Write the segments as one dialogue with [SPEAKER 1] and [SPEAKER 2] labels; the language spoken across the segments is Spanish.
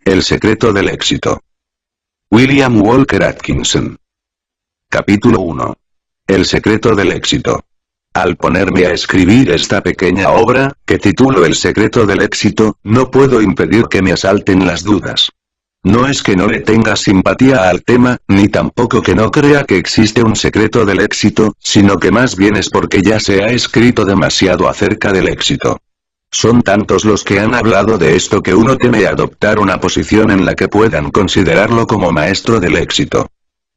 [SPEAKER 1] El secreto del éxito. William Walker Atkinson. Capítulo 1. El secreto del éxito. Al ponerme a escribir esta pequeña obra, que titulo El secreto del éxito, no puedo impedir que me asalten las dudas. No es que no le tenga simpatía al tema, ni tampoco que no crea que existe un secreto del éxito, sino que más bien es porque ya se ha escrito demasiado acerca del éxito. Son tantos los que han hablado de esto que uno teme adoptar una posición en la que puedan considerarlo como maestro del éxito.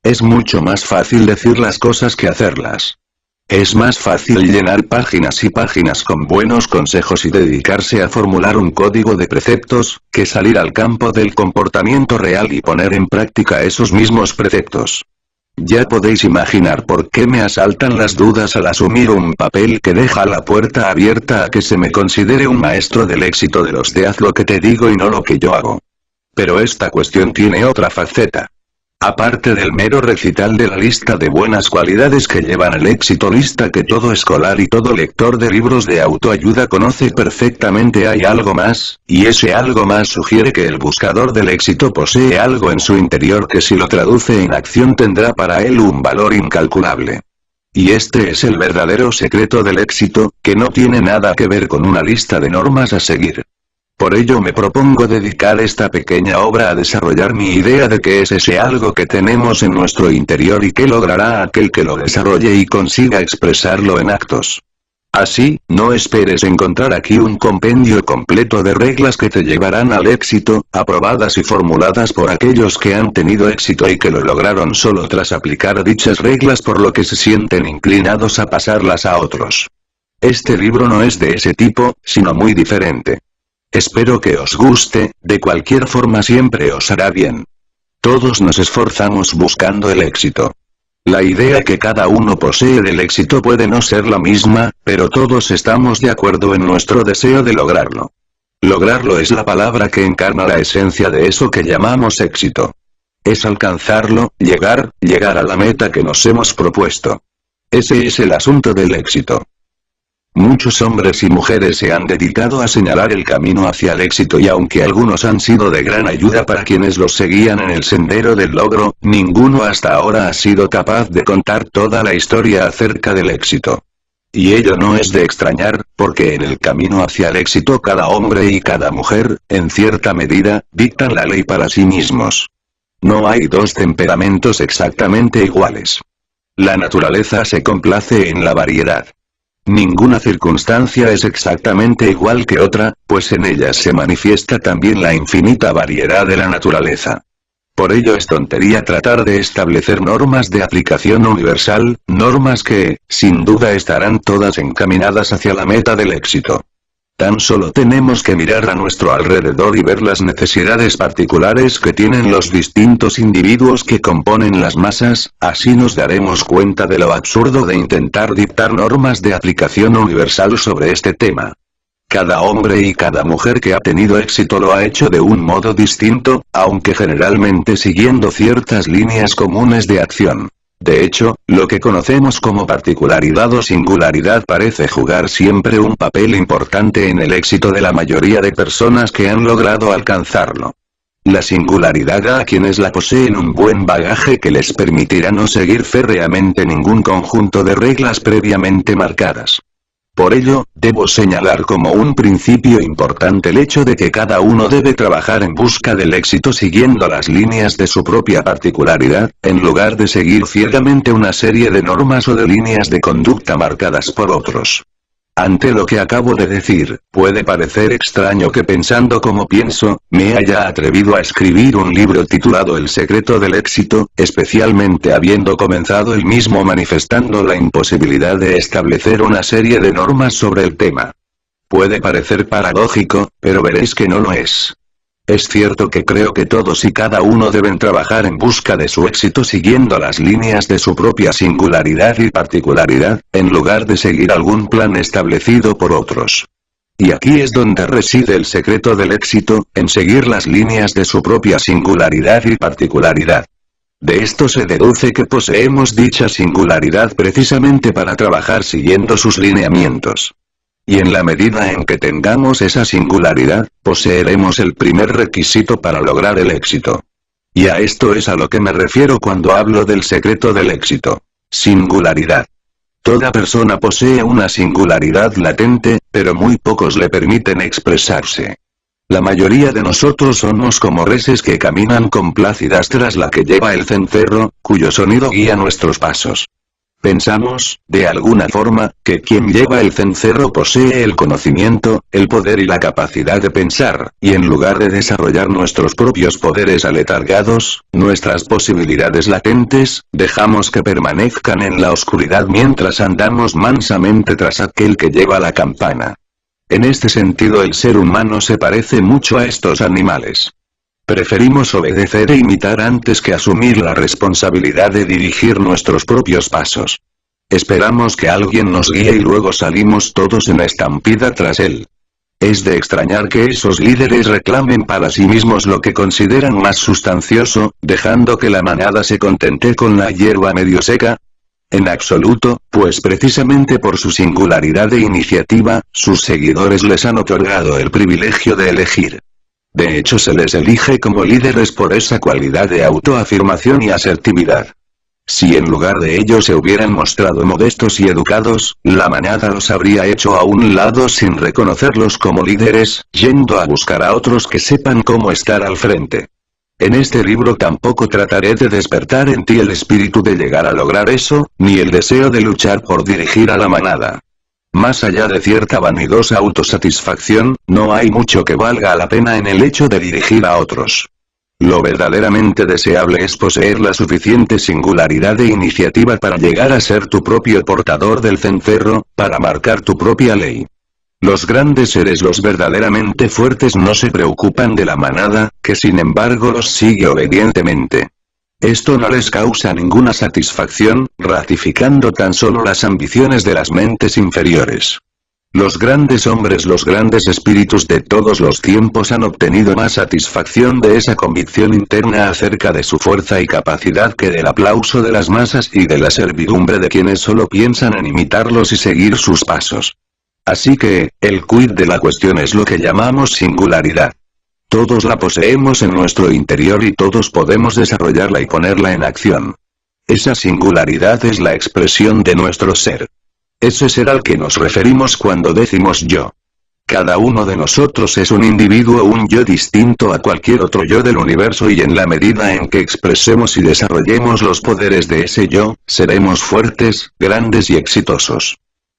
[SPEAKER 1] Es mucho más fácil decir las cosas que hacerlas. Es más fácil llenar páginas y páginas con buenos consejos y dedicarse a formular un código de preceptos, que salir al campo del comportamiento real y poner en práctica esos mismos preceptos. Ya podéis imaginar por qué me asaltan las dudas al asumir un papel que deja la puerta abierta a que se me considere un maestro del éxito de los de haz lo que te digo y no lo que yo hago. Pero esta cuestión tiene otra faceta. Aparte del mero recital de la lista de buenas cualidades que llevan al éxito, lista que todo escolar y todo lector de libros de autoayuda conoce perfectamente, hay algo más, y ese algo más sugiere que el buscador del éxito posee algo en su interior que si lo traduce en acción tendrá para él un valor incalculable. Y este es el verdadero secreto del éxito, que no tiene nada que ver con una lista de normas a seguir. Por ello me propongo dedicar esta pequeña obra a desarrollar mi idea de qué es ese algo que tenemos en nuestro interior y qué logrará aquel que lo desarrolle y consiga expresarlo en actos. Así, no esperes encontrar aquí un compendio completo de reglas que te llevarán al éxito, aprobadas y formuladas por aquellos que han tenido éxito y que lo lograron solo tras aplicar dichas reglas, por lo que se sienten inclinados a pasarlas a otros. Este libro no es de ese tipo, sino muy diferente. Espero que os guste, de cualquier forma siempre os hará bien. Todos nos esforzamos buscando el éxito. La idea que cada uno posee del éxito puede no ser la misma, pero todos estamos de acuerdo en nuestro deseo de lograrlo. Lograrlo es la palabra que encarna la esencia de eso que llamamos éxito. Es alcanzarlo, llegar a la meta que nos hemos propuesto. Ese es el asunto del éxito. Muchos hombres y mujeres se han dedicado a señalar el camino hacia el éxito y aunque algunos han sido de gran ayuda para quienes los seguían en el sendero del logro, ninguno hasta ahora ha sido capaz de contar toda la historia acerca del éxito. Y ello no es de extrañar, porque en el camino hacia el éxito cada hombre y cada mujer, en cierta medida, dictan la ley para sí mismos. No hay dos temperamentos exactamente iguales. La naturaleza se complace en la variedad. Ninguna circunstancia es exactamente igual que otra, pues en ellas se manifiesta también la infinita variedad de la naturaleza. Por ello es tontería tratar de establecer normas de aplicación universal, normas que, sin duda estarán todas encaminadas hacia la meta del éxito. Tan solo tenemos que mirar a nuestro alrededor y ver las necesidades particulares que tienen los distintos individuos que componen las masas, así nos daremos cuenta de lo absurdo de intentar dictar normas de aplicación universal sobre este tema. Cada hombre y cada mujer que ha tenido éxito lo ha hecho de un modo distinto, aunque generalmente siguiendo ciertas líneas comunes de acción. De hecho, lo que conocemos como particularidad o singularidad parece jugar siempre un papel importante en el éxito de la mayoría de personas que han logrado alcanzarlo. La singularidad da a quienes la poseen un buen bagaje que les permitirá no seguir férreamente ningún conjunto de reglas previamente marcadas. Por ello, debo señalar como un principio importante el hecho de que cada uno debe trabajar en busca del éxito siguiendo las líneas de su propia particularidad, en lugar de seguir ciegamente una serie de normas o de líneas de conducta marcadas por otros. Ante lo que acabo de decir, puede parecer extraño que pensando como pienso, me haya atrevido a escribir un libro titulado El secreto del éxito, especialmente habiendo comenzado el mismo manifestando la imposibilidad de establecer una serie de normas sobre el tema. Puede parecer paradójico, pero veréis que no lo es. Es cierto que creo que todos y cada uno deben trabajar en busca de su éxito siguiendo las líneas de su propia singularidad y particularidad, en lugar de seguir algún plan establecido por otros. Y aquí es donde reside el secreto del éxito, en seguir las líneas de su propia singularidad y particularidad. De esto se deduce que poseemos dicha singularidad precisamente para trabajar siguiendo sus lineamientos. Y en la medida en que tengamos esa singularidad, poseeremos el primer requisito para lograr el éxito. Y a esto es a lo que me refiero cuando hablo del secreto del éxito. Singularidad. Toda persona posee una singularidad latente, pero muy pocos le permiten expresarse. La mayoría de nosotros somos como reses que caminan complacidas tras la que lleva el cencerro, cuyo sonido guía nuestros pasos. Pensamos, de alguna forma, que quien lleva el cencerro posee el conocimiento, el poder y la capacidad de pensar, y en lugar de desarrollar nuestros propios poderes aletargados, nuestras posibilidades latentes, dejamos que permanezcan en la oscuridad mientras andamos mansamente tras aquel que lleva la campana. En este sentido el ser humano se parece mucho a estos animales. Preferimos obedecer e imitar antes que asumir la responsabilidad de dirigir nuestros propios pasos. Esperamos que alguien nos guíe y luego salimos todos en estampida tras él. Es de extrañar que esos líderes reclamen para sí mismos lo que consideran más sustancioso, dejando que la manada se contente con la hierba medio seca. En absoluto, pues precisamente por su singularidad de iniciativa, sus seguidores les han otorgado el privilegio de elegir. De hecho se les elige como líderes por esa cualidad de autoafirmación y asertividad. Si en lugar de ello se hubieran mostrado modestos y educados, la manada los habría hecho a un lado sin reconocerlos como líderes, yendo a buscar a otros que sepan cómo estar al frente. En este libro tampoco trataré de despertar en ti el espíritu de llegar a lograr eso, ni el deseo de luchar por dirigir a la manada. Más allá de cierta vanidosa autosatisfacción, no hay mucho que valga la pena en el hecho de dirigir a otros. Lo verdaderamente deseable es poseer la suficiente singularidad de iniciativa para llegar a ser tu propio portador del cencerro, para marcar tu propia ley. Los grandes seres, los verdaderamente fuertes, no se preocupan de la manada, que sin embargo los sigue obedientemente. Esto no les causa ninguna satisfacción, ratificando tan solo las ambiciones de las mentes inferiores. Los grandes hombres, los grandes espíritus de todos los tiempos han obtenido más satisfacción de esa convicción interna acerca de su fuerza y capacidad que del aplauso de las masas y de la servidumbre de quienes solo piensan en imitarlos y seguir sus pasos. Así que, el quid de la cuestión es lo que llamamos singularidad. Todos la poseemos en nuestro interior y todos podemos desarrollarla y ponerla en acción. Esa singularidad es la expresión de nuestro ser. Ese ser al que nos referimos cuando decimos yo. Cada uno de nosotros es un individuo, un yo distinto a cualquier otro yo del universo, y en la medida en que expresemos y desarrollemos los poderes de ese yo, seremos fuertes, grandes y exitosos.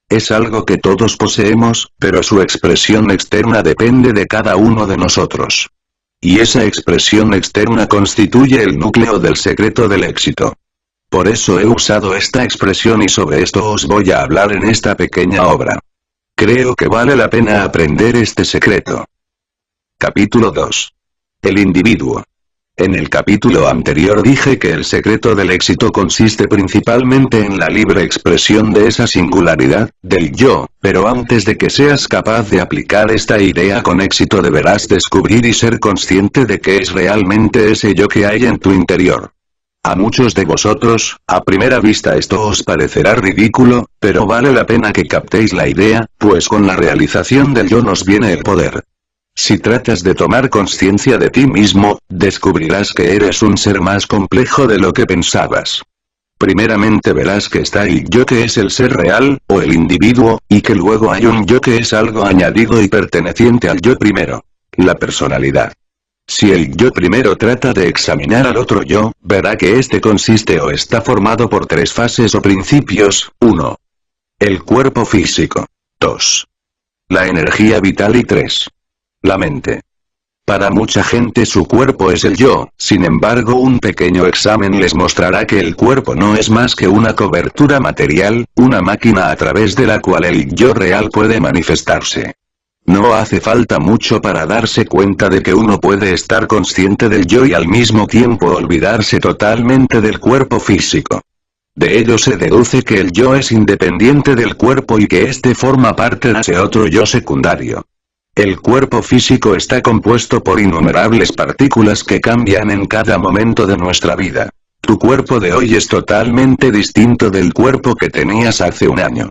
[SPEAKER 1] Es algo que todos poseemos, pero su expresión externa depende de cada uno de nosotros. Y esa expresión externa constituye el núcleo del secreto del éxito. Por eso he usado esta expresión y sobre esto os voy a hablar en esta pequeña obra. Creo que vale la pena aprender este secreto. Capítulo 2. El individuo. En el capítulo anterior dije que el secreto del éxito consiste principalmente en la libre expresión de esa singularidad, del yo, pero antes de que seas capaz de aplicar esta idea con éxito deberás descubrir y ser consciente de qué es realmente ese yo que hay en tu interior. A muchos de vosotros, a primera vista esto os parecerá ridículo, pero vale la pena que captéis la idea, pues con la realización del yo nos viene el poder. Si tratas de tomar conciencia de ti mismo, descubrirás que eres un ser más complejo de lo que pensabas. Primeramente verás que está el yo que es el ser real, o el individuo, y que luego hay un yo que es algo añadido y perteneciente al yo primero, la personalidad. Si el yo primero trata de examinar al otro yo, verá que este consiste o está formado por tres fases o principios: 1. El cuerpo físico. 2. La energía vital y 3. La mente. Para mucha gente su cuerpo es el yo, sin embargo un pequeño examen les mostrará que el cuerpo no es más que una cobertura material, una máquina a través de la cual el yo real puede manifestarse. No hace falta mucho para darse cuenta de que uno puede estar consciente del yo y al mismo tiempo olvidarse totalmente del cuerpo físico. De ello se deduce que el yo es independiente del cuerpo y que éste forma parte de ese otro yo secundario. El cuerpo físico está compuesto por innumerables partículas que cambian en cada momento de nuestra vida. Tu cuerpo de hoy es totalmente distinto del cuerpo que tenías hace un año.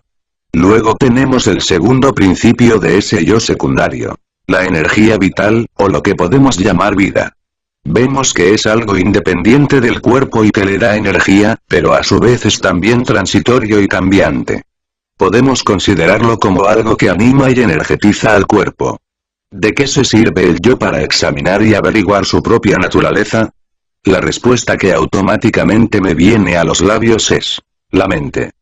[SPEAKER 1] Luego tenemos el segundo principio de ese yo secundario. La energía vital, o lo que podemos llamar vida. Vemos que es algo independiente del cuerpo y que le da energía, pero a su vez es también transitorio y cambiante. Podemos considerarlo como algo que anima y energetiza al cuerpo. ¿De qué se sirve el yo para examinar y averiguar su propia naturaleza? La respuesta que automáticamente me viene a los labios es: la mente.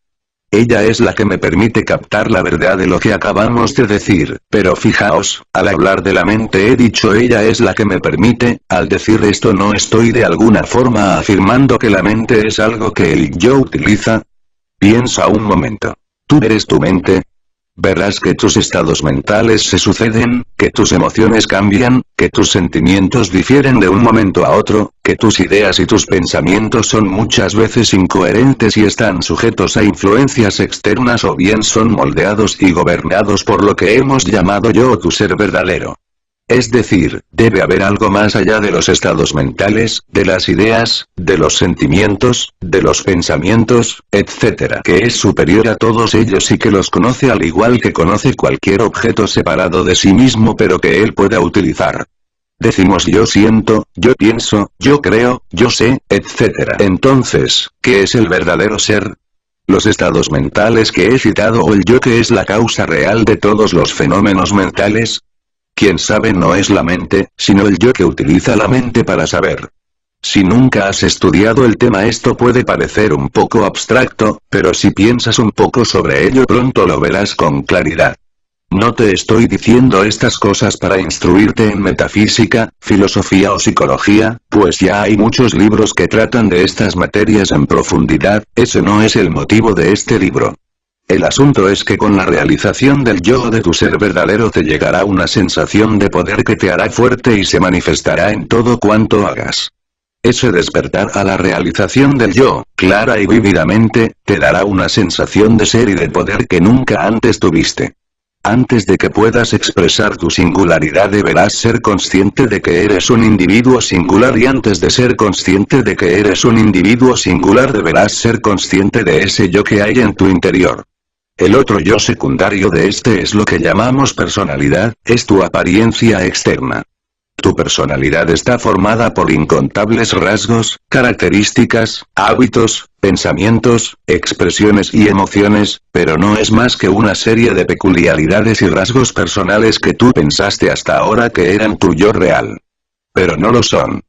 [SPEAKER 1] Ella es la que me permite captar la verdad de lo que acabamos de decir, pero fijaos, al hablar de la mente he dicho ella es la que me permite. Al decir esto no estoy de alguna forma afirmando que la mente es algo que el yo utiliza. Piensa un momento. ¿Tú eres tu mente? Verás que tus estados mentales se suceden, que tus emociones cambian, que tus sentimientos difieren de un momento a otro, que tus ideas y tus pensamientos son muchas veces incoherentes y están sujetos a influencias externas o bien son moldeados y gobernados por lo que hemos llamado yo o tu ser verdadero. Es decir, debe haber algo más allá de los estados mentales, de las ideas, de los sentimientos, de los pensamientos, etc. que es superior a todos ellos y que los conoce al igual que conoce cualquier objeto separado de sí mismo pero que él pueda utilizar. Decimos yo siento, yo pienso, yo creo, yo sé, etc. Entonces, ¿qué es el verdadero ser? Los estados mentales que he citado o el yo que es la causa real de todos los fenómenos mentales. Quien sabe no es la mente, sino el yo que utiliza la mente para saber. Si nunca has estudiado el tema esto puede parecer un poco abstracto, pero si piensas un poco sobre ello pronto lo verás con claridad. No te estoy diciendo estas cosas para instruirte en metafísica, filosofía o psicología, pues ya hay muchos libros que tratan de estas materias en profundidad, ese no es el motivo de este libro. El asunto es que con la realización del yo o de tu ser verdadero te llegará una sensación de poder que te hará fuerte y se manifestará en todo cuanto hagas. Ese despertar a la realización del yo, clara y vívidamente, te dará una sensación de ser y de poder que nunca antes tuviste. Antes de que puedas expresar tu singularidad deberás ser consciente de que eres un individuo singular y antes de ser consciente de que eres un individuo singular deberás ser consciente de ese yo que hay en tu interior. El otro yo secundario de este es lo que llamamos personalidad, es tu apariencia externa. Tu personalidad está formada por incontables rasgos, características, hábitos, pensamientos, expresiones y emociones, pero no es más que una serie de peculiaridades y rasgos personales que tú pensaste hasta ahora que eran tu yo real. Pero no lo son.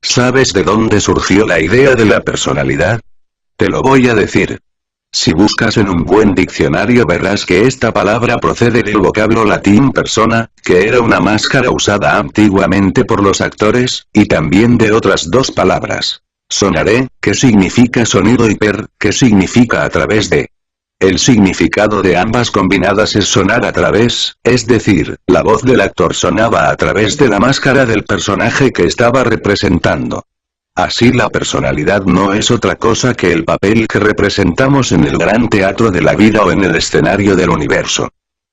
[SPEAKER 1] ¿Sabes de dónde surgió la idea de la personalidad? Te lo voy a decir. Si buscas en un buen diccionario verás que esta palabra procede del vocablo latín persona, que era una máscara usada antiguamente por los actores, y también de otras dos palabras. Sonaré, que significa sonido y per, que significa a través de. El significado de ambas combinadas es sonar a través, es decir, la voz del actor sonaba a través de la máscara del personaje que estaba representando. Así la personalidad no es otra cosa que el papel que representamos en el gran teatro de la vida o en el escenario del universo.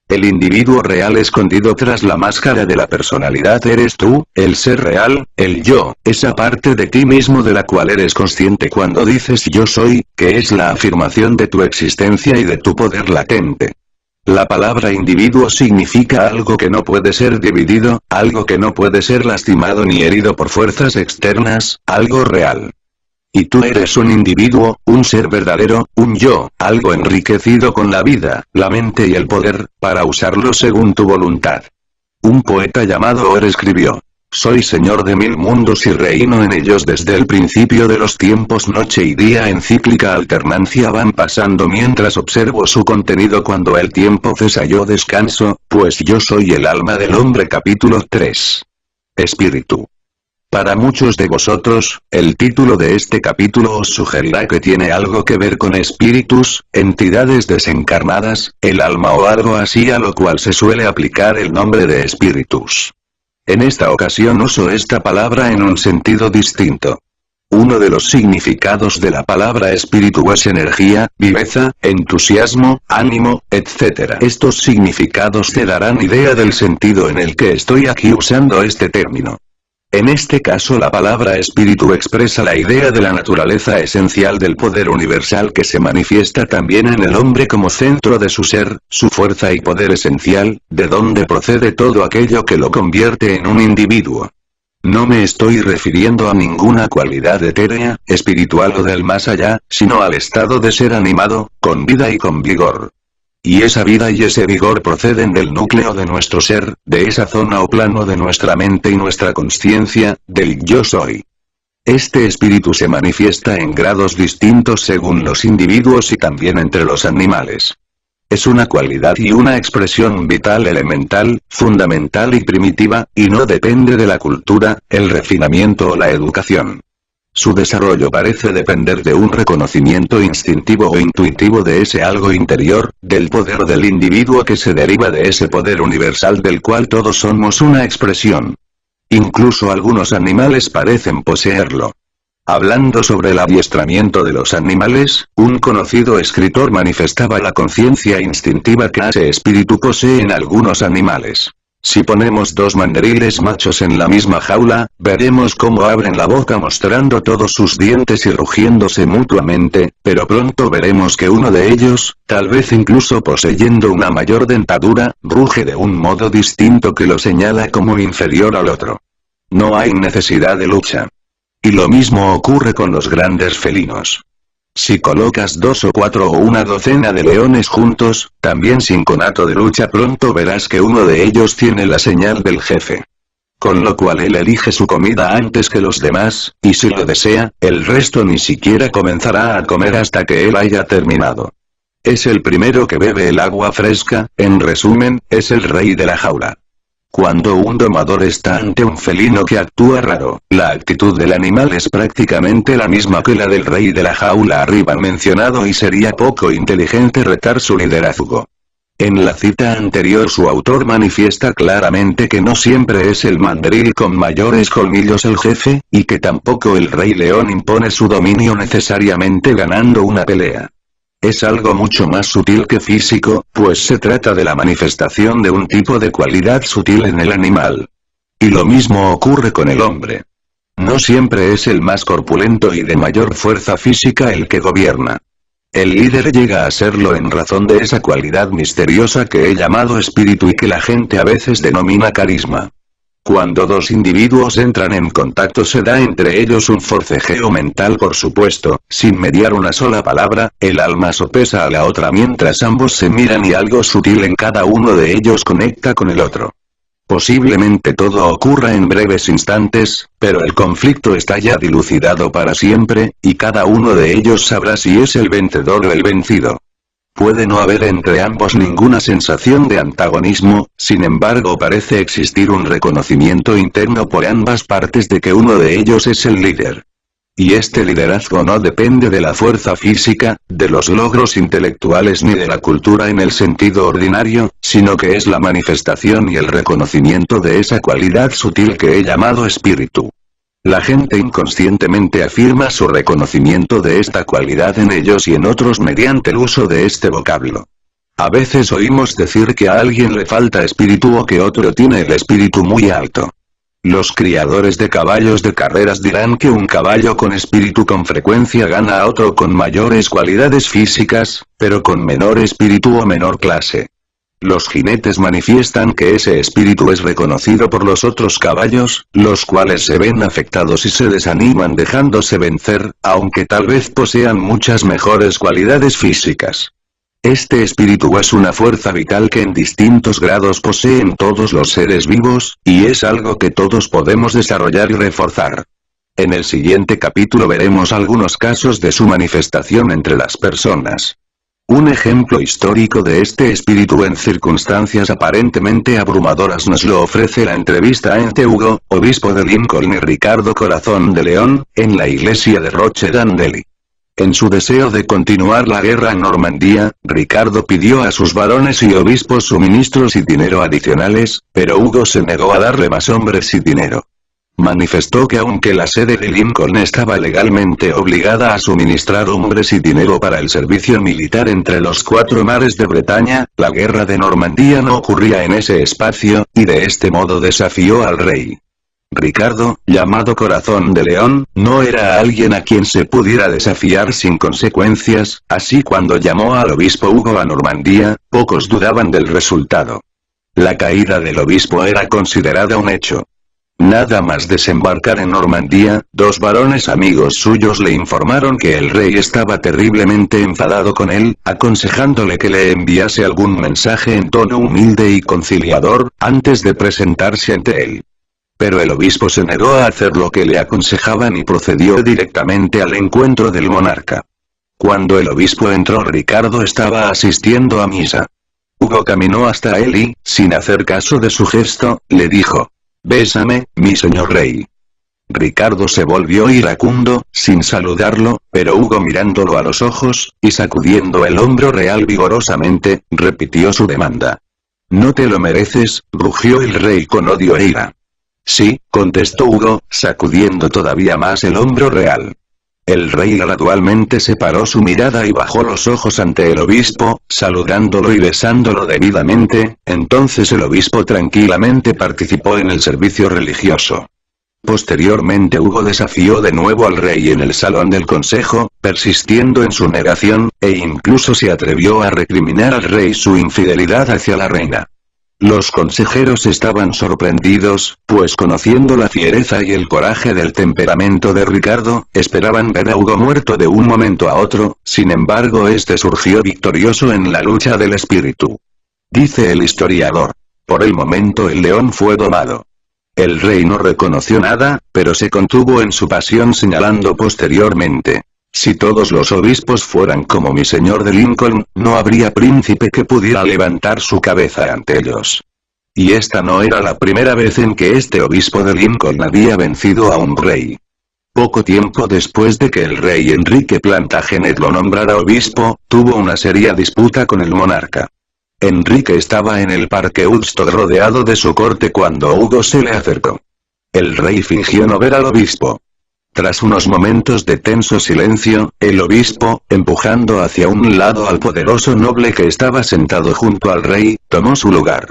[SPEAKER 1] El individuo real escondido tras la máscara de la personalidad eres tú, el ser real, el yo, esa parte de ti mismo de la cual eres consciente cuando dices yo soy, que es la afirmación de tu existencia y de tu poder latente. La palabra individuo significa algo que no puede ser dividido, algo que no puede ser lastimado ni herido por fuerzas externas, algo real. Y tú eres un individuo, un ser verdadero, un yo, algo enriquecido con la vida, la mente y el poder, para usarlo según tu voluntad. Un poeta llamado Or escribió: soy señor de 1000 mundos y reino en ellos desde el principio de los tiempos. Noche y día en cíclica alternancia van pasando mientras observo su contenido. Cuando el tiempo cesa yo descanso, pues yo soy el alma del hombre. Capítulo 3. Espíritu. Para muchos de vosotros, el título de este capítulo os sugerirá que tiene algo que ver con espíritus, entidades desencarnadas, el alma o algo así, a lo cual se suele aplicar el nombre de espíritus. En esta ocasión uso esta palabra en un sentido distinto. Uno de los significados de la palabra espíritu es energía, viveza, entusiasmo, ánimo, etc. Estos significados te darán idea del sentido en el que estoy aquí usando este término. En este caso la palabra espíritu expresa la idea de la naturaleza esencial del poder universal que se manifiesta también en el hombre como centro de su ser, su fuerza y poder esencial, de donde procede todo aquello que lo convierte en un individuo. No me estoy refiriendo a ninguna cualidad etérea, espiritual o del más allá, sino al estado de ser animado, con vida y con vigor. Y esa vida y ese vigor proceden del núcleo de nuestro ser, de esa zona o plano de nuestra mente y nuestra consciencia, del yo soy. Este espíritu se manifiesta en grados distintos según los individuos y también entre los animales. Es una cualidad y una expresión vital elemental, fundamental y primitiva, y no depende de la cultura, el refinamiento o la educación. Su desarrollo parece depender de un reconocimiento instintivo o intuitivo de ese algo interior, del poder del individuo que se deriva de ese poder universal del cual todos somos una expresión. Incluso algunos animales parecen poseerlo. Hablando sobre el adiestramiento de los animales, un conocido escritor manifestaba la conciencia instintiva que ese espíritu posee en algunos animales. Si ponemos dos mandriles machos en la misma jaula, veremos cómo abren la boca mostrando todos sus dientes y rugiéndose mutuamente, pero pronto veremos que uno de ellos, tal vez incluso poseyendo una mayor dentadura, ruge de un modo distinto que lo señala como inferior al otro. No hay necesidad de lucha. Y lo mismo ocurre con los grandes felinos. Si colocas 2 o 4 o una docena de leones juntos, también sin conato de lucha pronto verás que uno de ellos tiene la señal del jefe. Con lo cual él elige su comida antes que los demás, y si lo desea, el resto ni siquiera comenzará a comer hasta que él haya terminado. Es el primero que bebe el agua fresca, en resumen, es el rey de la jaula. Cuando un domador está ante un felino que actúa raro, la actitud del animal es prácticamente la misma que la del rey de la jaula arriba mencionado y sería poco inteligente retar su liderazgo. En la cita anterior su autor manifiesta claramente que no siempre es el mandril con mayores colmillos el jefe, y que tampoco el rey león impone su dominio necesariamente ganando una pelea. Es algo mucho más sutil que físico, pues se trata de la manifestación de un tipo de cualidad sutil en el animal. Y lo mismo ocurre con el hombre. No siempre es el más corpulento y de mayor fuerza física el que gobierna. El líder llega a serlo en razón de esa cualidad misteriosa que he llamado espíritu y que la gente a veces denomina carisma. Cuando dos individuos entran en contacto se da entre ellos un forcejeo mental, por supuesto, sin mediar una sola palabra, el alma sopesa a la otra mientras ambos se miran y algo sutil en cada uno de ellos conecta con el otro. Posiblemente todo ocurra en breves instantes, pero el conflicto está ya dilucidado para siempre, y cada uno de ellos sabrá si es el vencedor o el vencido. Puede no haber entre ambos ninguna sensación de antagonismo, sin embargo parece existir un reconocimiento interno por ambas partes de que uno de ellos es el líder. Y este liderazgo no depende de la fuerza física, de los logros intelectuales ni de la cultura en el sentido ordinario, sino que es la manifestación y el reconocimiento de esa cualidad sutil que he llamado espíritu. La gente inconscientemente afirma su reconocimiento de esta cualidad en ellos y en otros mediante el uso de este vocablo. A veces oímos decir que a alguien le falta espíritu o que otro tiene el espíritu muy alto. Los criadores de caballos de carreras dirán que un caballo con espíritu con frecuencia gana a otro con mayores cualidades físicas, pero con menor espíritu o menor clase. Los jinetes manifiestan que ese espíritu es reconocido por los otros caballos, los cuales se ven afectados y se desaniman dejándose vencer, aunque tal vez posean muchas mejores cualidades físicas. Este espíritu es una fuerza vital que en distintos grados poseen todos los seres vivos, y es algo que todos podemos desarrollar y reforzar. En el siguiente capítulo veremos algunos casos de su manifestación entre las personas. Un ejemplo histórico de este espíritu en circunstancias aparentemente abrumadoras nos lo ofrece la entrevista entre Hugo, obispo de Lincoln, y Ricardo Corazón de León, en la iglesia de Roche-Dandely. En su deseo de continuar la guerra en Normandía, Ricardo pidió a sus varones y obispos suministros y dinero adicionales, pero Hugo se negó a darle más hombres y dinero. Manifestó que aunque la sede de Lincoln estaba legalmente obligada a suministrar hombres y dinero para el servicio militar entre los 4 mares de Bretaña, la guerra de Normandía no ocurría en ese espacio, y de este modo desafió al rey. Ricardo, llamado Corazón de León, no era alguien a quien se pudiera desafiar sin consecuencias, así cuando llamó al obispo Hugo a Normandía, pocos dudaban del resultado. La caída del obispo era considerada un hecho. Nada más desembarcar en Normandía, dos varones amigos suyos le informaron que el rey estaba terriblemente enfadado con él, aconsejándole que le enviase algún mensaje en tono humilde y conciliador, antes de presentarse ante él. Pero el obispo se negó a hacer lo que le aconsejaban y procedió directamente al encuentro del monarca. Cuando el obispo entró, Ricardo estaba asistiendo a misa. Hugo caminó hasta él y, sin hacer caso de su gesto, le dijo: «Bésame, mi señor rey». Ricardo se volvió iracundo, sin saludarlo, pero Hugo mirándolo a los ojos, y sacudiendo el hombro real vigorosamente, repitió su demanda. «No te lo mereces», rugió el rey con odio e ira. «Sí», contestó Hugo, sacudiendo todavía más el hombro real. El rey gradualmente separó su mirada y bajó los ojos ante el obispo, saludándolo y besándolo debidamente. Entonces el obispo tranquilamente participó en el servicio religioso. Posteriormente Hugo desafió de nuevo al rey en el salón del consejo, persistiendo en su negación, e incluso se atrevió a recriminar al rey su infidelidad hacia la reina. Los consejeros estaban sorprendidos, pues conociendo la fiereza y el coraje del temperamento de Ricardo, esperaban ver a Hugo muerto de un momento a otro. Sin embargo, este surgió victorioso en la lucha del espíritu. Dice el historiador: por el momento el león fue domado. El rey no reconoció nada, pero se contuvo en su pasión, señalando posteriormente: si todos los obispos fueran como mi señor de Lincoln, no habría príncipe que pudiera levantar su cabeza ante ellos. Y esta no era la primera vez en que este obispo de Lincoln había vencido a un rey. Poco tiempo después de que el rey Enrique Plantagenet lo nombrara obispo, tuvo una seria disputa con el monarca. Enrique estaba en el parque Woodstock rodeado de su corte cuando Hugo se le acercó. El rey fingió no ver al obispo. Tras unos momentos de tenso silencio, el obispo, empujando hacia un lado al poderoso noble que estaba sentado junto al rey, tomó su lugar.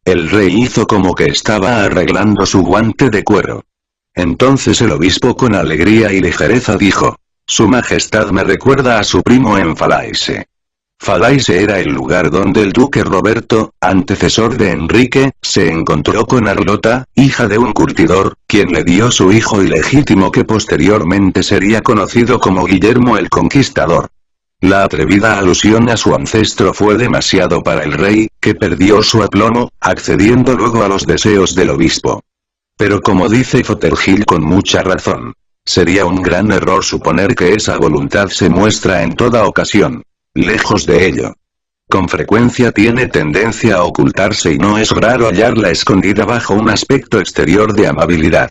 [SPEAKER 1] El rey hizo como que estaba arreglando su guante de cuero. Entonces el obispo con alegría y ligereza dijo: «Su majestad me recuerda a su primo en Falaise». Falaise era el lugar donde el duque Roberto, antecesor de Enrique, se encontró con Arlota, hija de un curtidor, quien le dio su hijo ilegítimo que posteriormente sería conocido como Guillermo el Conquistador. La atrevida alusión a su ancestro fue demasiado para el rey, que perdió su aplomo, accediendo luego a los deseos del obispo. Pero como dice Fothergill con mucha razón, sería un gran error suponer que esa voluntad se muestra en toda ocasión. Lejos de ello. Con frecuencia tiene tendencia a ocultarse y no es raro hallarla escondida bajo un aspecto exterior de amabilidad.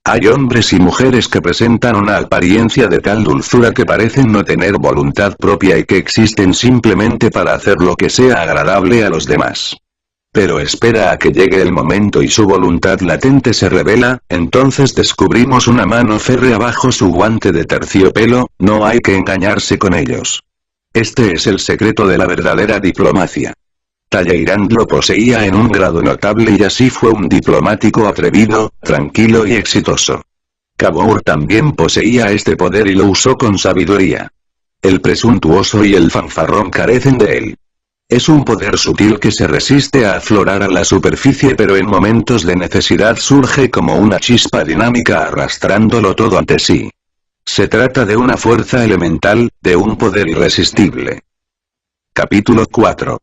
[SPEAKER 1] Hay hombres y mujeres que presentan una apariencia de tal dulzura que parecen no tener voluntad propia y que existen simplemente para hacer lo que sea agradable a los demás. Pero espera a que llegue el momento y su voluntad latente se revela, entonces descubrimos una mano férrea bajo su guante de terciopelo. No hay que engañarse con ellos. Este es el secreto de la verdadera diplomacia. Talleyrand lo poseía en un grado notable y así fue un diplomático atrevido, tranquilo y exitoso. Cavour también poseía este poder y lo usó con sabiduría. El presuntuoso y el fanfarrón carecen de él. Es un poder sutil que se resiste a aflorar a la superficie, pero en momentos de necesidad surge como una chispa dinámica arrastrándolo todo ante sí. Se trata de una fuerza elemental, de un poder irresistible. Capítulo 4.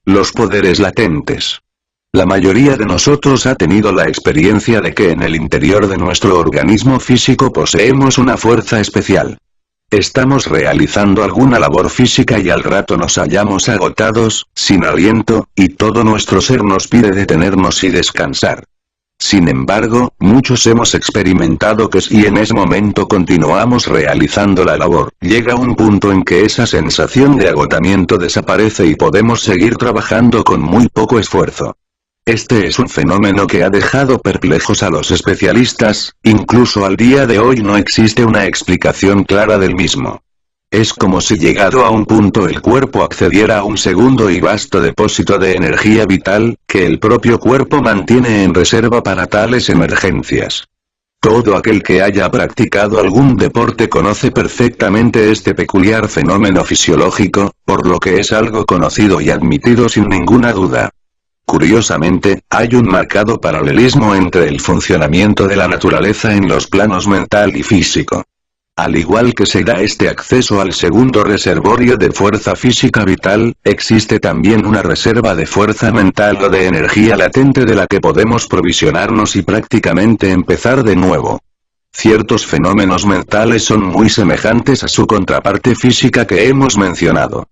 [SPEAKER 1] Los poderes latentes. La mayoría de nosotros ha tenido la experiencia de que en el interior de nuestro organismo físico poseemos una fuerza especial. Estamos realizando alguna labor física y al rato nos hallamos agotados, sin aliento, y todo nuestro ser nos pide detenernos y descansar. Sin embargo, muchos hemos experimentado que si en ese momento continuamos realizando la labor, llega un punto en que esa sensación de agotamiento desaparece y podemos seguir trabajando con muy poco esfuerzo. Este es un fenómeno que ha dejado perplejos a los especialistas, incluso al día de hoy no existe una explicación clara del mismo. Es como si llegado a un punto el cuerpo accediera a un segundo y vasto depósito de energía vital, que el propio cuerpo mantiene en reserva para tales emergencias. Todo aquel que haya practicado algún deporte conoce perfectamente este peculiar fenómeno fisiológico, por lo que es algo conocido y admitido sin ninguna duda. Curiosamente, hay un marcado paralelismo entre el funcionamiento de la naturaleza en los planos mental y físico. Al igual que se da este acceso al segundo reservorio de fuerza física vital, existe también una reserva de fuerza mental o de energía latente de la que podemos provisionarnos y prácticamente empezar de nuevo. Ciertos fenómenos mentales son muy semejantes a su contraparte física que hemos mencionado.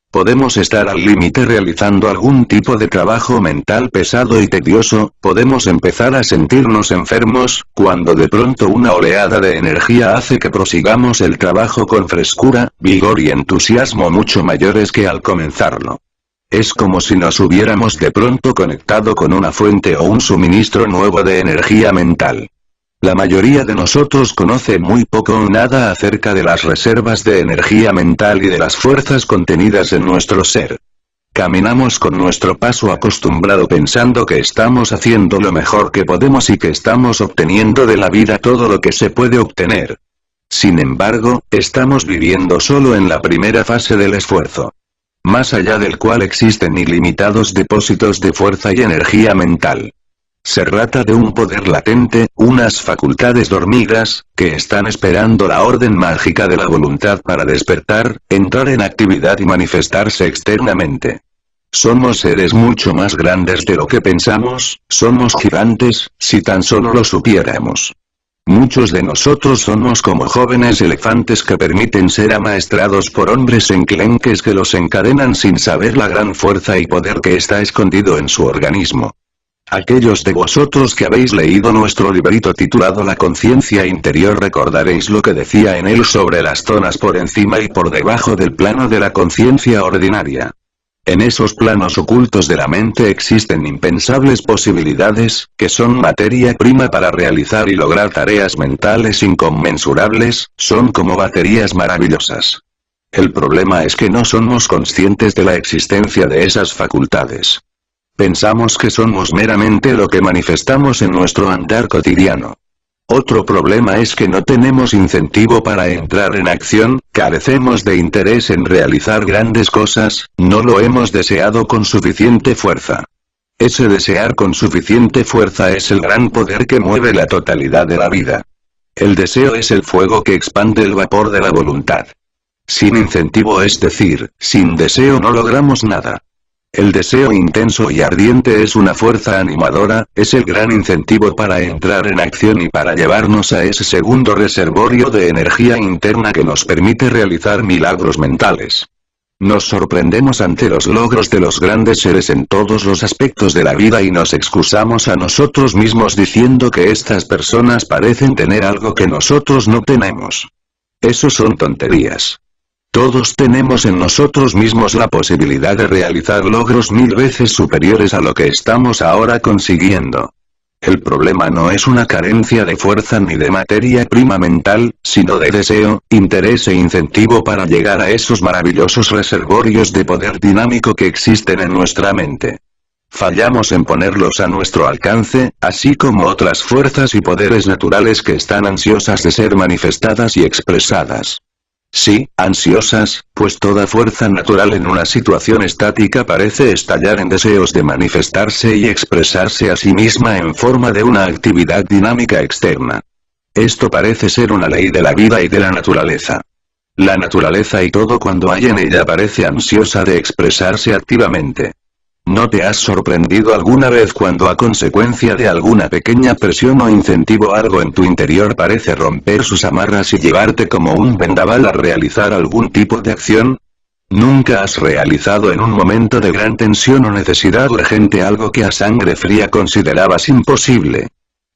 [SPEAKER 1] Podemos estar al límite realizando algún tipo de trabajo mental pesado y tedioso, podemos empezar a sentirnos enfermos, cuando de pronto una oleada de energía hace que prosigamos el trabajo con frescura, vigor y entusiasmo mucho mayores que al comenzarlo. Es como si nos hubiéramos de pronto conectado con una fuente o un suministro nuevo de energía mental. La mayoría de nosotros conoce muy poco o nada acerca de las reservas de energía mental y de las fuerzas contenidas en nuestro ser. Caminamos con nuestro paso acostumbrado pensando que estamos haciendo lo mejor que podemos y que estamos obteniendo de la vida todo lo que se puede obtener. Sin embargo, estamos viviendo solo en la primera fase del esfuerzo, más allá del cual existen ilimitados depósitos de fuerza y energía mental. Se trata de un poder latente, unas facultades dormidas, que están esperando la orden mágica de la voluntad para despertar, entrar en actividad y manifestarse externamente. Somos seres mucho más grandes de lo que pensamos, somos gigantes, si tan solo lo supiéramos. Muchos de nosotros somos como jóvenes elefantes que permiten ser amaestrados por hombres enclenques que los encadenan sin saber la gran fuerza y poder que está escondido en su organismo. Aquellos de vosotros que habéis leído nuestro librito titulado La conciencia interior recordaréis lo que decía en él sobre las zonas por encima y por debajo del plano de la conciencia ordinaria. En esos planos ocultos de la mente existen impensables posibilidades, que son materia prima para realizar y lograr tareas mentales inconmensurables, son como baterías maravillosas. El problema es que no somos conscientes de la existencia de esas facultades. Pensamos que somos meramente lo que manifestamos en nuestro andar cotidiano. Otro problema es que no tenemos incentivo para entrar en acción, carecemos de interés en realizar grandes cosas, no lo hemos deseado con suficiente fuerza. Ese desear con suficiente fuerza es el gran poder que mueve la totalidad de la vida. El deseo es el fuego que expande el vapor de la voluntad. Sin incentivo, es decir, sin deseo no logramos nada. El deseo intenso y ardiente es una fuerza animadora, es el gran incentivo para entrar en acción y para llevarnos a ese segundo reservorio de energía interna que nos permite realizar milagros mentales. Nos sorprendemos ante los logros de los grandes seres en todos los aspectos de la vida y nos excusamos a nosotros mismos diciendo que estas personas parecen tener algo que nosotros no tenemos. Eso son tonterías. Todos tenemos en nosotros mismos la posibilidad de realizar logros 1000 veces superiores a lo que estamos ahora consiguiendo. El problema no es una carencia de fuerza ni de materia prima mental, sino de deseo, interés e incentivo para llegar a esos maravillosos reservorios de poder dinámico que existen en nuestra mente. Fallamos en ponerlos a nuestro alcance, así como otras fuerzas y poderes naturales que están ansiosas de ser manifestadas y expresadas. Sí, ansiosas, pues toda fuerza natural en una situación estática parece estallar en deseos de manifestarse y expresarse a sí misma en forma de una actividad dinámica externa. Esto parece ser una ley de la vida y de la naturaleza. La naturaleza y todo cuando hay en ella parece ansiosa de expresarse activamente. ¿No te has sorprendido alguna vez cuando a consecuencia de alguna pequeña presión o incentivo algo en tu interior parece romper sus amarras y llevarte como un vendaval a realizar algún tipo de acción? ¿Nunca has realizado en un momento de gran tensión o necesidad urgente algo que a sangre fría considerabas imposible?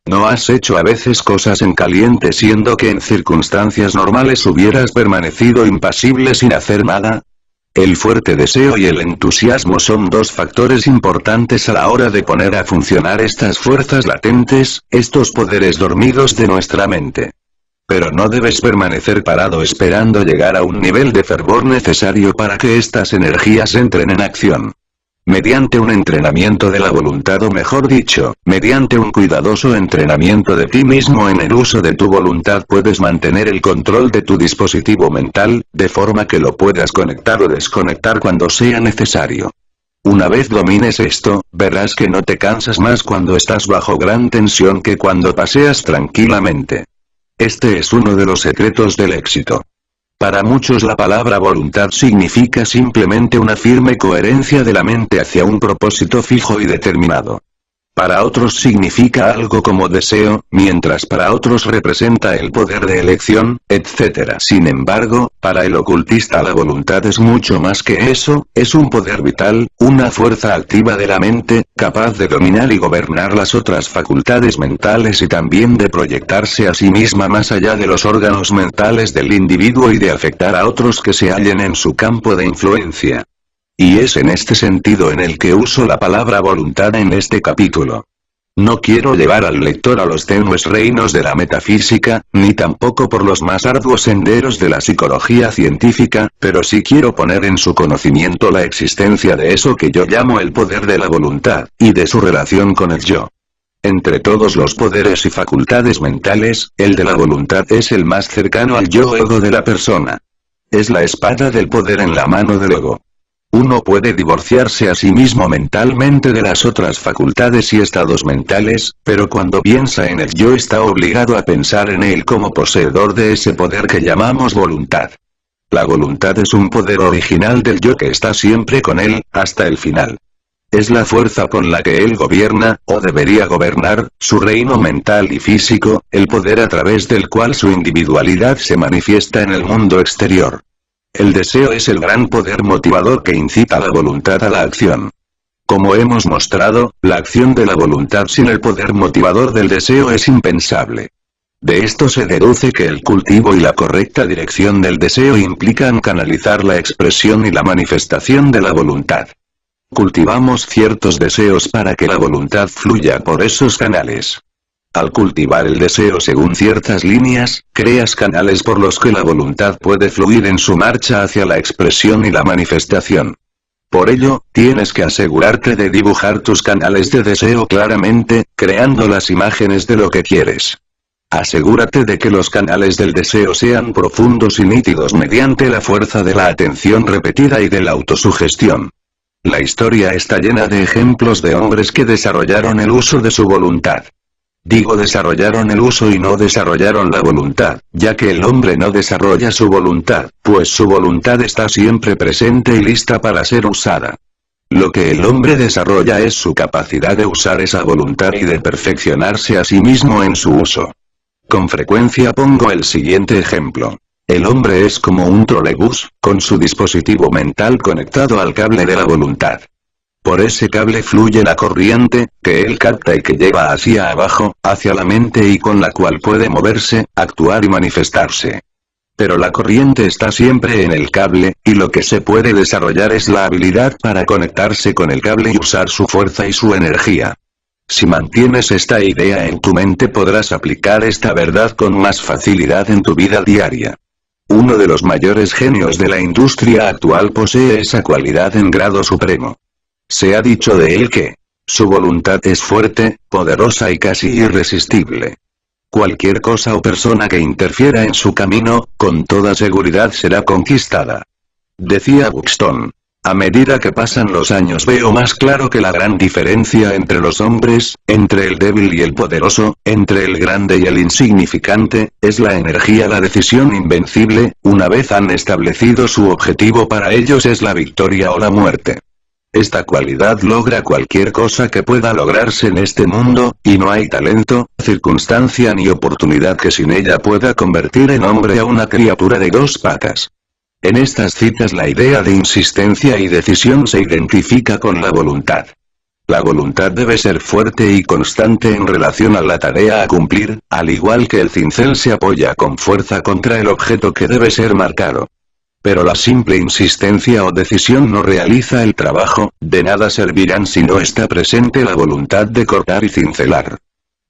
[SPEAKER 1] ¿No has hecho a veces cosas en caliente siendo que en circunstancias normales hubieras permanecido impasible sin hacer nada? El fuerte deseo y el entusiasmo son dos factores importantes a la hora de poner a funcionar estas fuerzas latentes, estos poderes dormidos de nuestra mente. Pero no debes permanecer parado esperando llegar a un nivel de fervor necesario para que estas energías entren en acción. Mediante un entrenamiento de la voluntad, o mejor dicho, mediante un cuidadoso entrenamiento de ti mismo en el uso de tu voluntad, puedes mantener el control de tu dispositivo mental, de forma que lo puedas conectar o desconectar cuando sea necesario. Una vez domines esto, verás que no te cansas más cuando estás bajo gran tensión que cuando paseas tranquilamente. Este es uno de los secretos del éxito. Para muchos la palabra voluntad significa simplemente una firme coherencia de la mente hacia un propósito fijo y determinado. Para otros significa algo como deseo, mientras para otros representa el poder de elección, etc. Sin embargo, para el ocultista la voluntad es mucho más que eso, es un poder vital, una fuerza activa de la mente, capaz de dominar y gobernar las otras facultades mentales y también de proyectarse a sí misma más allá de los órganos mentales del individuo y de afectar a otros que se hallen en su campo de influencia. Y es en este sentido en el que uso la palabra voluntad en este capítulo. No quiero llevar al lector a los tenues reinos de la metafísica, ni tampoco por los más arduos senderos de la psicología científica, pero sí quiero poner en su conocimiento la existencia de eso que yo llamo el poder de la voluntad, y de su relación con el yo. Entre todos los poderes y facultades mentales, el de la voluntad es el más cercano al yo ego de la persona. Es la espada del poder en la mano del ego. Uno puede divorciarse a sí mismo mentalmente de las otras facultades y estados mentales, pero cuando piensa en el yo está obligado a pensar en él como poseedor de ese poder que llamamos voluntad. La voluntad es un poder original del yo que está siempre con él, hasta el final. Es la fuerza con la que él gobierna, o debería gobernar, su reino mental y físico, el poder a través del cual su individualidad se manifiesta en el mundo exterior. El deseo es el gran poder motivador que incita la voluntad a la acción. Como hemos mostrado, la acción de la voluntad sin el poder motivador del deseo es impensable. De esto se deduce que el cultivo y la correcta dirección del deseo implican canalizar la expresión y la manifestación de la voluntad. Cultivamos ciertos deseos para que la voluntad fluya por esos canales. Al cultivar el deseo según ciertas líneas, creas canales por los que la voluntad puede fluir en su marcha hacia la expresión y la manifestación. Por ello, tienes que asegurarte de dibujar tus canales de deseo claramente, creando las imágenes de lo que quieres. Asegúrate de que los canales del deseo sean profundos y nítidos mediante la fuerza de la atención repetida y de la autosugestión. La historia está llena de ejemplos de hombres que desarrollaron el uso de su voluntad. Digo desarrollaron el uso y no desarrollaron la voluntad, ya que el hombre no desarrolla su voluntad, pues su voluntad está siempre presente y lista para ser usada. Lo que el hombre desarrolla es su capacidad de usar esa voluntad y de perfeccionarse a sí mismo en su uso. Con frecuencia pongo el siguiente ejemplo. El hombre es como un trolebús, con su dispositivo mental conectado al cable de la voluntad. Por ese cable fluye la corriente, que él capta y que lleva hacia abajo, hacia la mente y con la cual puede moverse, actuar y manifestarse. Pero la corriente está siempre en el cable, y lo que se puede desarrollar es la habilidad para conectarse con el cable y usar su fuerza y su energía. Si mantienes esta idea en tu mente podrás aplicar esta verdad con más facilidad en tu vida diaria. Uno de los mayores genios de la industria actual posee esa cualidad en grado supremo. Se ha dicho de él que su voluntad es fuerte, poderosa y casi irresistible. Cualquier cosa o persona que interfiera en su camino, con toda seguridad será conquistada. Decía Buxton. A medida que pasan los años veo más claro que la gran diferencia entre los hombres, entre el débil y el poderoso, entre el grande y el insignificante, es la energía, la decisión invencible, una vez han establecido su objetivo para ellos es la victoria o la muerte. Esta cualidad logra cualquier cosa que pueda lograrse en este mundo, y no hay talento, circunstancia ni oportunidad que sin ella pueda convertir en hombre a una criatura de dos patas. En estas citas la idea de insistencia y decisión se identifica con la voluntad. La voluntad debe ser fuerte y constante en relación a la tarea a cumplir, al igual que el cincel se apoya con fuerza contra el objeto que debe ser marcado. Pero la simple insistencia o decisión no realiza el trabajo, de nada servirán si no está presente la voluntad de cortar y cincelar.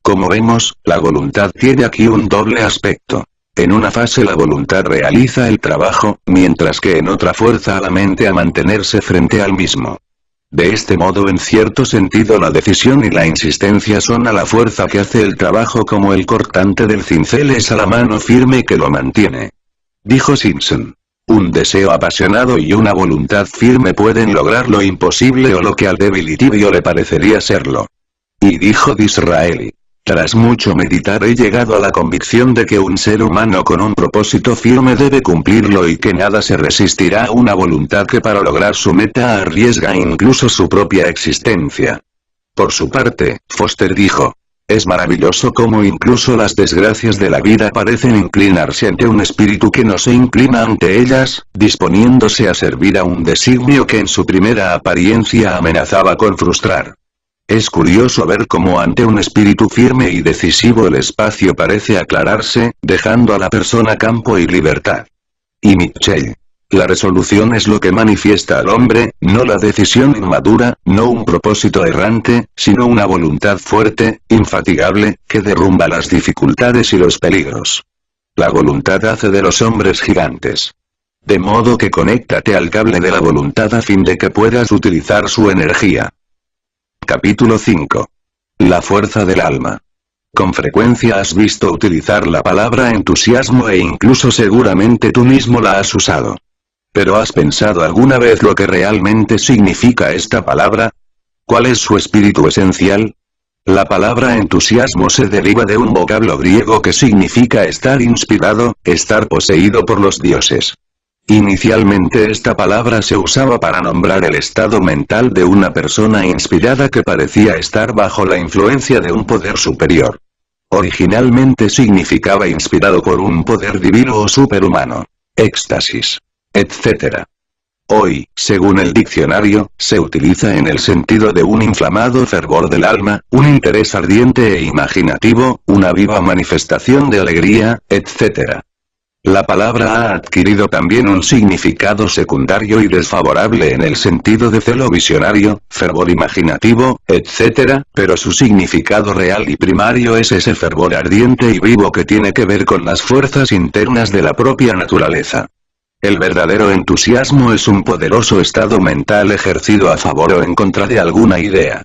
[SPEAKER 1] Como vemos, la voluntad tiene aquí un doble aspecto. En una fase la voluntad realiza el trabajo, mientras que en otra fuerza a la mente a mantenerse frente al mismo. De este modo en cierto sentido la decisión y la insistencia son a la fuerza que hace el trabajo como el cortante del cincel es a la mano firme que lo mantiene. Dijo Simpson. Un deseo apasionado y una voluntad firme pueden lograr lo imposible o lo que al débil y tibio le parecería serlo. Y dijo Disraeli. Tras mucho meditar he llegado a la convicción de que un ser humano con un propósito firme debe cumplirlo y que nada se resistirá a una voluntad que para lograr su meta arriesga incluso su propia existencia. Por su parte, Foster dijo. Es maravilloso cómo incluso las desgracias de la vida parecen inclinarse ante un espíritu que no se inclina ante ellas, disponiéndose a servir a un designio que en su primera apariencia amenazaba con frustrar. Es curioso ver cómo ante un espíritu firme y decisivo el espacio parece aclararse, dejando a la persona campo y libertad. Y Mitchell. La resolución es lo que manifiesta al hombre, no la decisión inmadura, no un propósito errante, sino una voluntad fuerte, infatigable, que derrumba las dificultades y los peligros. La voluntad hace de los hombres gigantes. De modo que conéctate al cable de la voluntad a fin de que puedas utilizar su energía. Capítulo 5. La fuerza del alma. Con frecuencia has visto utilizar la palabra entusiasmo e incluso seguramente tú mismo la has usado. ¿Pero has pensado alguna vez lo que realmente significa esta palabra? ¿Cuál es su espíritu esencial? La palabra entusiasmo se deriva de un vocablo griego que significa estar inspirado, estar poseído por los dioses. Inicialmente esta palabra se usaba para nombrar el estado mental de una persona inspirada que parecía estar bajo la influencia de un poder superior. Originalmente significaba inspirado por un poder divino o superhumano, éxtasis, etc. Hoy, según el diccionario, se utiliza en el sentido de un inflamado fervor del alma, un interés ardiente e imaginativo, una viva manifestación de alegría, etc. La palabra ha adquirido también un significado secundario y desfavorable en el sentido de celo visionario, fervor imaginativo, etc., pero su significado real y primario es ese fervor ardiente y vivo que tiene que ver con las fuerzas internas de la propia naturaleza. El verdadero entusiasmo es un poderoso estado mental ejercido a favor o en contra de alguna idea.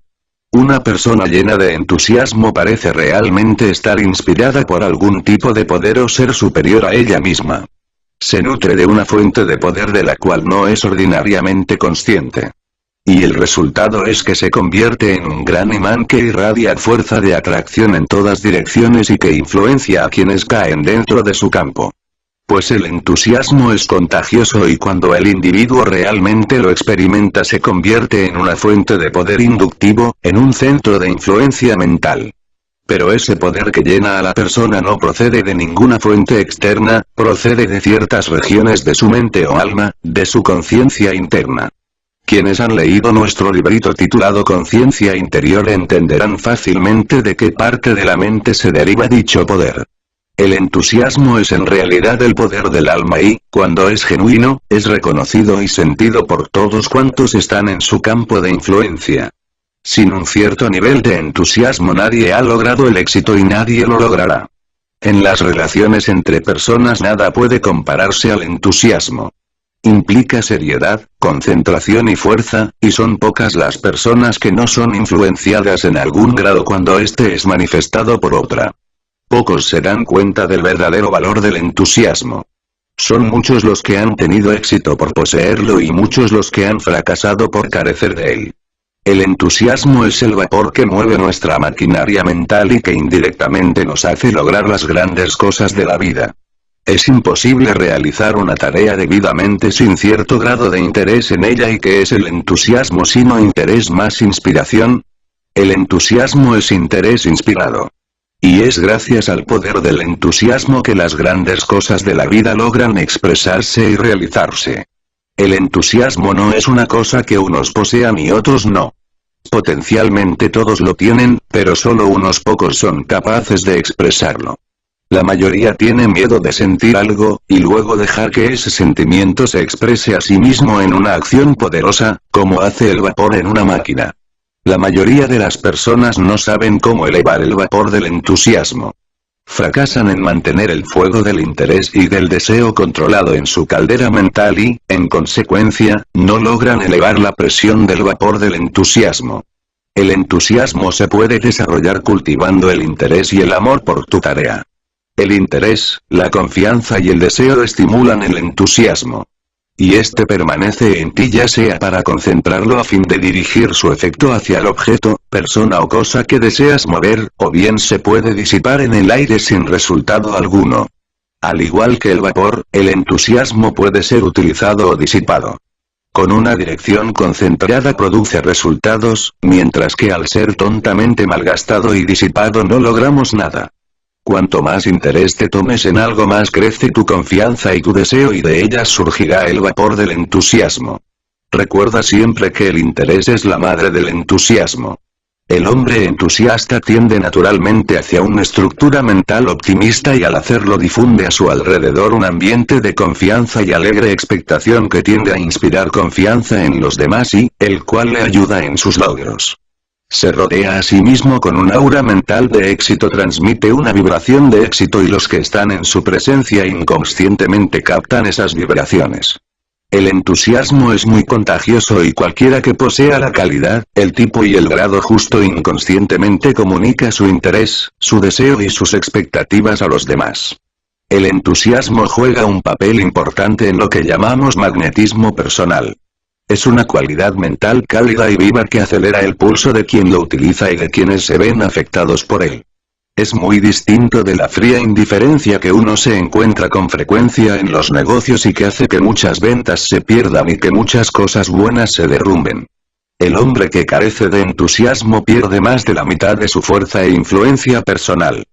[SPEAKER 1] Una persona llena de entusiasmo parece realmente estar inspirada por algún tipo de poder o ser superior a ella misma. Se nutre de una fuente de poder de la cual no es ordinariamente consciente. Y el resultado es que se convierte en un gran imán que irradia fuerza de atracción en todas direcciones y que influencia a quienes caen dentro de su campo. Pues el entusiasmo es contagioso y cuando el individuo realmente lo experimenta se convierte en una fuente de poder inductivo, en un centro de influencia mental. Pero ese poder que llena a la persona no procede de ninguna fuente externa, procede de ciertas regiones de su mente o alma, de su conciencia interna. Quienes han leído nuestro librito titulado Conciencia Interior entenderán fácilmente de qué parte de la mente se deriva dicho poder. El entusiasmo es en realidad el poder del alma y, cuando es genuino, es reconocido y sentido por todos cuantos están en su campo de influencia. Sin un cierto nivel de entusiasmo nadie ha logrado el éxito y nadie lo logrará. En las relaciones entre personas nada puede compararse al entusiasmo. Implica seriedad, concentración y fuerza, y son pocas las personas que no son influenciadas en algún grado cuando éste es manifestado por otra. Pocos se dan cuenta del verdadero valor del entusiasmo. Son muchos los que han tenido éxito por poseerlo y muchos los que han fracasado por carecer de él. El entusiasmo es el vapor que mueve nuestra maquinaria mental y que indirectamente nos hace lograr las grandes cosas de la vida. Es imposible realizar una tarea debidamente sin cierto grado de interés en ella. ¿Y qué es el entusiasmo sino interés más inspiración? El entusiasmo es interés inspirado. Y es gracias al poder del entusiasmo que las grandes cosas de la vida logran expresarse y realizarse. El entusiasmo no es una cosa que unos posean y otros no. Potencialmente todos lo tienen, pero solo unos pocos son capaces de expresarlo. La mayoría tiene miedo de sentir algo, y luego dejar que ese sentimiento se exprese a sí mismo en una acción poderosa, como hace el vapor en una máquina. La mayoría de las personas no saben cómo elevar el vapor del entusiasmo. fracasan en mantener el fuego del interés y del deseo controlado en su caldera mental y, en consecuencia, no logran elevar la presión del vapor del entusiasmo. El entusiasmo se puede desarrollar cultivando el interés y el amor por tu tarea. El interés, la confianza y el deseo estimulan el entusiasmo. Y este permanece en ti ya sea para concentrarlo a fin de dirigir su efecto hacia el objeto, persona o cosa que deseas mover, o bien se puede disipar en el aire sin resultado alguno. Al igual que el vapor, el entusiasmo puede ser utilizado o disipado. Con una dirección concentrada produce resultados, mientras que al ser tontamente malgastado y disipado no logramos nada. Cuanto más interés te tomes en algo, más crece tu confianza y tu deseo, y de ellas surgirá el vapor del entusiasmo. Recuerda siempre que el interés es la madre del entusiasmo. El hombre entusiasta tiende naturalmente hacia una estructura mental optimista y al hacerlo difunde a su alrededor un ambiente de confianza y alegre expectación que tiende a inspirar confianza en los demás y, el cual le ayuda en sus logros. Se rodea a sí mismo con un aura mental de éxito, transmite una vibración de éxito y los que están en su presencia inconscientemente captan esas vibraciones. El entusiasmo es muy contagioso y cualquiera que posea la calidad, el tipo y el grado justo inconscientemente comunica su interés, su deseo y sus expectativas a los demás. El entusiasmo juega un papel importante en lo que llamamos magnetismo personal. Es una cualidad mental cálida y viva que acelera el pulso de quien lo utiliza y de quienes se ven afectados por él. Es muy distinto de la fría indiferencia que uno se encuentra con frecuencia en los negocios y que hace que muchas ventas se pierdan y que muchas cosas buenas se derrumben. El hombre que carece de entusiasmo pierde más de la mitad de su fuerza e influencia personal.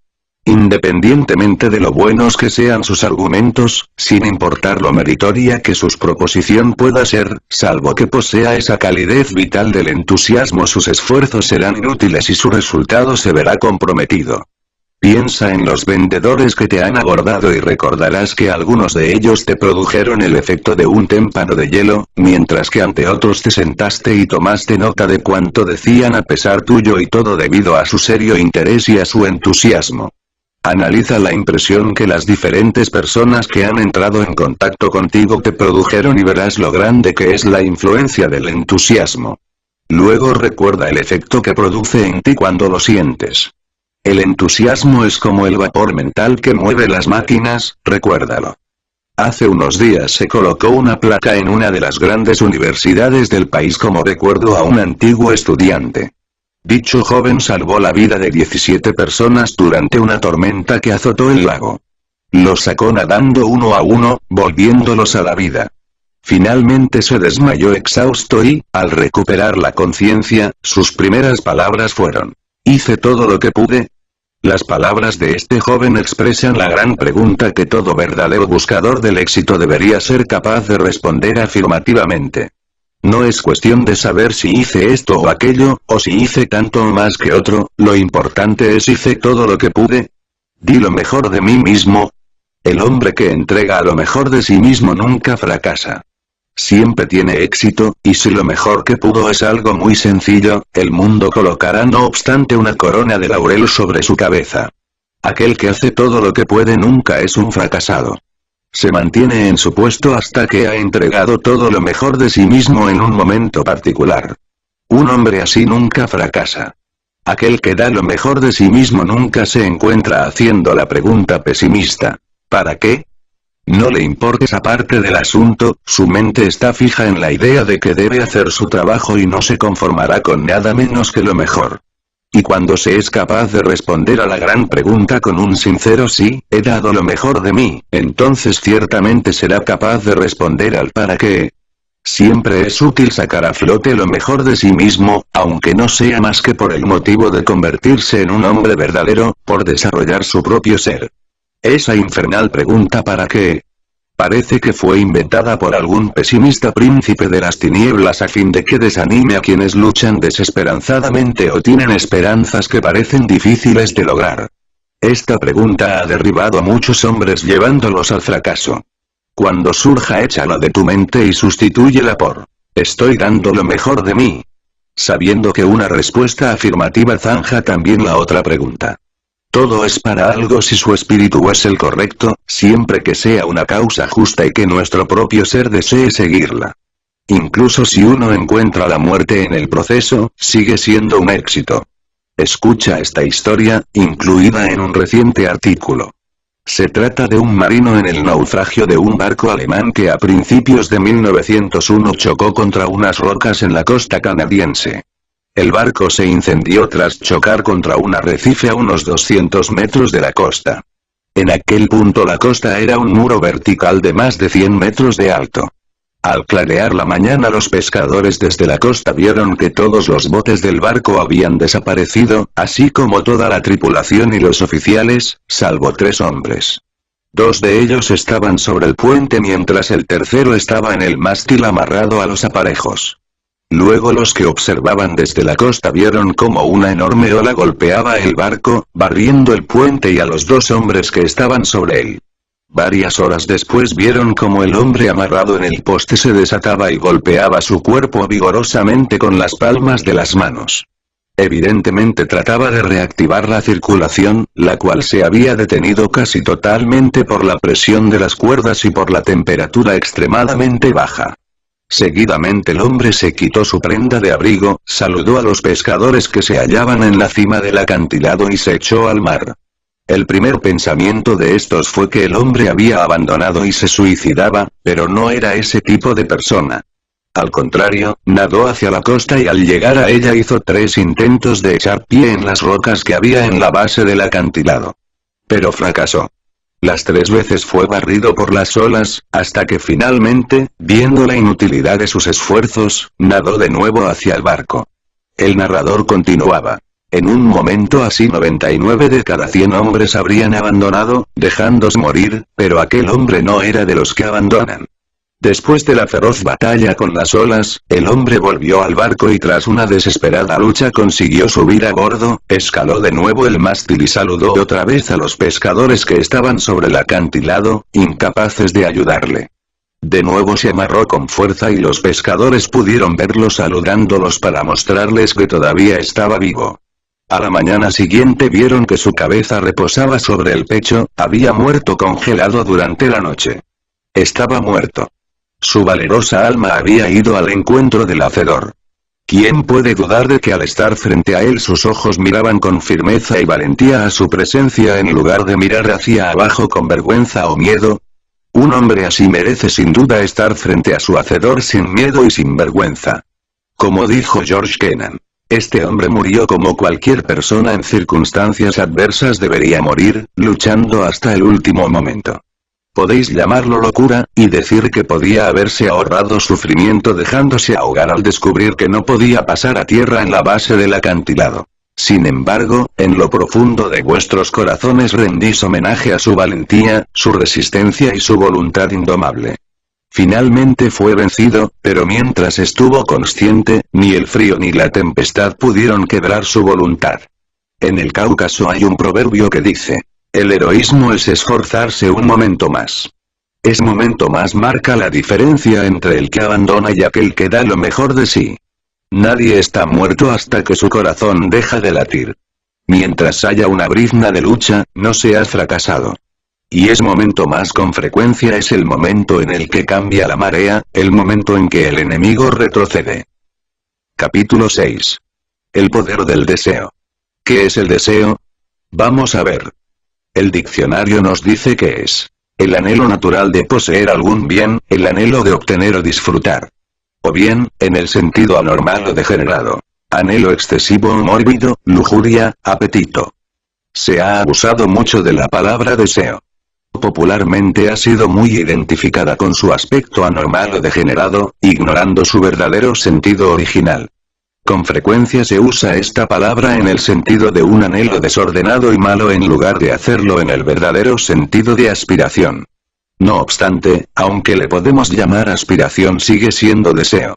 [SPEAKER 1] Independientemente de lo buenos que sean sus argumentos, sin importar lo meritoria que su proposición pueda ser, salvo que posea esa calidez vital del entusiasmo, sus esfuerzos serán inútiles y su resultado se verá comprometido. Piensa en los vendedores que te han abordado y recordarás que algunos de ellos te produjeron el efecto de un témpano de hielo, mientras que ante otros te sentaste y tomaste nota de cuanto decían a pesar tuyo, y todo debido a su serio interés y a su entusiasmo. Analiza la impresión que las diferentes personas que han entrado en contacto contigo te produjeron y verás lo grande que es la influencia del entusiasmo. Luego recuerda el efecto que produce en ti cuando lo sientes. El entusiasmo es como el vapor mental que mueve las máquinas, recuérdalo. Hace unos días se colocó una placa en una de las grandes universidades del país como recuerdo a un antiguo estudiante. Dicho joven salvó la vida de 17 personas durante una tormenta que azotó el lago. Los sacó nadando uno a uno, volviéndolos a la vida. Finalmente se desmayó exhausto y, al recuperar la conciencia, sus primeras palabras fueron: «Hice todo lo que pude». Las palabras de este joven expresan la gran pregunta que todo verdadero buscador del éxito debería ser capaz de responder afirmativamente. No es cuestión de saber si hice esto o aquello, o si hice tanto o más que otro, lo importante es hice todo lo que pude. Di lo mejor de mí mismo. El hombre que entrega lo mejor de sí mismo nunca fracasa. Siempre tiene éxito, y si lo mejor que pudo es algo muy sencillo, el mundo colocará no obstante una corona de laurel sobre su cabeza. Aquel que hace todo lo que puede nunca es un fracasado. Se mantiene en su puesto hasta que ha entregado todo lo mejor de sí mismo en un momento particular. Un hombre así nunca fracasa. Aquel que da lo mejor de sí mismo nunca se encuentra haciendo la pregunta pesimista: ¿para qué? No le importa esa parte del asunto, su mente está fija en la idea de que debe hacer su trabajo y no se conformará con nada menos que lo mejor. Y cuando se es capaz de responder a la gran pregunta con un sincero sí, he dado lo mejor de mí, entonces ciertamente será capaz de responder al para qué. Siempre es útil sacar a flote lo mejor de sí mismo, aunque no sea más que por el motivo de convertirse en un hombre verdadero, por desarrollar su propio ser. Esa infernal pregunta ¿para qué? Parece que fue inventada por algún pesimista príncipe de las tinieblas a fin de que desanime a quienes luchan desesperanzadamente o tienen esperanzas que parecen difíciles de lograr. Esta pregunta ha derribado a muchos hombres llevándolos al fracaso. Cuando surja, échala de tu mente y sustitúyela por: estoy dando lo mejor de mí. Sabiendo que una respuesta afirmativa zanja también la otra pregunta. Todo es para algo si su espíritu es el correcto, siempre que sea una causa justa y que nuestro propio ser desee seguirla. Incluso si uno encuentra la muerte en el proceso, sigue siendo un éxito. Escucha esta historia, incluida en un reciente artículo. Se trata de un marino en el naufragio de un barco alemán que a principios de 1901 chocó contra unas rocas en la costa canadiense. El barco se incendió tras chocar contra un arrecife a unos 200 metros de la costa. En aquel punto la costa era un muro vertical de más de 100 metros de alto. Al clarear la mañana los pescadores desde la costa vieron que todos los botes del barco habían desaparecido, así como toda la tripulación y los oficiales, salvo 3 hombres. 2 de ellos estaban sobre el puente mientras el tercero estaba en el mástil amarrado a los aparejos. Luego los que observaban desde la costa vieron cómo una enorme ola golpeaba el barco, barriendo el puente y a los 2 hombres que estaban sobre él. Varias horas después vieron cómo el hombre amarrado en el poste se desataba y golpeaba su cuerpo vigorosamente con las palmas de las manos. Evidentemente trataba de reactivar la circulación, la cual se había detenido casi totalmente por la presión de las cuerdas y por la temperatura extremadamente baja. Seguidamente el hombre se quitó su prenda de abrigo, saludó a los pescadores que se hallaban en la cima del acantilado y se echó al mar. El primer pensamiento de estos fue que el hombre había abandonado y se suicidaba, pero no era ese tipo de persona. Al contrario, nadó hacia la costa y al llegar a ella hizo 3 intentos de echar pie en las rocas que había en la base del acantilado. Pero fracasó. Las 3 veces fue barrido por las olas, hasta que finalmente, viendo la inutilidad de sus esfuerzos, nadó de nuevo hacia el barco. El narrador continuaba. En un momento así 99 de cada 100 hombres habrían abandonado, dejándose morir, pero aquel hombre no era de los que abandonan. Después de la feroz batalla con las olas, el hombre volvió al barco y tras una desesperada lucha consiguió subir a bordo, escaló de nuevo el mástil y saludó otra vez a los pescadores que estaban sobre el acantilado, incapaces de ayudarle. De nuevo se amarró con fuerza y los pescadores pudieron verlo saludándolos para mostrarles que todavía estaba vivo. A la mañana siguiente vieron que su cabeza reposaba sobre el pecho, había muerto congelado durante la noche. Estaba muerto. Su valerosa alma había ido al encuentro del hacedor. ¿Quién puede dudar de que al estar frente a él sus ojos miraban con firmeza y valentía a su presencia en lugar de mirar hacia abajo con vergüenza o miedo? Un hombre así merece sin duda estar frente a su hacedor sin miedo y sin vergüenza. Como dijo George Kennan. Este hombre murió como cualquier persona en circunstancias adversas debería morir, luchando hasta el último momento. Podéis llamarlo locura, y decir que podía haberse ahorrado sufrimiento dejándose ahogar al descubrir que no podía pasar a tierra en la base del acantilado. Sin embargo, en lo profundo de vuestros corazones rendís homenaje a su valentía, su resistencia y su voluntad indomable. Finalmente fue vencido, pero mientras estuvo consciente, ni el frío ni la tempestad pudieron quebrar su voluntad. En el Cáucaso hay un proverbio que dice, el heroísmo es esforzarse un momento más. Ese momento más marca la diferencia entre el que abandona y aquel que da lo mejor de sí. Nadie está muerto hasta que su corazón deja de latir. Mientras haya una brizna de lucha, no se ha fracasado. Y ese momento más con frecuencia es el momento en el que cambia la marea, el momento en que el enemigo retrocede. Capítulo 6. El poder del deseo. ¿Qué es el deseo? Vamos a ver. El diccionario nos dice que es el anhelo natural de poseer algún bien, el anhelo de obtener o disfrutar. O bien, en el sentido anormal o degenerado, anhelo excesivo o mórbido, lujuria, apetito. Se ha abusado mucho de la palabra deseo. Popularmente ha sido muy identificada con su aspecto anormal o degenerado, ignorando su verdadero sentido original. Con frecuencia se usa esta palabra en el sentido de un anhelo desordenado y malo en lugar de hacerlo en el verdadero sentido de aspiración. No obstante, aunque le podemos llamar aspiración sigue siendo deseo.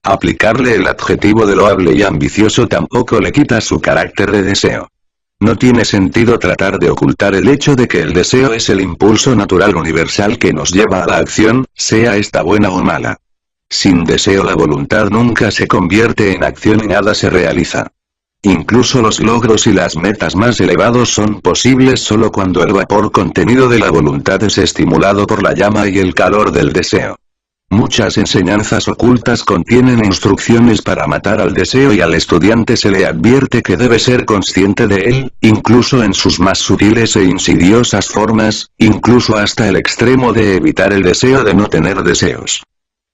[SPEAKER 1] Aplicarle el adjetivo de loable y ambicioso tampoco le quita su carácter de deseo. No tiene sentido tratar de ocultar el hecho de que el deseo es el impulso natural universal que nos lleva a la acción, sea esta buena o mala. Sin deseo la voluntad nunca se convierte en acción y nada se realiza. Incluso los logros y las metas más elevados son posibles solo cuando el vapor contenido de la voluntad es estimulado por la llama y el calor del deseo. Muchas enseñanzas ocultas contienen instrucciones para matar al deseo y al estudiante se le advierte que debe ser consciente de él, incluso en sus más sutiles e insidiosas formas, incluso hasta el extremo de evitar el deseo de no tener deseos.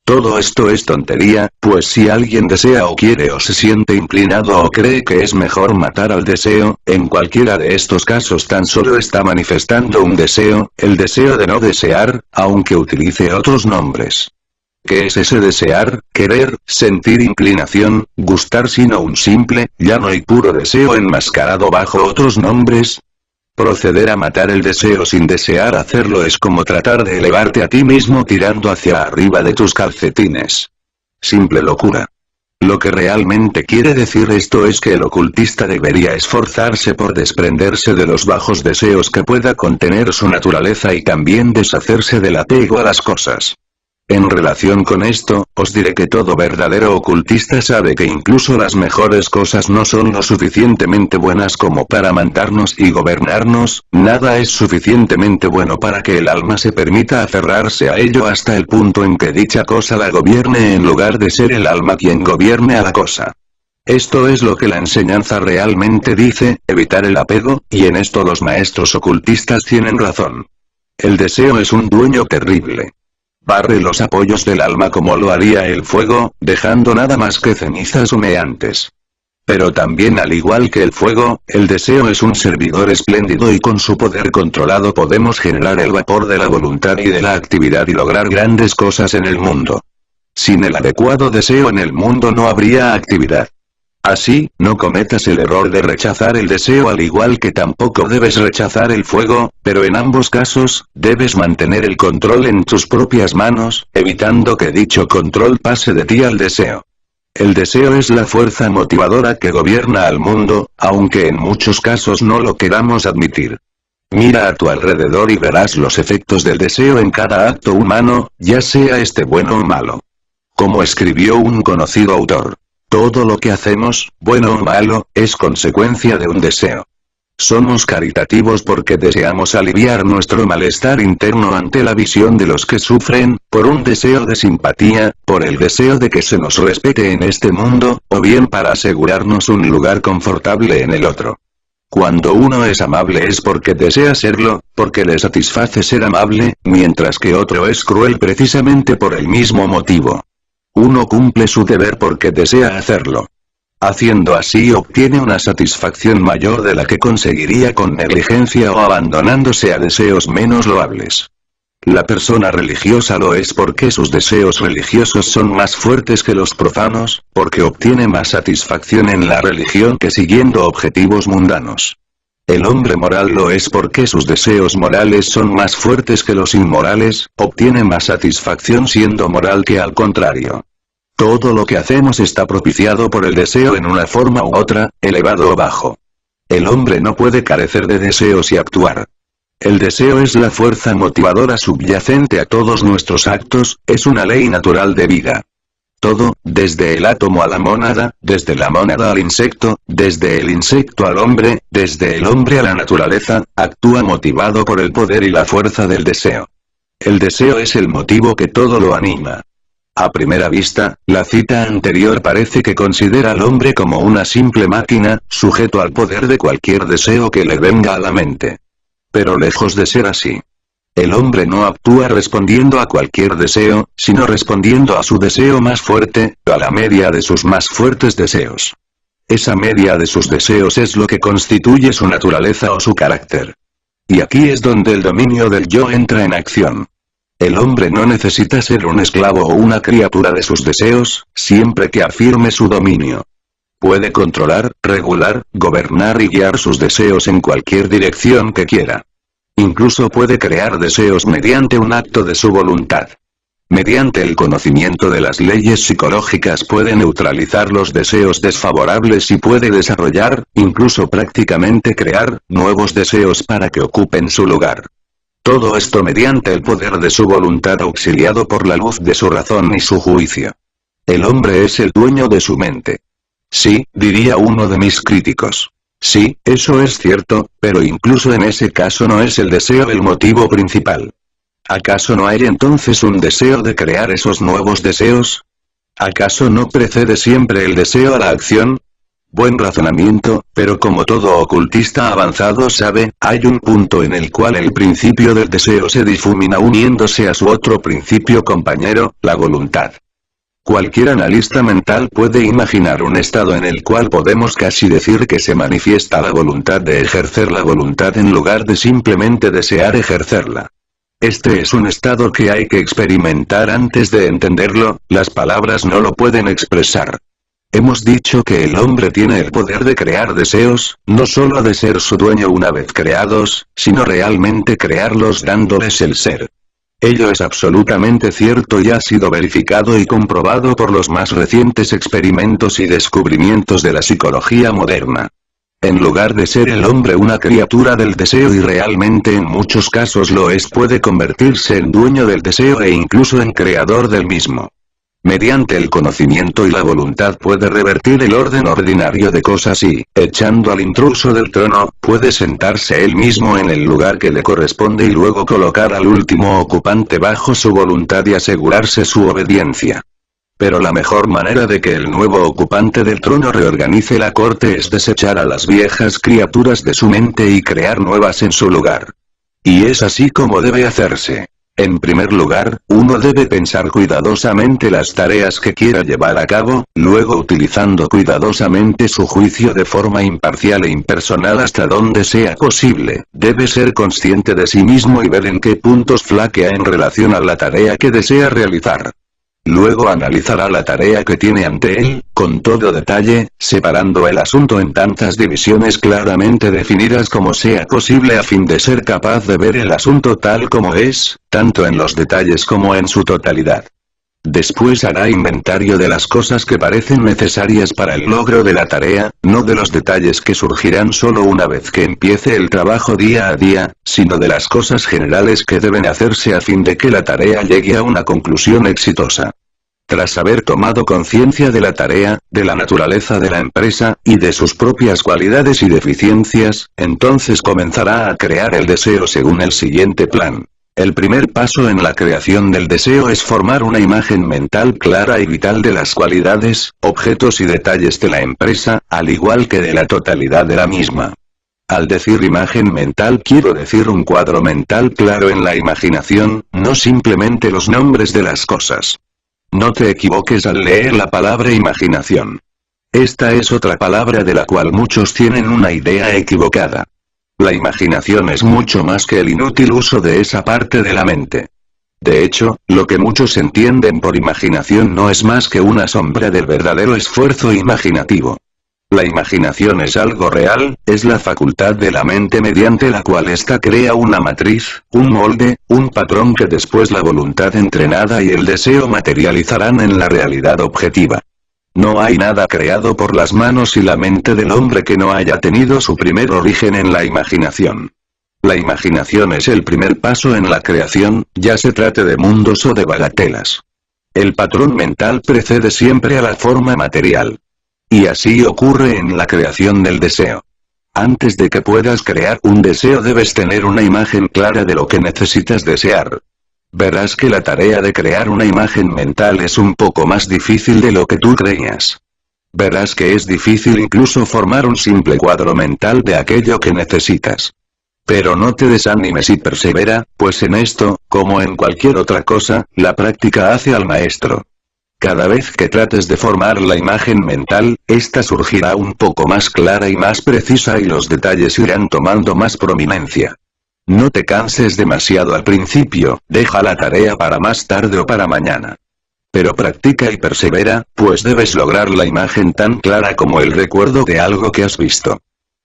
[SPEAKER 1] Todo esto es tontería, pues si alguien desea o quiere o se siente inclinado o cree que es mejor matar al deseo, en cualquiera de estos casos tan solo está manifestando un deseo, el deseo de no desear, aunque utilice otros nombres. ¿Qué es ese desear, querer, sentir inclinación, gustar sino un simple, llano y puro deseo enmascarado bajo otros nombres? Proceder a matar el deseo sin desear hacerlo es como tratar de elevarte a ti mismo tirando hacia arriba de tus calcetines. Simple locura. Lo que realmente quiere decir esto es que el ocultista debería esforzarse por desprenderse de los bajos deseos que pueda contener su naturaleza y también deshacerse del apego a las cosas. En relación con esto, os diré que todo verdadero ocultista sabe que incluso las mejores cosas no son lo suficientemente buenas como para mandarnos y gobernarnos, nada es suficientemente bueno para que el alma se permita aferrarse a ello hasta el punto en que dicha cosa la gobierne en lugar de ser el alma quien gobierne a la cosa. Esto es lo que la enseñanza realmente dice, evitar el apego, y en esto los maestros ocultistas tienen razón. El deseo es un dueño terrible. Barre los apoyos del alma como lo haría el fuego, dejando nada más que cenizas humeantes. Pero también al igual que el fuego, el deseo es un servidor espléndido y con su poder controlado podemos generar el vapor de la voluntad y de la actividad y lograr grandes cosas en el mundo. Sin el adecuado deseo en el mundo no habría actividad. Así, no cometas el error de rechazar el deseo al igual que tampoco debes rechazar el fuego, pero en ambos casos, debes mantener el control en tus propias manos, evitando que dicho control pase de ti al deseo. El deseo es la fuerza motivadora que gobierna al mundo, aunque en muchos casos no lo queramos admitir. Mira a tu alrededor y verás los efectos del deseo en cada acto humano, ya sea este bueno o malo. Como escribió un conocido autor. Todo lo que hacemos, bueno o malo, es consecuencia de un deseo. Somos caritativos porque deseamos aliviar nuestro malestar interno ante la visión de los que sufren, por un deseo de simpatía, por el deseo de que se nos respete en este mundo, o bien para asegurarnos un lugar confortable en el otro. Cuando uno es amable es porque desea serlo, porque le satisface ser amable, mientras que otro es cruel precisamente por el mismo motivo. Uno cumple su deber porque desea hacerlo. Haciendo así obtiene una satisfacción mayor de la que conseguiría con negligencia o abandonándose a deseos menos loables. La persona religiosa lo es porque sus deseos religiosos son más fuertes que los profanos, porque obtiene más satisfacción en la religión que siguiendo objetivos mundanos. El hombre moral lo es porque sus deseos morales son más fuertes que los inmorales, obtiene más satisfacción siendo moral que al contrario. Todo lo que hacemos está propiciado por el deseo en una forma u otra, elevado o bajo. El hombre no puede carecer de deseos y actuar. El deseo es la fuerza motivadora subyacente a todos nuestros actos, es una ley natural de vida. Todo, desde el átomo a la mónada, desde la mónada al insecto, desde el insecto al hombre, desde el hombre a la naturaleza, actúa motivado por el poder y la fuerza del deseo. El deseo es el motivo que todo lo anima. A primera vista, la cita anterior parece que considera al hombre como una simple máquina, sujeto al poder de cualquier deseo que le venga a la mente. Pero lejos de ser así. El hombre no actúa respondiendo a cualquier deseo, sino respondiendo a su deseo más fuerte, a la media de sus más fuertes deseos. Esa media de sus deseos es lo que constituye su naturaleza o su carácter. Y aquí es donde el dominio del yo entra en acción. El hombre no necesita ser un esclavo o una criatura de sus deseos, siempre que afirme su dominio. Puede controlar, regular, gobernar y guiar sus deseos en cualquier dirección que quiera. Incluso puede crear deseos mediante un acto de su voluntad. Mediante el conocimiento de las leyes psicológicas puede neutralizar los deseos desfavorables y puede desarrollar, incluso prácticamente crear, nuevos deseos para que ocupen su lugar. Todo esto mediante el poder de su voluntad auxiliado por la luz de su razón y su juicio. El hombre es el dueño de su mente. Sí, diría uno de mis críticos. Sí, eso es cierto, pero incluso en ese caso no es el deseo el motivo principal. ¿Acaso no hay entonces un deseo de crear esos nuevos deseos? ¿Acaso no precede siempre el deseo a la acción? Buen razonamiento, pero como todo ocultista avanzado sabe, hay un punto en el cual el principio del deseo se difumina uniéndose a su otro principio compañero, la voluntad. Cualquier analista mental puede imaginar un estado en el cual podemos casi decir que se manifiesta la voluntad de ejercer la voluntad en lugar de simplemente desear ejercerla. Este es un estado que hay que experimentar antes de entenderlo, las palabras no lo pueden expresar. Hemos dicho que el hombre tiene el poder de crear deseos, no solo de ser su dueño una vez creados, sino realmente crearlos dándoles el ser. Ello es absolutamente cierto y ha sido verificado y comprobado por los más recientes experimentos y descubrimientos de la psicología moderna. En lugar de ser el hombre una criatura del deseo y realmente en muchos casos lo es, puede convertirse en dueño del deseo e incluso en creador del mismo. Mediante el conocimiento y la voluntad puede revertir el orden ordinario de cosas y, echando al intruso del trono, puede sentarse él mismo en el lugar que le corresponde y luego colocar al último ocupante bajo su voluntad y asegurarse su obediencia. Pero la mejor manera de que el nuevo ocupante del trono reorganice la corte es desechar a las viejas criaturas de su mente y crear nuevas en su lugar. Y es así como debe hacerse. En primer lugar, uno debe pensar cuidadosamente las tareas que quiera llevar a cabo, luego utilizando cuidadosamente su juicio de forma imparcial e impersonal hasta donde sea posible, debe ser consciente de sí mismo y ver en qué puntos flaquea en relación a la tarea que desea realizar. Luego analizará la tarea que tiene ante él, con todo detalle, separando el asunto en tantas divisiones claramente definidas como sea posible a fin de ser capaz de ver el asunto tal como es, tanto en los detalles como en su totalidad. Después hará inventario de las cosas que parecen necesarias para el logro de la tarea, no de los detalles que surgirán solo una vez que empiece el trabajo día a día, sino de las cosas generales que deben hacerse a fin de que la tarea llegue a una conclusión exitosa. Tras haber tomado conciencia de la tarea, de la naturaleza de la empresa, y de sus propias cualidades y deficiencias, entonces comenzará a crear el deseo según el siguiente plan. El primer paso en la creación del deseo es formar una imagen mental clara y vital de las cualidades, objetos y detalles de la empresa, al igual que de la totalidad de la misma. Al decir imagen mental quiero decir un cuadro mental claro en la imaginación, no simplemente los nombres de las cosas. No te equivoques al leer la palabra imaginación. Esta es otra palabra de la cual muchos tienen una idea equivocada. La imaginación es mucho más que el inútil uso de esa parte de la mente. De hecho, lo que muchos entienden por imaginación no es más que una sombra del verdadero esfuerzo imaginativo. La imaginación es algo real, es la facultad de la mente mediante la cual ésta crea una matriz, un molde, un patrón que después la voluntad entrenada y el deseo materializarán en la realidad objetiva. No hay nada creado por las manos y la mente del hombre que no haya tenido su primer origen en la imaginación. La imaginación es el primer paso en la creación, ya se trate de mundos o de bagatelas. El patrón mental precede siempre a la forma material. Y así ocurre en la creación del deseo. Antes de que puedas crear un deseo debes tener una imagen clara de lo que necesitas desear. Verás que la tarea de crear una imagen mental es un poco más difícil de lo que tú creías. Verás que es difícil incluso formar un simple cuadro mental de aquello que necesitas. Pero no te desanimes y persevera, pues en esto, como en cualquier otra cosa, la práctica hace al maestro. Cada vez que trates de formar la imagen mental, esta surgirá un poco más clara y más precisa y los detalles irán tomando más prominencia. No te canses demasiado al principio, deja la tarea para más tarde o para mañana. Pero practica y persevera, pues debes lograr la imagen tan clara como el recuerdo de algo que has visto.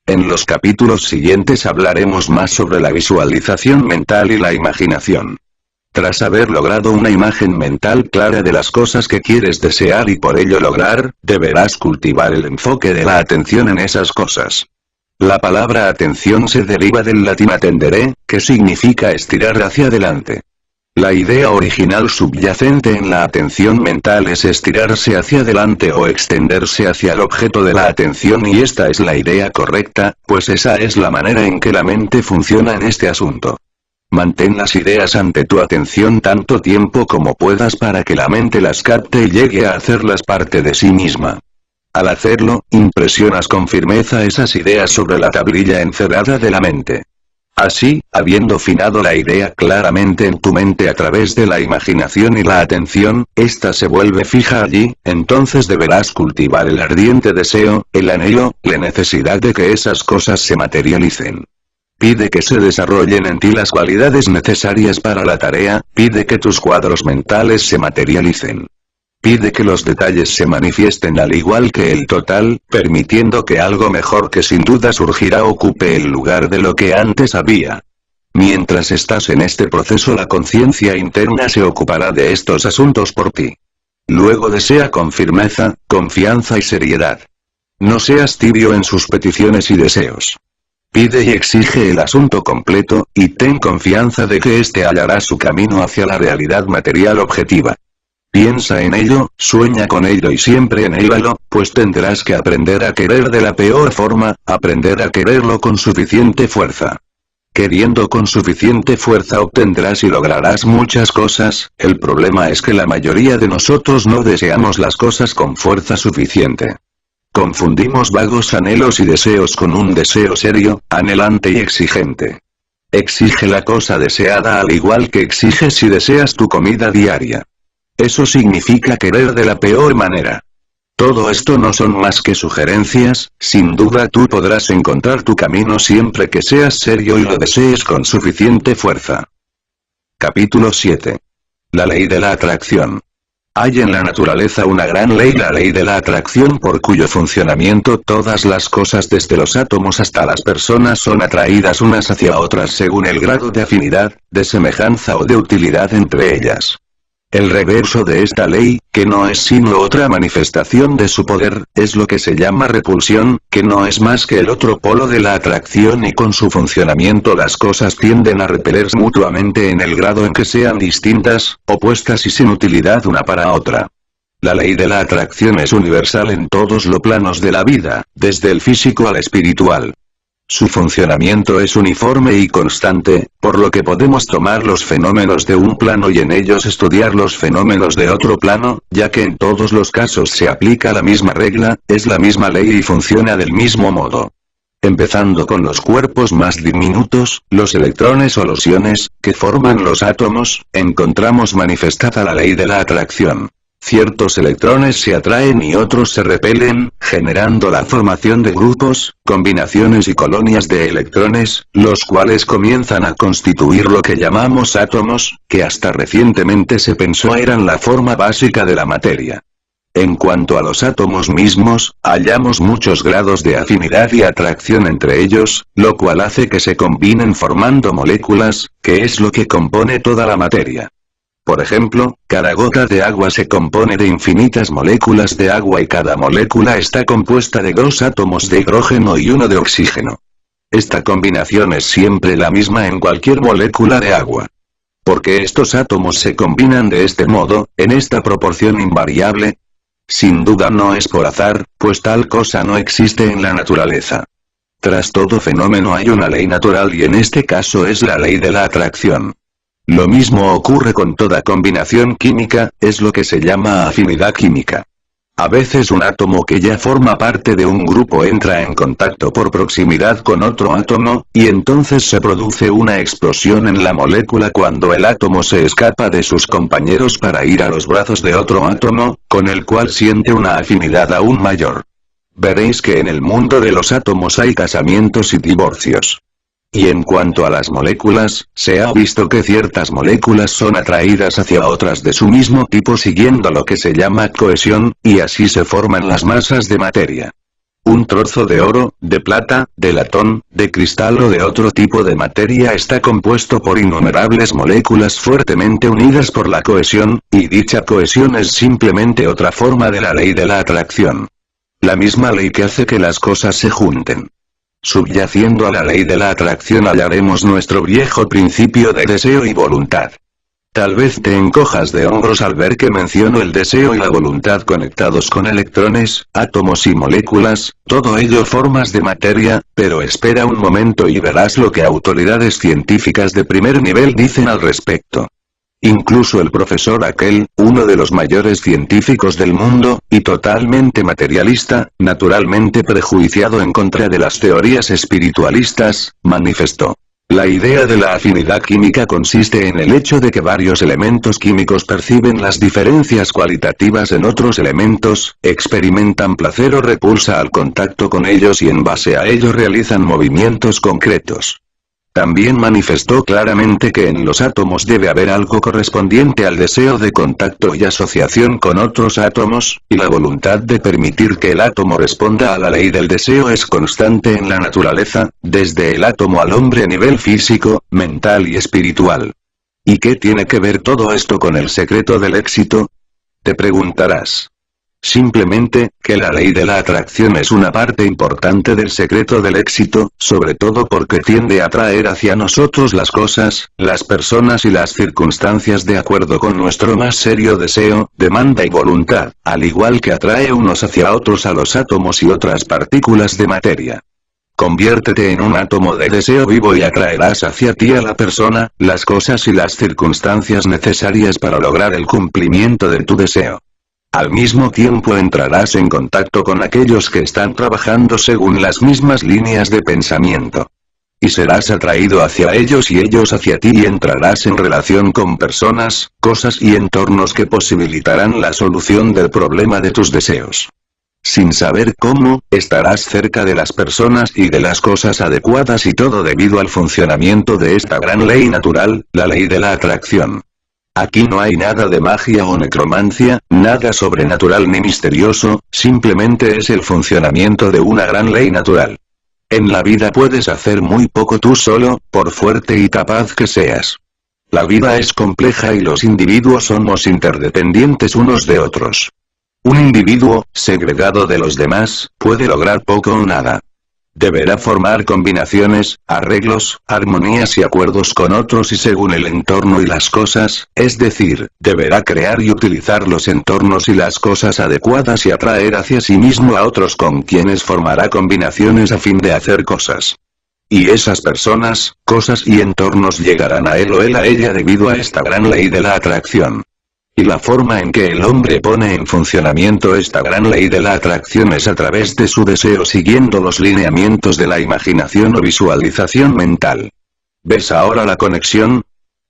[SPEAKER 1] En los capítulos siguientes hablaremos más sobre la visualización mental y la imaginación. Tras haber logrado una imagen mental clara de las cosas que quieres desear y por ello lograr, deberás cultivar el enfoque de la atención en esas cosas. La palabra atención se deriva del latín attendere, que significa estirar hacia adelante. La idea original subyacente en la atención mental es estirarse hacia adelante o extenderse hacia el objeto de la atención, y esta es la idea correcta, pues esa es la manera en que la mente funciona en este asunto. Mantén las ideas ante tu atención tanto tiempo como puedas para que la mente las capte y llegue a hacerlas parte de sí misma. Al hacerlo, impresionas con firmeza esas ideas sobre la tablilla encerrada de la mente. Así, habiendo finado la idea claramente en tu mente a través de la imaginación y la atención, ésta se vuelve fija allí, entonces deberás cultivar el ardiente deseo, el anhelo, la necesidad de que esas cosas se materialicen. Pide que se desarrollen en ti las cualidades necesarias para la tarea, pide que tus cuadros mentales se materialicen. Pide que los detalles se manifiesten al igual que el total, permitiendo que algo mejor que sin duda surgirá ocupe el lugar de lo que antes había. Mientras estás en este proceso, la conciencia interna se ocupará de estos asuntos por ti. Luego desea con firmeza, confianza y seriedad. No seas tibio en sus peticiones y deseos. Pide y exige el asunto completo, y ten confianza de que éste hallará su camino hacia la realidad material objetiva. Piensa en ello, sueña con ello y siempre anhélalo, pues tendrás que aprender a querer de la peor forma, aprender a quererlo con suficiente fuerza. Queriendo con suficiente fuerza obtendrás y lograrás muchas cosas, el problema es que la mayoría de nosotros no deseamos las cosas con fuerza suficiente. Confundimos vagos anhelos y deseos con un deseo serio, anhelante y exigente. Exige la cosa deseada al igual que exiges si deseas tu comida diaria. Eso significa querer de la peor manera. Todo esto no son más que sugerencias, sin duda tú podrás encontrar tu camino siempre que seas serio y lo desees con suficiente fuerza. Capítulo 7. La ley de la atracción. Hay en la naturaleza una gran ley, la ley de la atracción, por cuyo funcionamiento todas las cosas desde los átomos hasta las personas son atraídas unas hacia otras según el grado de afinidad, de semejanza o de utilidad entre ellas. El reverso de esta ley, que no es sino otra manifestación de su poder, es lo que se llama repulsión, que no es más que el otro polo de la atracción, y con su funcionamiento las cosas tienden a repelerse mutuamente en el grado en que sean distintas, opuestas y sin utilidad una para otra. La ley de la atracción es universal en todos los planos de la vida, desde el físico al espiritual. Su funcionamiento es uniforme y constante, por lo que podemos tomar los fenómenos de un plano y en ellos estudiar los fenómenos de otro plano, ya que en todos los casos se aplica la misma regla, es la misma ley y funciona del mismo modo. Empezando con los cuerpos más diminutos, los electrones o los iones, que forman los átomos, encontramos manifestada la ley de la atracción. Ciertos electrones se atraen y otros se repelen, generando la formación de grupos, combinaciones y colonias de electrones, los cuales comienzan a constituir lo que llamamos átomos, que hasta recientemente se pensó eran la forma básica de la materia. En cuanto a los átomos mismos, hallamos muchos grados de afinidad y atracción entre ellos, lo cual hace que se combinen formando moléculas, que es lo que compone toda la materia. Por ejemplo, cada gota de agua se compone de infinitas moléculas de agua y cada molécula está compuesta de 2 átomos de hidrógeno y 1 de oxígeno. Esta combinación es siempre la misma en cualquier molécula de agua. ¿Por qué estos átomos se combinan de este modo, en esta proporción invariable? Sin duda no es por azar, pues tal cosa no existe en la naturaleza. Tras todo fenómeno hay una ley natural y en este caso es la ley de la atracción. Lo mismo ocurre con toda combinación química, es lo que se llama afinidad química. A veces un átomo que ya forma parte de un grupo entra en contacto por proximidad con otro átomo, y entonces se produce una explosión en la molécula cuando el átomo se escapa de sus compañeros para ir a los brazos de otro átomo, con el cual siente una afinidad aún mayor. Veréis que en el mundo de los átomos hay casamientos y divorcios. Y en cuanto a las moléculas, se ha visto que ciertas moléculas son atraídas hacia otras de su mismo tipo siguiendo lo que se llama cohesión, y así se forman las masas de materia. Un trozo de oro, de plata, de latón, de cristal o de otro tipo de materia está compuesto por innumerables moléculas fuertemente unidas por la cohesión, y dicha cohesión es simplemente otra forma de la ley de la atracción. La misma ley que hace que las cosas se junten. Subyaciendo a la ley de la atracción hallaremos nuestro viejo principio de deseo y voluntad. Tal vez te encojas de hombros al ver que menciono el deseo y la voluntad conectados con electrones, átomos y moléculas, todo ello formas de materia, pero espera un momento y verás lo que autoridades científicas de primer nivel dicen al respecto. Incluso el profesor aquel, uno de los mayores científicos del mundo, y totalmente materialista, naturalmente prejuiciado en contra de las teorías espiritualistas, manifestó. La idea de la afinidad química consiste en el hecho de que varios elementos químicos perciben las diferencias cualitativas en otros elementos, experimentan placer o repulsa al contacto con ellos y en base a ello realizan movimientos concretos. También manifestó claramente que en los átomos debe haber algo correspondiente al deseo de contacto y asociación con otros átomos, y la voluntad de permitir que el átomo responda a la ley del deseo es constante en la naturaleza, desde el átomo al hombre a nivel físico, mental y espiritual. ¿Y qué tiene que ver todo esto con el secreto del éxito? Te preguntarás. Simplemente, que la ley de la atracción es una parte importante del secreto del éxito, sobre todo porque tiende a atraer hacia nosotros las cosas, las personas y las circunstancias de acuerdo con nuestro más serio deseo, demanda y voluntad, al igual que atrae unos hacia otros a los átomos y otras partículas de materia. Conviértete en un átomo de deseo vivo y atraerás hacia ti a la persona, las cosas y las circunstancias necesarias para lograr el cumplimiento de tu deseo. Al mismo tiempo entrarás en contacto con aquellos que están trabajando según las mismas líneas de pensamiento. Y serás atraído hacia ellos y ellos hacia ti y entrarás en relación con personas, cosas y entornos que posibilitarán la solución del problema de tus deseos. Sin saber cómo, estarás cerca de las personas y de las cosas adecuadas y todo debido al funcionamiento de esta gran ley natural, la ley de la atracción. Aquí no hay nada de magia o necromancia, nada sobrenatural ni misterioso, simplemente es el funcionamiento de una gran ley natural. En la vida puedes hacer muy poco tú solo, por fuerte y capaz que seas. La vida es compleja y los individuos somos interdependientes unos de otros. Un individuo, segregado de los demás, puede lograr poco o nada. Deberá formar combinaciones, arreglos, armonías y acuerdos con otros y según el entorno y las cosas, es decir, deberá crear y utilizar los entornos y las cosas adecuadas y atraer hacia sí mismo a otros con quienes formará combinaciones a fin de hacer cosas. Y esas personas, cosas y entornos llegarán a él o él a ella debido a esta gran ley de la atracción. Y la forma en que el hombre pone en funcionamiento esta gran ley de la atracción es a través de su deseo siguiendo los lineamientos de la imaginación o visualización mental. ¿Ves ahora la conexión?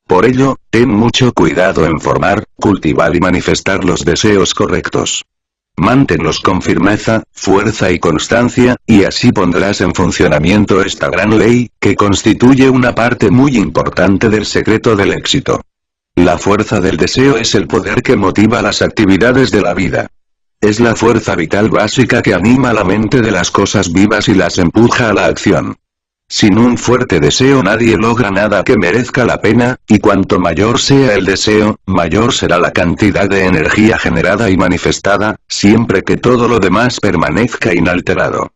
[SPEAKER 1] Por ello, ten mucho cuidado en formar, cultivar y manifestar los deseos correctos. Manténlos con firmeza, fuerza y constancia, y así pondrás en funcionamiento esta gran ley, que constituye una parte muy importante del secreto del éxito. La fuerza del deseo es el poder que motiva las actividades de la vida. Es la fuerza vital básica que anima la mente de las cosas vivas y las empuja a la acción. Sin un fuerte deseo nadie logra nada que merezca la pena, y cuanto mayor sea el deseo, mayor será la cantidad de energía generada y manifestada, siempre que todo lo demás permanezca inalterado.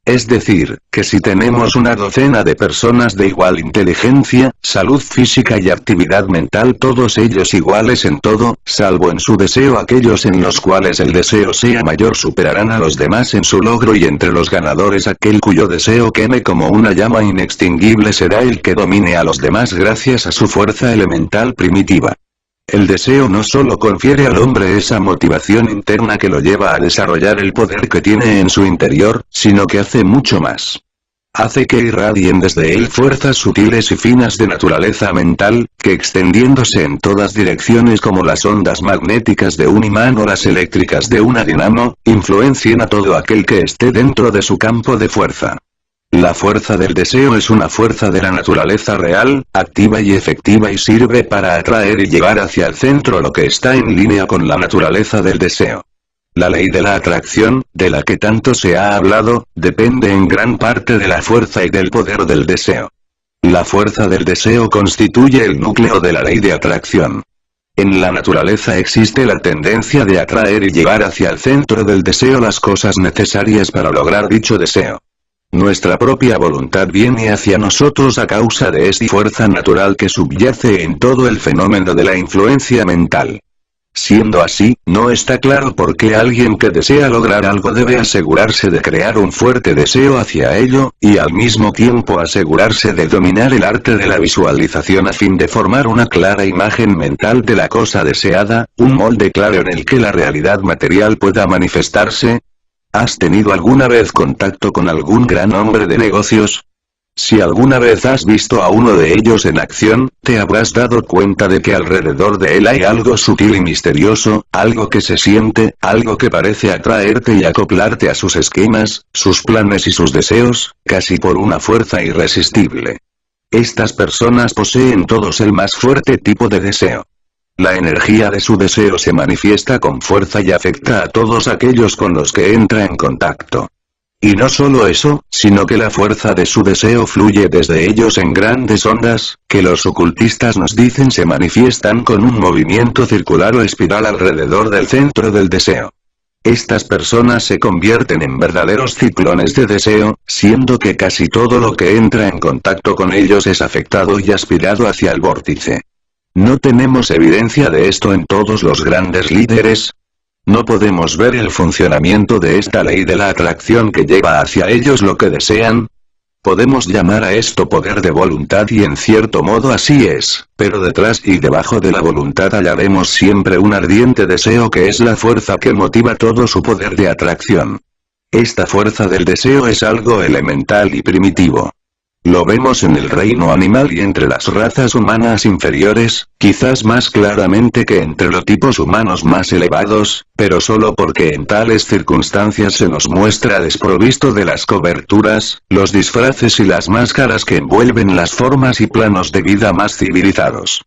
[SPEAKER 1] Es decir, que si tenemos una docena de personas de igual inteligencia, salud física y actividad mental, todos ellos iguales en todo, salvo en su deseo, aquellos en los cuales el deseo sea mayor superarán a los demás en su logro y entre los ganadores aquel cuyo deseo queme como una llama inextinguible será el que domine a los demás gracias a su fuerza elemental primitiva. El deseo no solo confiere al hombre esa motivación interna que lo lleva a desarrollar el poder que tiene en su interior, sino que hace mucho más. Hace que irradien desde él fuerzas sutiles y finas de naturaleza mental, que extendiéndose en todas direcciones como las ondas magnéticas de un imán o las eléctricas de una dinamo, influencien a todo aquel que esté dentro de su campo de fuerza. La fuerza del deseo es una fuerza de la naturaleza real, activa y efectiva y sirve para atraer y llevar hacia el centro lo que está en línea con la naturaleza del deseo. La ley de la atracción, de la que tanto se ha hablado, depende en gran parte de la fuerza y del poder del deseo. La fuerza del deseo constituye el núcleo de la ley de atracción. En la naturaleza existe la tendencia de atraer y llevar hacia el centro del deseo las cosas necesarias para lograr dicho deseo. Nuestra propia voluntad viene hacia nosotros a causa de esta fuerza natural que subyace en todo el fenómeno de la influencia mental. Siendo así, no está claro por qué alguien que desea lograr algo debe asegurarse de crear un fuerte deseo hacia ello, y al mismo tiempo asegurarse de dominar el arte de la visualización a fin de formar una clara imagen mental de la cosa deseada, un molde claro en el que la realidad material pueda manifestarse. ¿Has tenido alguna vez contacto con algún gran hombre de negocios? Si alguna vez has visto a uno de ellos en acción, te habrás dado cuenta de que alrededor de él hay algo sutil y misterioso, algo que se siente, algo que parece atraerte y acoplarte a sus esquemas, sus planes y sus deseos, casi por una fuerza irresistible. Estas personas poseen todos el más fuerte tipo de deseo. La energía de su deseo se manifiesta con fuerza y afecta a todos aquellos con los que entra en contacto. Y no solo eso, sino que la fuerza de su deseo fluye desde ellos en grandes ondas, que los ocultistas nos dicen se manifiestan con un movimiento circular o espiral alrededor del centro del deseo. Estas personas se convierten en verdaderos ciclones de deseo, siendo que casi todo lo que entra en contacto con ellos es afectado y aspirado hacia el vórtice. No tenemos evidencia de esto en todos los grandes líderes. No podemos ver el funcionamiento de esta ley de la atracción que lleva hacia ellos lo que desean. Podemos llamar a esto poder de voluntad y en cierto modo así es, pero detrás y debajo de la voluntad hallaremos siempre un ardiente deseo que es la fuerza que motiva todo su poder de atracción. Esta fuerza del deseo es algo elemental y primitivo. Lo vemos en el reino animal y entre las razas humanas inferiores, quizás más claramente que entre los tipos humanos más elevados, pero solo porque en tales circunstancias se nos muestra desprovisto de las coberturas, los disfraces y las máscaras que envuelven las formas y planos de vida más civilizados.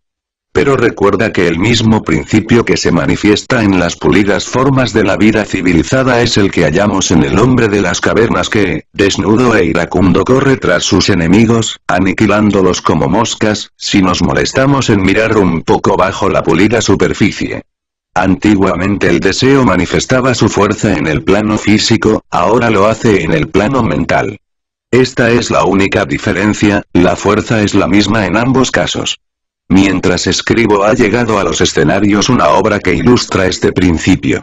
[SPEAKER 1] Pero recuerda que el mismo principio que se manifiesta en las pulidas formas de la vida civilizada es el que hallamos en el hombre de las cavernas que, desnudo e iracundo corre tras sus enemigos, aniquilándolos como moscas, si nos molestamos en mirar un poco bajo la pulida superficie. Antiguamente el deseo manifestaba su fuerza en el plano físico, ahora lo hace en el plano mental. Esta es la única diferencia, la fuerza es la misma en ambos casos. Mientras escribo ha llegado a los escenarios una obra que ilustra este principio.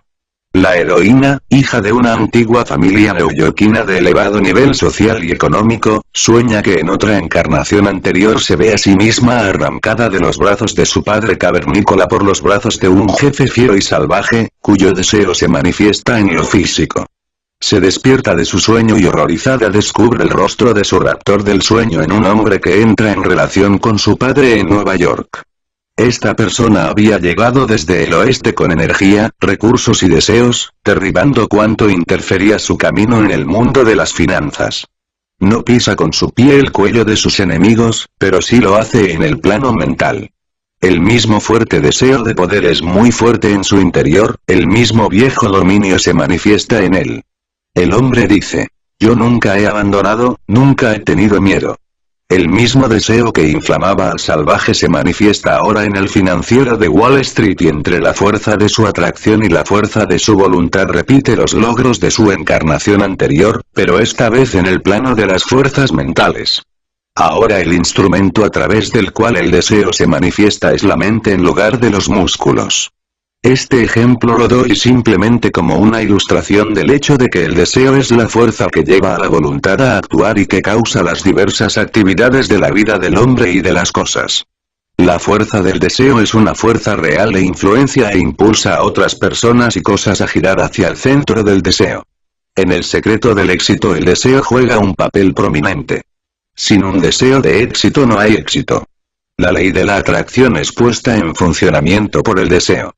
[SPEAKER 1] La heroína, hija de una antigua familia neoyorquina de elevado nivel social y económico, sueña que en otra encarnación anterior se ve a sí misma arrancada de los brazos de su padre cavernícola por los brazos de un jefe fiero y salvaje, cuyo deseo se manifiesta en lo físico. Se despierta de su sueño y horrorizada descubre el rostro de su raptor del sueño en un hombre que entra en relación con su padre en Nueva York. Esta persona había llegado desde el oeste con energía, recursos y deseos, derribando cuanto interfería su camino en el mundo de las finanzas. No pisa con su pie el cuello de sus enemigos, pero sí lo hace en el plano mental. El mismo fuerte deseo de poder es muy fuerte en su interior, el mismo viejo dominio se manifiesta en él. El hombre dice, yo nunca he abandonado, nunca he tenido miedo. El mismo deseo que inflamaba al salvaje se manifiesta ahora en el financiero de Wall Street y entre la fuerza de su atracción y la fuerza de su voluntad repite los logros de su encarnación anterior, pero esta vez en el plano de las fuerzas mentales. Ahora el instrumento a través del cual el deseo se manifiesta es la mente en lugar de los músculos. Este ejemplo lo doy simplemente como una ilustración del hecho de que el deseo es la fuerza que lleva a la voluntad a actuar y que causa las diversas actividades de la vida del hombre y de las cosas. La fuerza del deseo es una fuerza real e influencia e impulsa a otras personas y cosas a girar hacia el centro del deseo. En el secreto del éxito el deseo juega un papel prominente. Sin un deseo de éxito no hay éxito. La ley de la atracción es puesta en funcionamiento por el deseo.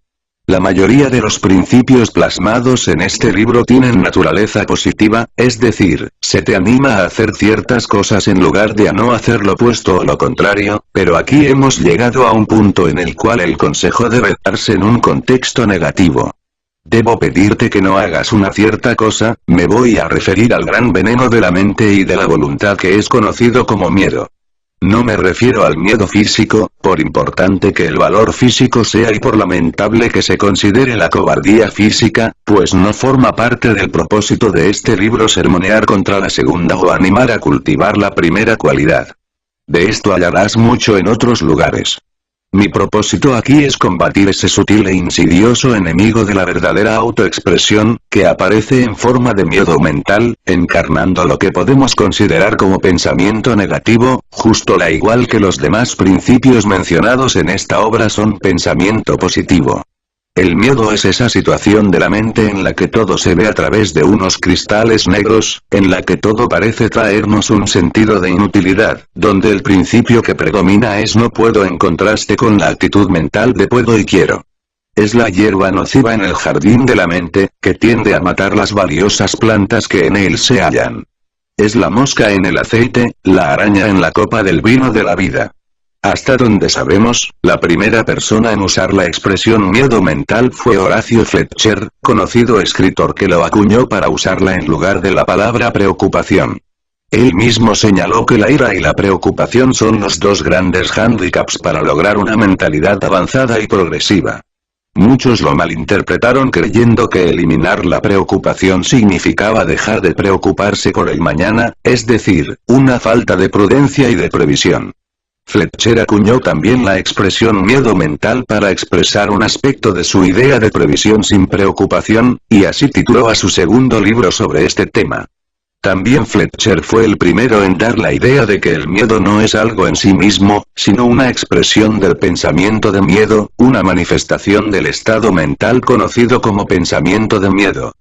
[SPEAKER 1] La mayoría de los principios plasmados en este libro tienen naturaleza positiva, es decir, se te anima a hacer ciertas cosas en lugar de a no hacer lo opuesto o lo contrario, pero aquí hemos llegado a un punto en el cual el consejo debe darse en un contexto negativo. Debo pedirte que no hagas una cierta cosa, me voy a referir al gran veneno de la mente y de la voluntad que es conocido como miedo. No me refiero al miedo físico, por importante que el valor físico sea y por lamentable que se considere la cobardía física, pues no forma parte del propósito de este libro sermonear contra la segunda o animar a cultivar la primera cualidad. De esto hallarás mucho en otros lugares. Mi propósito aquí es combatir ese sutil e insidioso enemigo de la verdadera autoexpresión, que aparece en forma de miedo mental, encarnando lo que podemos considerar como pensamiento negativo, justo la igual que los demás principios mencionados en esta obra son pensamiento positivo. El miedo es esa situación de la mente en la que todo se ve a través de unos cristales negros, en la que todo parece traernos un sentido de inutilidad, donde el principio que predomina es no puedo en contraste con la actitud mental de puedo y quiero. Es la hierba nociva en el jardín de la mente, que tiende a matar las valiosas plantas que en él se hallan. Es la mosca en el aceite, la araña en la copa del vino de la vida. Hasta donde sabemos, la primera persona en usar la expresión miedo mental fue Horacio Fletcher, conocido escritor que lo acuñó para usarla en lugar de la palabra preocupación. Él mismo señaló que la ira y la preocupación son los dos grandes hándicaps para lograr una mentalidad avanzada y progresiva. Muchos lo malinterpretaron creyendo que eliminar la preocupación significaba dejar de preocuparse por el mañana, es decir, una falta de prudencia y de previsión. Fletcher acuñó también la expresión miedo mental para expresar un aspecto de su idea de previsión sin preocupación, y así tituló a su segundo libro sobre este tema. También Fletcher fue el primero en dar la idea de que el miedo no es algo en sí mismo, sino una expresión del pensamiento de miedo, una manifestación del estado mental conocido como pensamiento de miedo.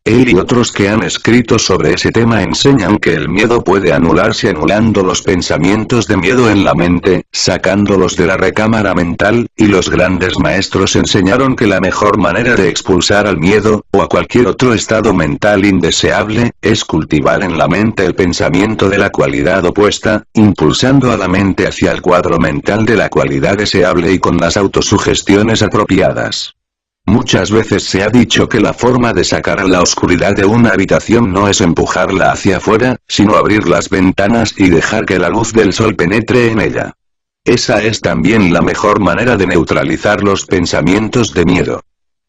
[SPEAKER 1] Él y otros que han escrito sobre ese tema enseñan que el miedo puede anularse anulando los pensamientos de miedo en la mente, sacándolos de la recámara mental, y los grandes maestros enseñaron que la mejor manera de expulsar al miedo, o a cualquier otro estado mental indeseable, es cultivar en la mente el pensamiento de la cualidad opuesta, impulsando a la mente hacia el cuadro mental de la cualidad deseable y con las autosugestiones apropiadas. Muchas veces se ha dicho que la forma de sacar a la oscuridad de una habitación no es empujarla hacia afuera, sino abrir las ventanas y dejar que la luz del sol penetre en ella. Esa es también la mejor manera de neutralizar los pensamientos de miedo.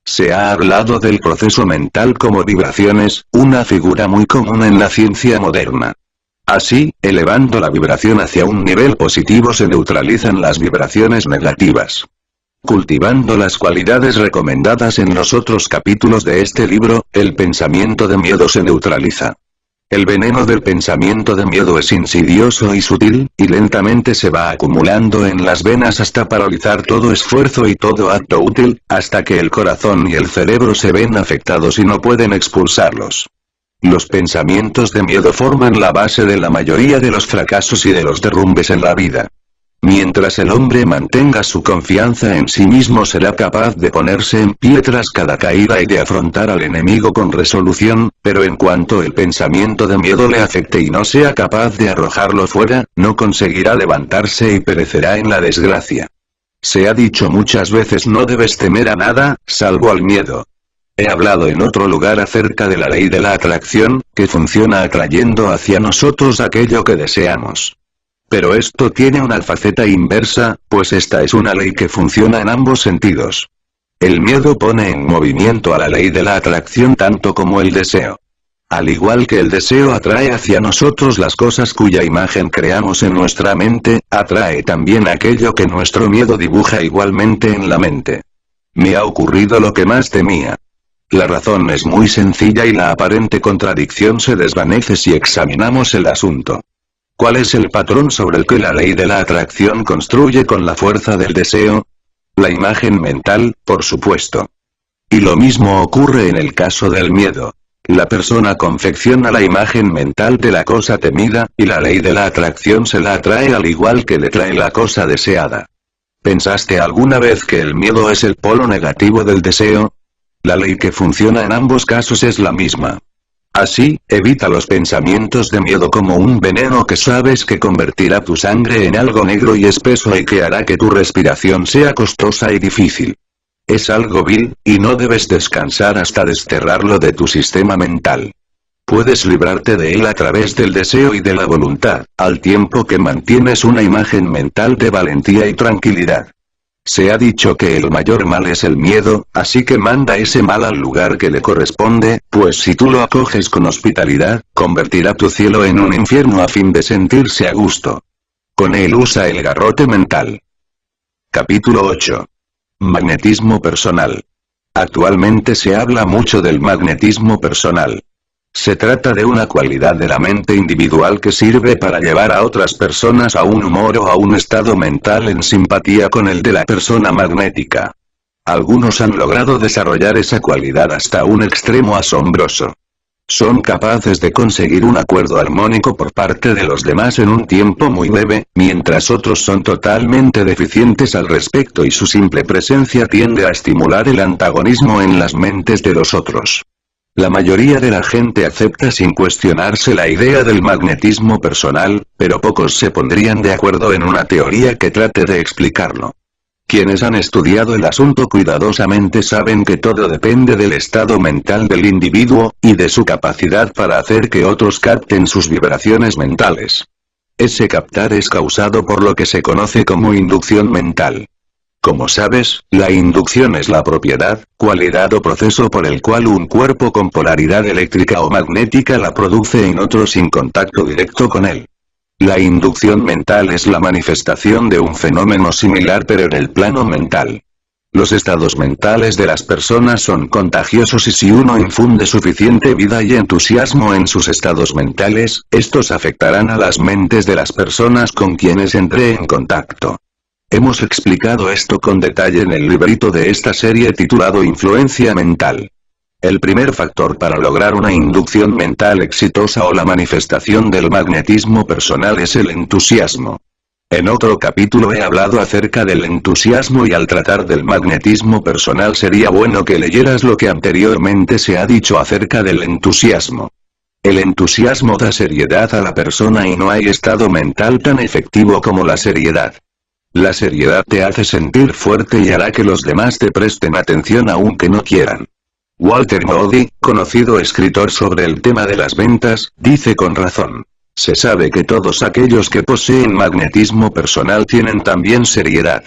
[SPEAKER 1] Se ha hablado del proceso mental como vibraciones, una figura muy común en la ciencia moderna. Así, elevando la vibración hacia un nivel positivo se neutralizan las vibraciones negativas. Cultivando las cualidades recomendadas en los otros capítulos de este libro, el pensamiento de miedo se neutraliza. El veneno del pensamiento de miedo es insidioso y sutil, y lentamente se va acumulando en las venas hasta paralizar todo esfuerzo y todo acto útil, hasta que el corazón y el cerebro se ven afectados y no pueden expulsarlos. Los pensamientos de miedo forman la base de la mayoría de los fracasos y de los derrumbes en la vida. Mientras el hombre mantenga su confianza en sí mismo será capaz de ponerse en pie tras cada caída y de afrontar al enemigo con resolución, pero en cuanto el pensamiento de miedo le afecte y no sea capaz de arrojarlo fuera, no conseguirá levantarse y perecerá en la desgracia. Se ha dicho muchas veces no debes temer a nada, salvo al miedo. He hablado en otro lugar acerca de la ley de la atracción, que funciona atrayendo hacia nosotros aquello que deseamos. Pero esto tiene una faceta inversa, pues esta es una ley que funciona en ambos sentidos. El miedo pone en movimiento a la ley de la atracción tanto como el deseo. Al igual que el deseo atrae hacia nosotros las cosas cuya imagen creamos en nuestra mente, atrae también aquello que nuestro miedo dibuja igualmente en la mente. Me ha ocurrido lo que más temía. La razón es muy sencilla y la aparente contradicción se desvanece si examinamos el asunto. ¿Cuál es el patrón sobre el que la ley de la atracción construye con la fuerza del deseo? La imagen mental, por supuesto. Y lo mismo ocurre en el caso del miedo. La persona confecciona la imagen mental de la cosa temida, y la ley de la atracción se la atrae al igual que le trae la cosa deseada. ¿Pensaste alguna vez que el miedo es el polo negativo del deseo? La ley que funciona en ambos casos es la misma. Así, evita los pensamientos de miedo como un veneno que sabes que convertirá tu sangre en algo negro y espeso y que hará que tu respiración sea costosa y difícil. Es algo vil, y no debes descansar hasta desterrarlo de tu sistema mental. Puedes librarte de él a través del deseo y de la voluntad, al tiempo que mantienes una imagen mental de valentía y tranquilidad. Se ha dicho que el mayor mal es el miedo, así que manda ese mal al lugar que le corresponde, pues si tú lo acoges con hospitalidad, convertirá tu cielo en un infierno a fin de sentirse a gusto. Con él usa el garrote mental. Capítulo 8. Magnetismo personal. Actualmente se habla mucho del magnetismo personal. Se trata de una cualidad de la mente individual que sirve para llevar a otras personas a un humor o a un estado mental en simpatía con el de la persona magnética. Algunos han logrado desarrollar esa cualidad hasta un extremo asombroso. Son capaces de conseguir un acuerdo armónico por parte de los demás en un tiempo muy breve, mientras otros son totalmente deficientes al respecto y su simple presencia tiende a estimular el antagonismo en las mentes de los otros. La mayoría de la gente acepta sin cuestionarse la idea del magnetismo personal, pero pocos se pondrían de acuerdo en una teoría que trate de explicarlo. Quienes han estudiado el asunto cuidadosamente saben que todo depende del estado mental del individuo, y de su capacidad para hacer que otros capten sus vibraciones mentales. Ese captar es causado por lo que se conoce como inducción mental. Como sabes, la inducción es la propiedad, cualidad o proceso por el cual un cuerpo con polaridad eléctrica o magnética la produce en otro sin contacto directo con él. La inducción mental es la manifestación de un fenómeno similar pero en el plano mental. Los estados mentales de las personas son contagiosos y si uno infunde suficiente vida y entusiasmo en sus estados mentales, estos afectarán a las mentes de las personas con quienes entre en contacto. Hemos explicado esto con detalle en el librito de esta serie titulado Influencia Mental. El primer factor para lograr una inducción mental exitosa o la manifestación del magnetismo personal es el entusiasmo. En otro capítulo he hablado acerca del entusiasmo y al tratar del magnetismo personal sería bueno que leyeras lo que anteriormente se ha dicho acerca del entusiasmo. El entusiasmo da seriedad a la persona y no hay estado mental tan efectivo como la seriedad. La seriedad te hace sentir fuerte y hará que los demás te presten atención aunque no quieran. Walter Moody, conocido escritor sobre el tema de las ventas, dice con razón: se sabe que todos aquellos que poseen magnetismo personal tienen también seriedad.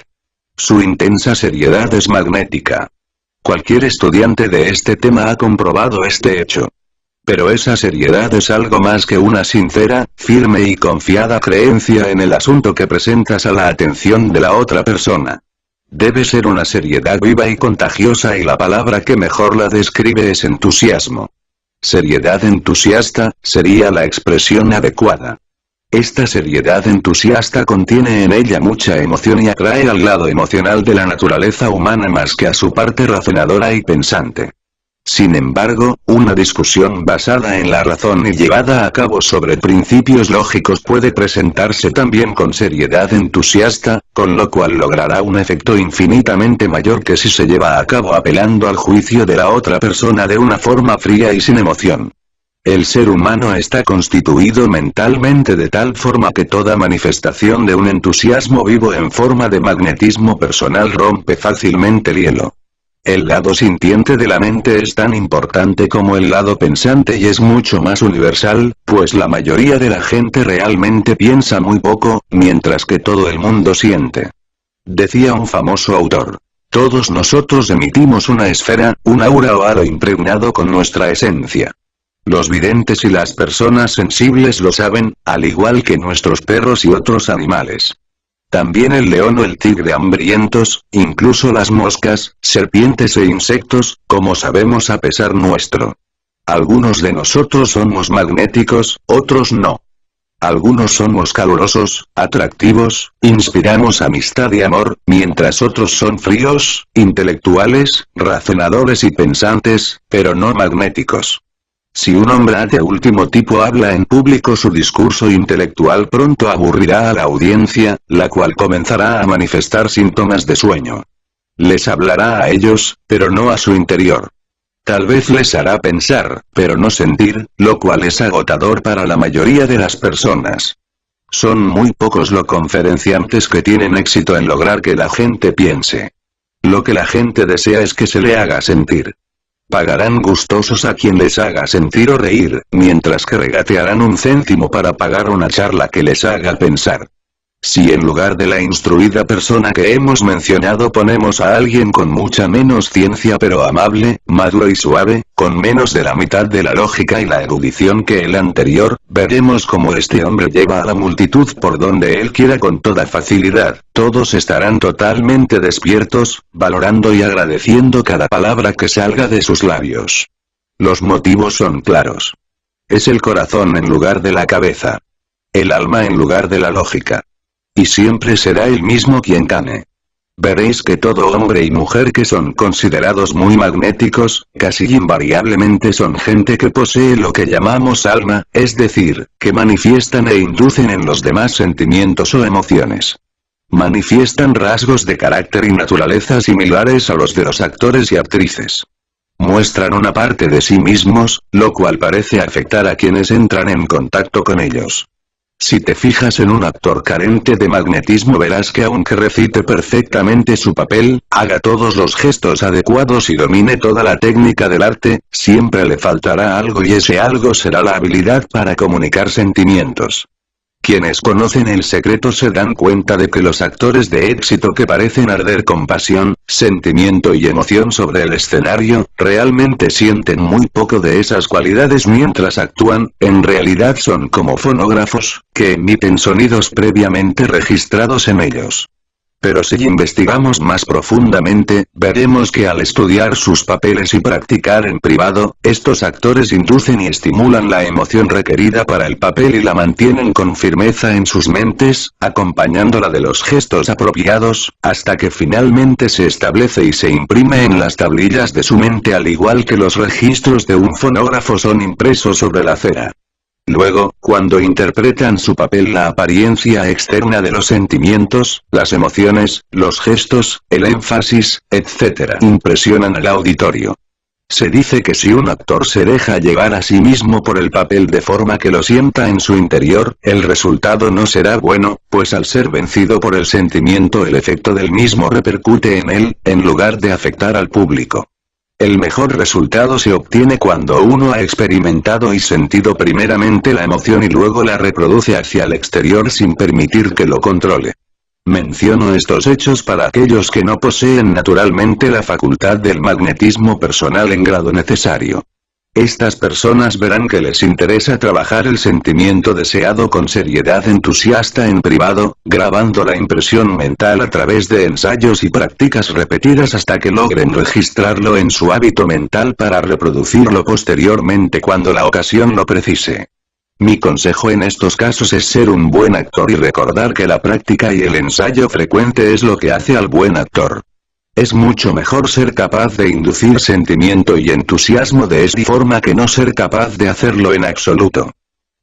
[SPEAKER 1] Su intensa seriedad es magnética. Cualquier estudiante de este tema ha comprobado este hecho. Pero esa seriedad es algo más que una sincera, firme y confiada creencia en el asunto que presentas a la atención de la otra persona. Debe ser una seriedad viva y contagiosa y la palabra que mejor la describe es entusiasmo. Seriedad entusiasta, sería la expresión adecuada. Esta seriedad entusiasta contiene en ella mucha emoción y atrae al lado emocional de la naturaleza humana más que a su parte razonadora y pensante. Sin embargo, una discusión basada en la razón y llevada a cabo sobre principios lógicos puede presentarse también con seriedad entusiasta, con lo cual logrará un efecto infinitamente mayor que si se lleva a cabo apelando al juicio de la otra persona de una forma fría y sin emoción. El ser humano está constituido mentalmente de tal forma que toda manifestación de un entusiasmo vivo en forma de magnetismo personal rompe fácilmente el hielo. El lado sintiente de la mente es tan importante como el lado pensante y es mucho más universal, pues la mayoría de la gente realmente piensa muy poco, mientras que todo el mundo siente. Decía un famoso autor: todos nosotros emitimos una esfera, un aura o halo impregnado con nuestra esencia. Los videntes y las personas sensibles lo saben, al igual que nuestros perros y otros animales. También el león o el tigre hambrientos, incluso las moscas, serpientes e insectos, como sabemos a pesar nuestro. Algunos de nosotros somos magnéticos, otros no. Algunos somos calurosos, atractivos, inspiramos amistad y amor, mientras otros son fríos, intelectuales, razonadores y pensantes, pero no magnéticos. Si un hombre de último tipo habla en público, su discurso intelectual pronto aburrirá a la audiencia, la cual comenzará a manifestar síntomas de sueño. Les hablará a ellos, pero no a su interior. Tal vez les hará pensar, pero no sentir, lo cual es agotador para la mayoría de las personas. Son muy pocos los conferenciantes que tienen éxito en lograr que la gente piense. Lo que la gente desea es que se le haga sentir. Pagarán gustosos a quien les haga sentir o reír, mientras que regatearán un céntimo para pagar una charla que les haga pensar. Si en lugar de la instruida persona que hemos mencionado ponemos a alguien con mucha menos ciencia pero amable, maduro y suave, con menos de la mitad de la lógica y la erudición que el anterior, veremos cómo este hombre lleva a la multitud por donde él quiera con toda facilidad. Todos estarán totalmente despiertos, valorando y agradeciendo cada palabra que salga de sus labios. Los motivos son claros. Es el corazón en lugar de la cabeza. El alma en lugar de la lógica. Y siempre será él mismo quien gane. Veréis que todo hombre y mujer que son considerados muy magnéticos, casi invariablemente son gente que posee lo que llamamos alma, es decir, que manifiestan e inducen en los demás sentimientos o emociones. Manifiestan rasgos de carácter y naturaleza similares a los de los actores y actrices. Muestran una parte de sí mismos, lo cual parece afectar a quienes entran en contacto con ellos. Si te fijas en un actor carente de magnetismo verás que aunque recite perfectamente su papel, haga todos los gestos adecuados y domine toda la técnica del arte, siempre le faltará algo y ese algo será la habilidad para comunicar sentimientos. Quienes conocen el secreto se dan cuenta de que los actores de éxito que parecen arder con pasión, sentimiento y emoción sobre el escenario, realmente sienten muy poco de esas cualidades mientras actúan, en realidad son como fonógrafos, que emiten sonidos previamente registrados en ellos. Pero si investigamos más profundamente, veremos que al estudiar sus papeles y practicar en privado, estos actores inducen y estimulan la emoción requerida para el papel y la mantienen con firmeza en sus mentes, acompañándola de los gestos apropiados, hasta que finalmente se establece y se imprime en las tablillas de su mente al igual que los registros de un fonógrafo son impresos sobre la cera. Luego, cuando interpretan su papel la apariencia externa de los sentimientos, las emociones, los gestos, el énfasis, etc. impresionan al auditorio. Se dice que si un actor se deja llevar a sí mismo por el papel de forma que lo sienta en su interior, el resultado no será bueno, pues al ser vencido por el sentimiento el efecto del mismo repercute en él, en lugar de afectar al público. El mejor resultado se obtiene cuando uno ha experimentado y sentido primeramente la emoción y luego la reproduce hacia el exterior sin permitir que lo controle. Menciono estos hechos para aquellos que no poseen naturalmente la facultad del magnetismo personal en grado necesario. Estas personas verán que les interesa trabajar el sentimiento deseado con seriedad entusiasta en privado, grabando la impresión mental a través de ensayos y prácticas repetidas hasta que logren registrarlo en su hábito mental para reproducirlo posteriormente cuando la ocasión lo precise. Mi consejo en estos casos es ser un buen actor y recordar que la práctica y el ensayo frecuente es lo que hace al buen actor. Es mucho mejor ser capaz de inducir sentimiento y entusiasmo de esta forma que no ser capaz de hacerlo en absoluto.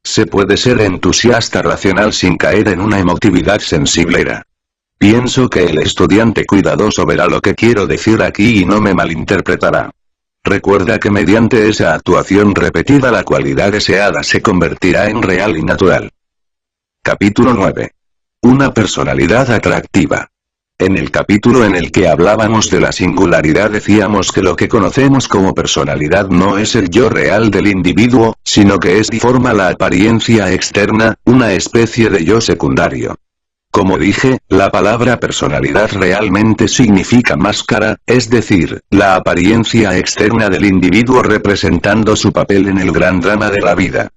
[SPEAKER 1] Se puede ser entusiasta racional sin caer en una emotividad sensiblera. Pienso que el estudiante cuidadoso verá lo que quiero decir aquí y no me malinterpretará. Recuerda que mediante esa actuación repetida la cualidad deseada se convertirá en real y natural. Capítulo 9. Una personalidad atractiva. En el capítulo en el que hablábamos de la singularidad decíamos que lo que conocemos como personalidad no es el yo real del individuo, sino que es y forma la apariencia externa, una especie de yo secundario. Como dije, la palabra personalidad realmente significa máscara, es decir, la apariencia externa del individuo representando su papel en el gran drama de la vida.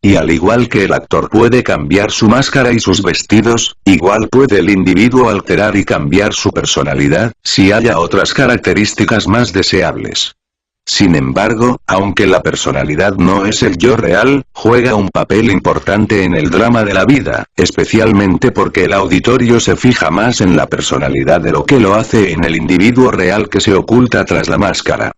[SPEAKER 1] Y al igual que el actor puede cambiar su máscara y sus vestidos, igual puede el individuo alterar y cambiar su personalidad, si haya otras características más deseables. Sin embargo, aunque la personalidad no es el yo real, juega un papel importante en el drama de la vida, especialmente porque el auditorio se fija más en la personalidad de lo que lo hace en el individuo real que se oculta tras la máscara.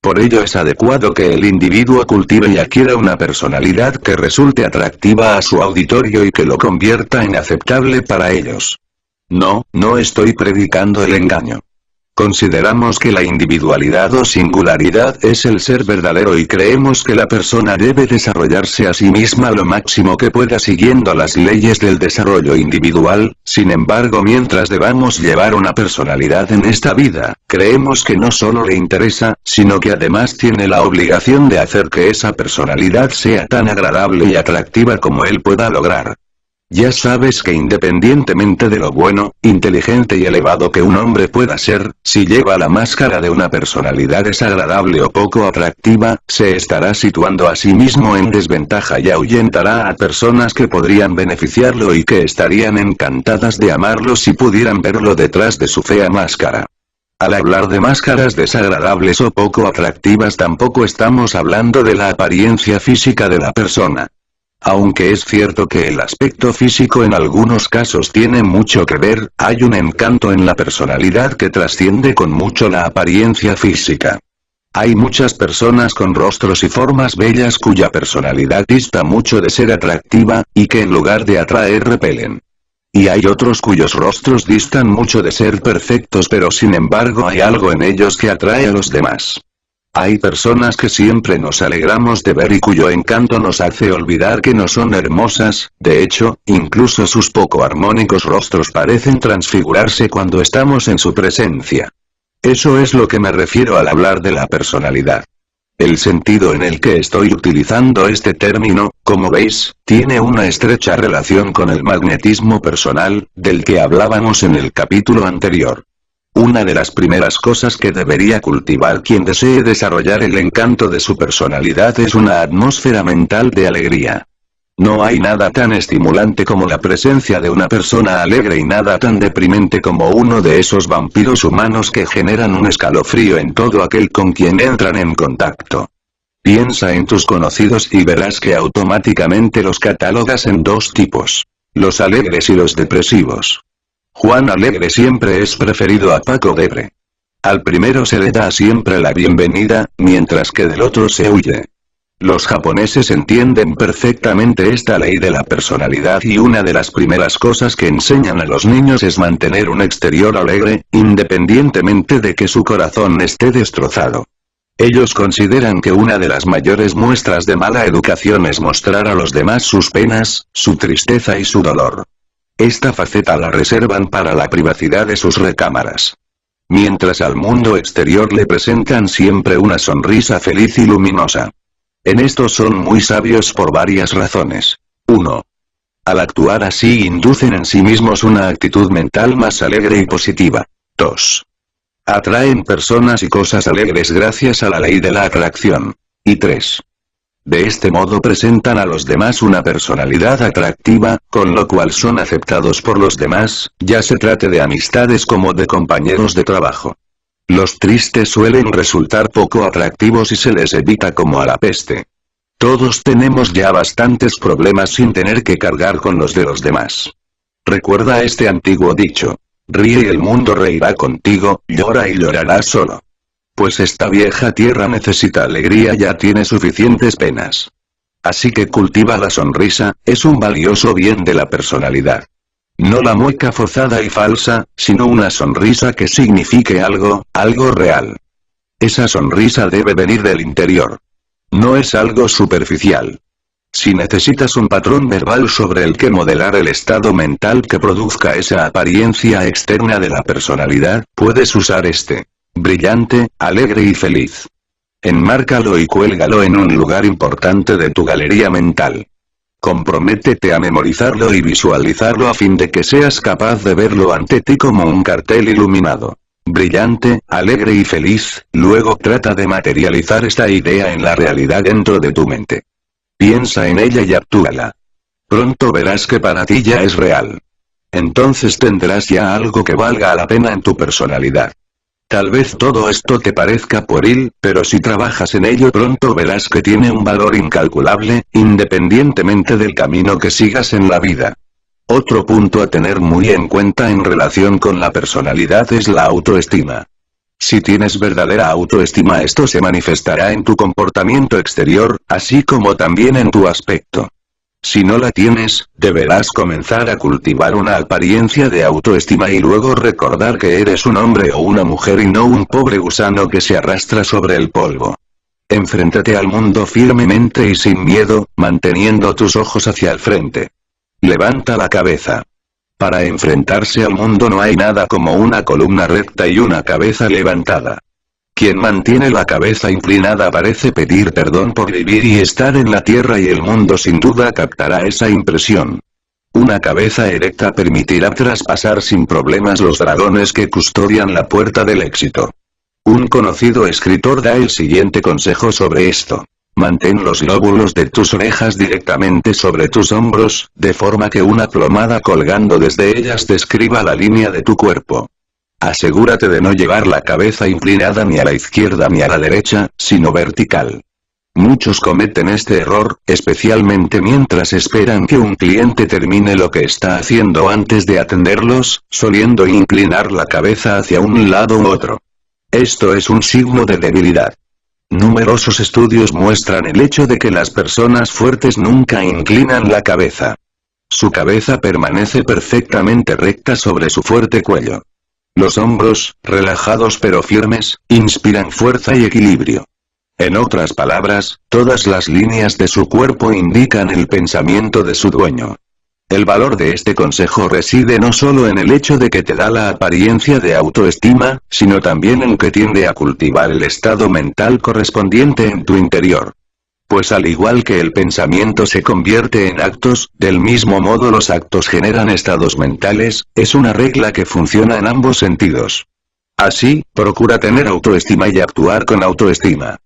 [SPEAKER 1] Por ello es adecuado que el individuo cultive y adquiera una personalidad que resulte atractiva a su auditorio y que lo convierta en aceptable para ellos. No estoy predicando el engaño. Consideramos que la individualidad o singularidad es el ser verdadero y creemos que la persona debe desarrollarse a sí misma lo máximo que pueda siguiendo las leyes del desarrollo individual. Sin embargo, mientras debamos llevar una personalidad en esta vida, creemos que no solo le interesa, sino que además tiene la obligación de hacer que esa personalidad sea tan agradable y atractiva como él pueda lograr. Ya sabes que independientemente de lo bueno, inteligente y elevado que un hombre pueda ser, si lleva la máscara de una personalidad desagradable o poco atractiva, se estará situando a sí mismo en desventaja y ahuyentará a personas que podrían beneficiarlo y que estarían encantadas de amarlo si pudieran verlo detrás de su fea máscara. Al hablar de máscaras desagradables o poco atractivas, tampoco estamos hablando de la apariencia física de la persona. Aunque es cierto que el aspecto físico en algunos casos tiene mucho que ver, hay un encanto en la personalidad que trasciende con mucho la apariencia física. Hay muchas personas con rostros y formas bellas cuya personalidad dista mucho de ser atractiva, y que en lugar de atraer repelen. Y hay otros cuyos rostros distan mucho de ser perfectos, pero sin embargo hay algo en ellos que atrae a los demás. Hay personas que siempre nos alegramos de ver y cuyo encanto nos hace olvidar que no son hermosas. De hecho, incluso sus poco armónicos rostros parecen transfigurarse cuando estamos en su presencia. Eso es lo que me refiero al hablar de la personalidad. El sentido en el que estoy utilizando este término, como veis, tiene una estrecha relación con el magnetismo personal, del que hablábamos en el capítulo anterior. Una de las primeras cosas que debería cultivar quien desee desarrollar el encanto de su personalidad es una atmósfera mental de alegría. No hay nada tan estimulante como la presencia de una persona alegre y nada tan deprimente como uno de esos vampiros humanos que generan un escalofrío en todo aquel con quien entran en contacto. Piensa en tus conocidos y verás que automáticamente los catalogas en dos tipos: los alegres y los depresivos. Juan Alegre siempre es preferido a Paco Debre. Al primero se le da siempre la bienvenida, mientras que del otro se huye. Los japoneses entienden perfectamente esta ley de la personalidad y una de las primeras cosas que enseñan a los niños es mantener un exterior alegre, independientemente de que su corazón esté destrozado. Ellos consideran que una de las mayores muestras de mala educación es mostrar a los demás sus penas, su tristeza y su dolor. Esta faceta la reservan para la privacidad de sus recámaras. Mientras al mundo exterior le presentan siempre una sonrisa feliz y luminosa. En esto son muy sabios por varias razones. 1. Al actuar así inducen en sí mismos una actitud mental más alegre y positiva. 2. Atraen personas y cosas alegres gracias a la ley de la atracción. Y 3. De este modo presentan a los demás una personalidad atractiva, con lo cual son aceptados por los demás, ya se trate de amistades como de compañeros de trabajo. Los tristes suelen resultar poco atractivos y se les evita como a la peste. Todos tenemos ya bastantes problemas sin tener que cargar con los de los demás. Recuerda este antiguo dicho: ríe y el mundo reirá contigo, llora y llorarás solo. Pues esta vieja tierra necesita alegría, ya tiene suficientes penas. Así que cultiva la sonrisa, es un valioso bien de la personalidad. No la mueca forzada y falsa, sino una sonrisa que signifique algo, algo real. Esa sonrisa debe venir del interior. No es algo superficial. Si necesitas un patrón verbal sobre el que modelar el estado mental que produzca esa apariencia externa de la personalidad, puedes usar este: brillante, alegre y feliz. Enmárcalo y cuélgalo en un lugar importante de tu galería mental. Comprométete a memorizarlo y visualizarlo a fin de que seas capaz de verlo ante ti como un cartel iluminado. Brillante, alegre y feliz. Luego trata de materializar esta idea en la realidad dentro de tu mente. Piensa en ella y actúala. Pronto verás que para ti ya es real. Entonces tendrás ya algo que valga la pena en tu personalidad. Tal vez todo esto te parezca pueril, pero si trabajas en ello pronto verás que tiene un valor incalculable, independientemente del camino que sigas en la vida. Otro punto a tener muy en cuenta en relación con la personalidad es la autoestima. Si tienes verdadera autoestima, esto se manifestará en tu comportamiento exterior, así como también en tu aspecto. Si no la tienes, deberás comenzar a cultivar una apariencia de autoestima y luego recordar que eres un hombre o una mujer y no un pobre gusano que se arrastra sobre el polvo. Enfréntate al mundo firmemente y sin miedo, manteniendo tus ojos hacia el frente. Levanta la cabeza. Para enfrentarse al mundo no hay nada como una columna recta y una cabeza levantada. Quien mantiene la cabeza inclinada parece pedir perdón por vivir y estar en la tierra, y el mundo sin duda captará esa impresión. Una cabeza erecta permitirá traspasar sin problemas los dragones que custodian la puerta del éxito. Un conocido escritor da el siguiente consejo sobre esto. Mantén los lóbulos de tus orejas directamente sobre tus hombros, de forma que una plomada colgando desde ellas describa la línea de tu cuerpo. Asegúrate de no llevar la cabeza inclinada ni a la izquierda ni a la derecha, sino vertical. Muchos cometen este error, especialmente mientras esperan que un cliente termine lo que está haciendo antes de atenderlos, soliendo inclinar la cabeza hacia un lado u otro. Esto es un signo de debilidad. Numerosos estudios muestran el hecho de que las personas fuertes nunca inclinan la cabeza. Su cabeza permanece perfectamente recta sobre su fuerte cuello. Los hombros, relajados pero firmes, inspiran fuerza y equilibrio. En otras palabras, todas las líneas de su cuerpo indican el pensamiento de su dueño. El valor de este consejo reside no solo en el hecho de que te da la apariencia de autoestima, sino también en que tiende a cultivar el estado mental correspondiente en tu interior. Pues al igual que el pensamiento se convierte en actos, del mismo modo los actos generan estados mentales, es una regla que funciona en ambos sentidos. Así, procura tener autoestima y actuar con autoestima.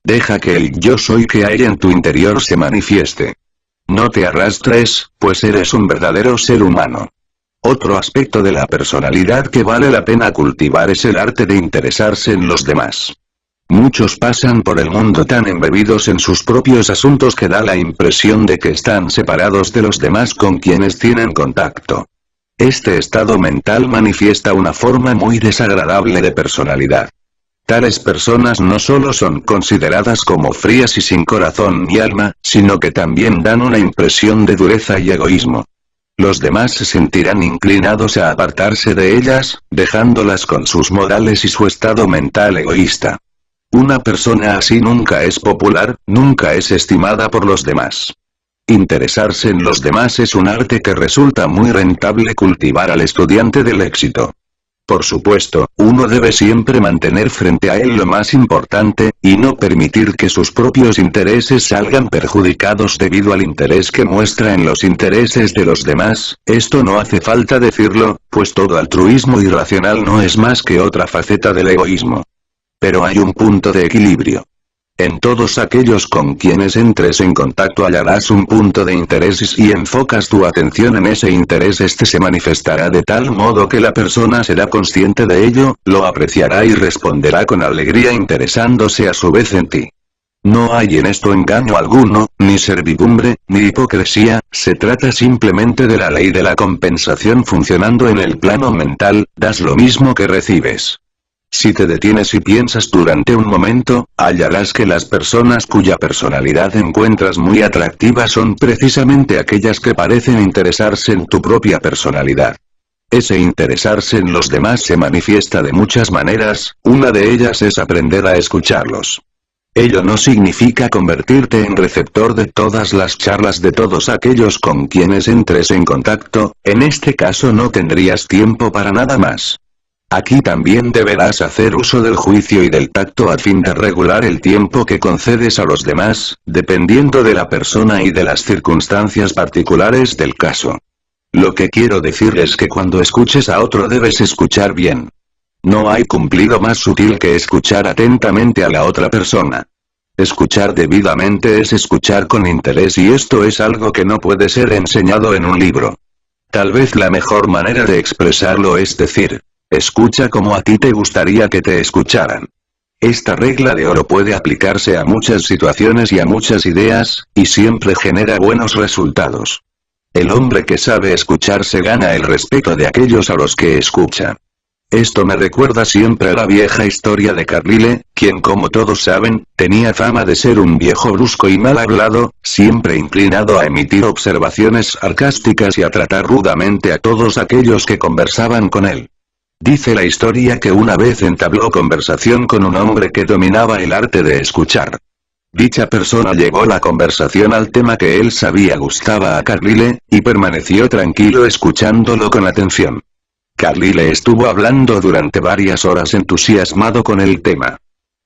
[SPEAKER 1] Deja que el yo soy que hay en tu interior se manifieste. No te arrastres, pues eres un verdadero ser humano. Otro aspecto de la personalidad que vale la pena cultivar es el arte de interesarse en los demás. Muchos pasan por el mundo tan embebidos en sus propios asuntos que da la impresión de que están separados de los demás con quienes tienen contacto. Este estado mental manifiesta una forma muy desagradable de personalidad. Tales personas no solo son consideradas como frías y sin corazón ni alma, sino que también dan una impresión de dureza y egoísmo. Los demás se sentirán inclinados a apartarse de ellas, dejándolas con sus modales y su estado mental egoísta. Una persona así nunca es popular, nunca es estimada por los demás. Interesarse en los demás es un arte que resulta muy rentable cultivar al estudiante del éxito. Por supuesto, uno debe siempre mantener frente a él lo más importante, y no permitir que sus propios intereses salgan perjudicados debido al interés que muestra en los intereses de los demás. Esto no hace falta decirlo, pues todo altruismo irracional no es más que otra faceta del egoísmo. Pero hay un punto de equilibrio. En todos aquellos con quienes entres en contacto hallarás un punto de interés, y si enfocas tu atención en ese interés, este se manifestará de tal modo que la persona será consciente de ello, lo apreciará y responderá con alegría interesándose a su vez en ti. No hay en esto engaño alguno, ni servidumbre, ni hipocresía, se trata simplemente de la ley de la compensación funcionando en el plano mental, das lo mismo que recibes. Si te detienes y piensas durante un momento, hallarás que las personas cuya personalidad encuentras muy atractiva son precisamente aquellas que parecen interesarse en tu propia personalidad. Ese interesarse en los demás se manifiesta de muchas maneras, una de ellas es aprender a escucharlos. Ello no significa convertirte en receptor de todas las charlas de todos aquellos con quienes entres en contacto, en este caso no tendrías tiempo para nada más. Aquí también deberás hacer uso del juicio y del tacto a fin de regular el tiempo que concedes a los demás, dependiendo de la persona y de las circunstancias particulares del caso. Lo que quiero decir es que cuando escuches a otro debes escuchar bien. No hay cumplido más sutil que escuchar atentamente a la otra persona. Escuchar debidamente es escuchar con interés, y esto es algo que no puede ser enseñado en un libro. Tal vez la mejor manera de expresarlo es decir: escucha como a ti te gustaría que te escucharan. Esta regla de oro puede aplicarse a muchas situaciones y a muchas ideas, y siempre genera buenos resultados. El hombre que sabe escuchar se gana el respeto de aquellos a los que escucha. Esto me recuerda siempre a la vieja historia de Carlyle, quien como todos saben, tenía fama de ser un viejo brusco y mal hablado, siempre inclinado a emitir observaciones sarcásticas y a tratar rudamente a todos aquellos que conversaban con él. Dice la historia que una vez entabló conversación con un hombre que dominaba el arte de escuchar. Dicha persona llevó la conversación al tema que él sabía gustaba a Carlyle, y permaneció tranquilo escuchándolo con atención. Carlyle estuvo hablando durante varias horas entusiasmado con el tema.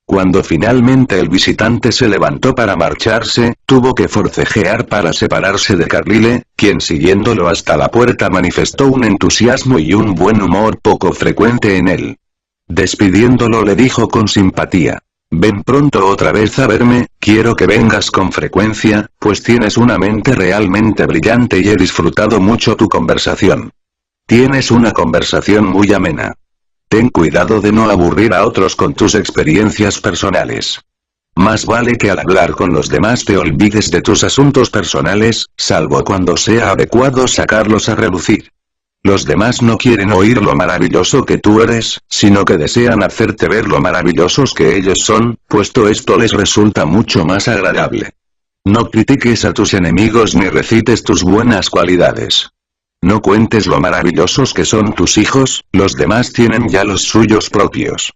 [SPEAKER 1] Cuando finalmente el visitante se levantó para marcharse, tuvo que forcejear para separarse de Carlyle, quien siguiéndolo hasta la puerta manifestó un entusiasmo y un buen humor poco frecuente en él. Despidiéndolo le dijo con simpatía: «Ven pronto otra vez a verme, quiero que vengas con frecuencia, pues tienes una mente realmente brillante y he disfrutado mucho tu conversación. Tienes una conversación muy amena. Ten cuidado de no aburrir a otros con tus experiencias personales. Más vale que al hablar con los demás te olvides de tus asuntos personales, salvo cuando sea adecuado sacarlos a relucir. Los demás no quieren oír lo maravilloso que tú eres, sino que desean hacerte ver lo maravillosos que ellos son, puesto esto les resulta mucho más agradable. No critiques a tus enemigos ni recites tus buenas cualidades. No cuentes lo maravillosos que son tus hijos, los demás tienen ya los suyos propios.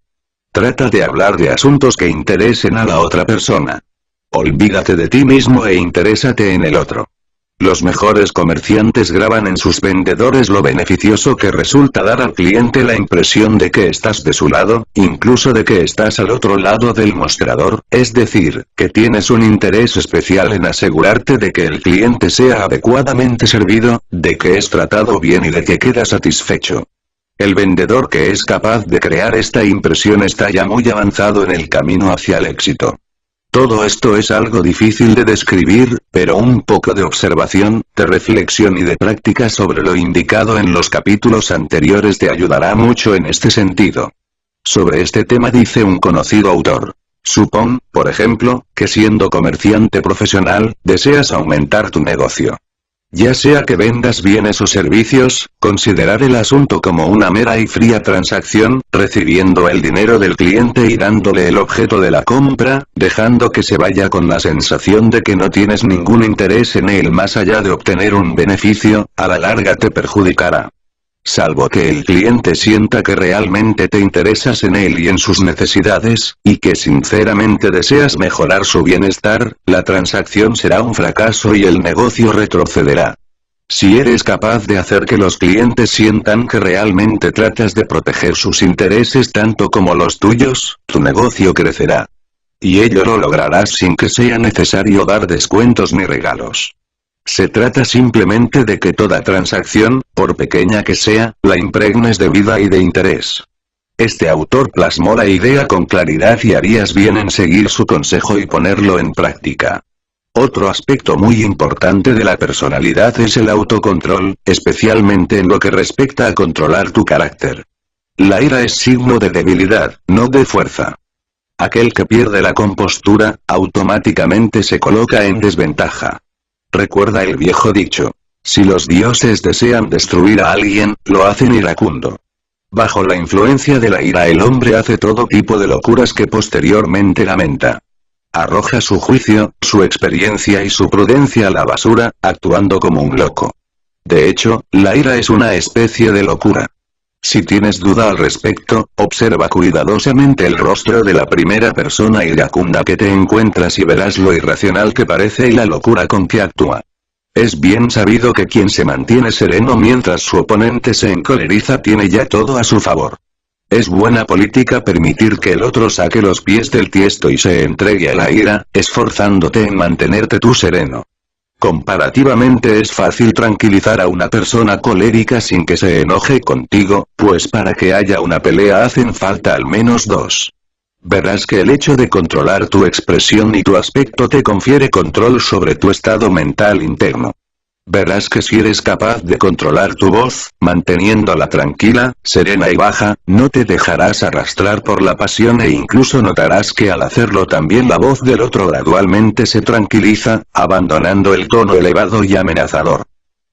[SPEAKER 1] Trata de hablar de asuntos que interesen a la otra persona. Olvídate de ti mismo e interésate en el otro. Los mejores comerciantes graban en sus vendedores lo beneficioso que resulta dar al cliente la impresión de que estás de su lado, incluso de que estás al otro lado del mostrador, es decir, que tienes un interés especial en asegurarte de que el cliente sea adecuadamente servido, de que es tratado bien y de que queda satisfecho. El vendedor que es capaz de crear esta impresión está ya muy avanzado en el camino hacia el éxito. Todo esto es algo difícil de describir, pero un poco de observación, de reflexión y de práctica sobre lo indicado en los capítulos anteriores te ayudará mucho en este sentido. Sobre este tema dice un conocido autor: supón, por ejemplo, que siendo comerciante profesional, deseas aumentar tu negocio. Ya sea que vendas bienes o servicios, considerar el asunto como una mera y fría transacción, recibiendo el dinero del cliente y dándole el objeto de la compra, dejando que se vaya con la sensación de que no tienes ningún interés en él más allá de obtener un beneficio, a la larga te perjudicará. Salvo que el cliente sienta que realmente te interesas en él y en sus necesidades, y que sinceramente deseas mejorar su bienestar, la transacción será un fracaso y el negocio retrocederá. Si eres capaz de hacer que los clientes sientan que realmente tratas de proteger sus intereses tanto como los tuyos, tu negocio crecerá. Y ello lo lograrás sin que sea necesario dar descuentos ni regalos. Se trata simplemente de que toda transacción, por pequeña que sea, la impregnes de vida y de interés. Este autor plasmó la idea con claridad y harías bien en seguir su consejo y ponerlo en práctica. Otro aspecto muy importante de la personalidad es el autocontrol, especialmente en lo que respecta a controlar tu carácter. La ira es signo de debilidad, no de fuerza. Aquel que pierde la compostura, automáticamente se coloca en desventaja. Recuerda el viejo dicho: si los dioses desean destruir a alguien, lo hacen iracundo. Bajo la influencia de la ira el hombre hace todo tipo de locuras que posteriormente lamenta. Arroja su juicio, su experiencia y su prudencia a la basura, actuando como un loco. De hecho, la ira es una especie de locura. Si tienes duda al respecto, observa cuidadosamente el rostro de la primera persona iracunda que te encuentras y verás lo irracional que parece y la locura con que actúa. Es bien sabido que quien se mantiene sereno mientras su oponente se encoleriza tiene ya todo a su favor. Es buena política permitir que el otro saque los pies del tiesto y se entregue a la ira, esforzándote en mantenerte tú sereno. Comparativamente es fácil tranquilizar a una persona colérica sin que se enoje contigo, pues para que haya una pelea hacen falta al menos dos. Verás que el hecho de controlar tu expresión y tu aspecto te confiere control sobre tu estado mental interno. Verás que si eres capaz de controlar tu voz, manteniéndola tranquila, serena y baja, no te dejarás arrastrar por la pasión e incluso notarás que al hacerlo también la voz del otro gradualmente se tranquiliza, abandonando el tono elevado y amenazador.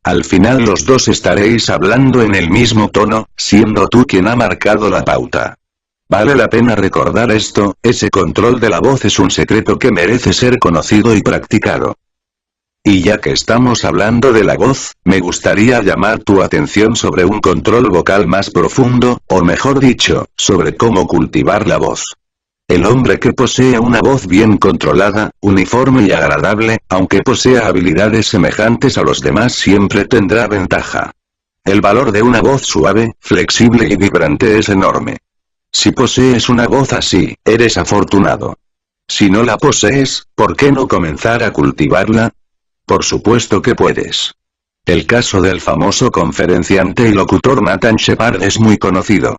[SPEAKER 1] Al final los dos estaréis hablando en el mismo tono, siendo tú quien ha marcado la pauta. Vale la pena recordar esto, ese control de la voz es un secreto que merece ser conocido y practicado. Y ya que estamos hablando de la voz, me gustaría llamar tu atención sobre un control vocal más profundo, o mejor dicho, sobre cómo cultivar la voz. El hombre que posee una voz bien controlada, uniforme y agradable, aunque posea habilidades semejantes a los demás siempre tendrá ventaja. El valor de una voz suave, flexible y vibrante es enorme. Si posees una voz así, eres afortunado. Si no la posees, ¿por qué no comenzar a cultivarla? Por supuesto que puedes. El caso del famoso conferenciante y locutor Nathan Shepard es muy conocido.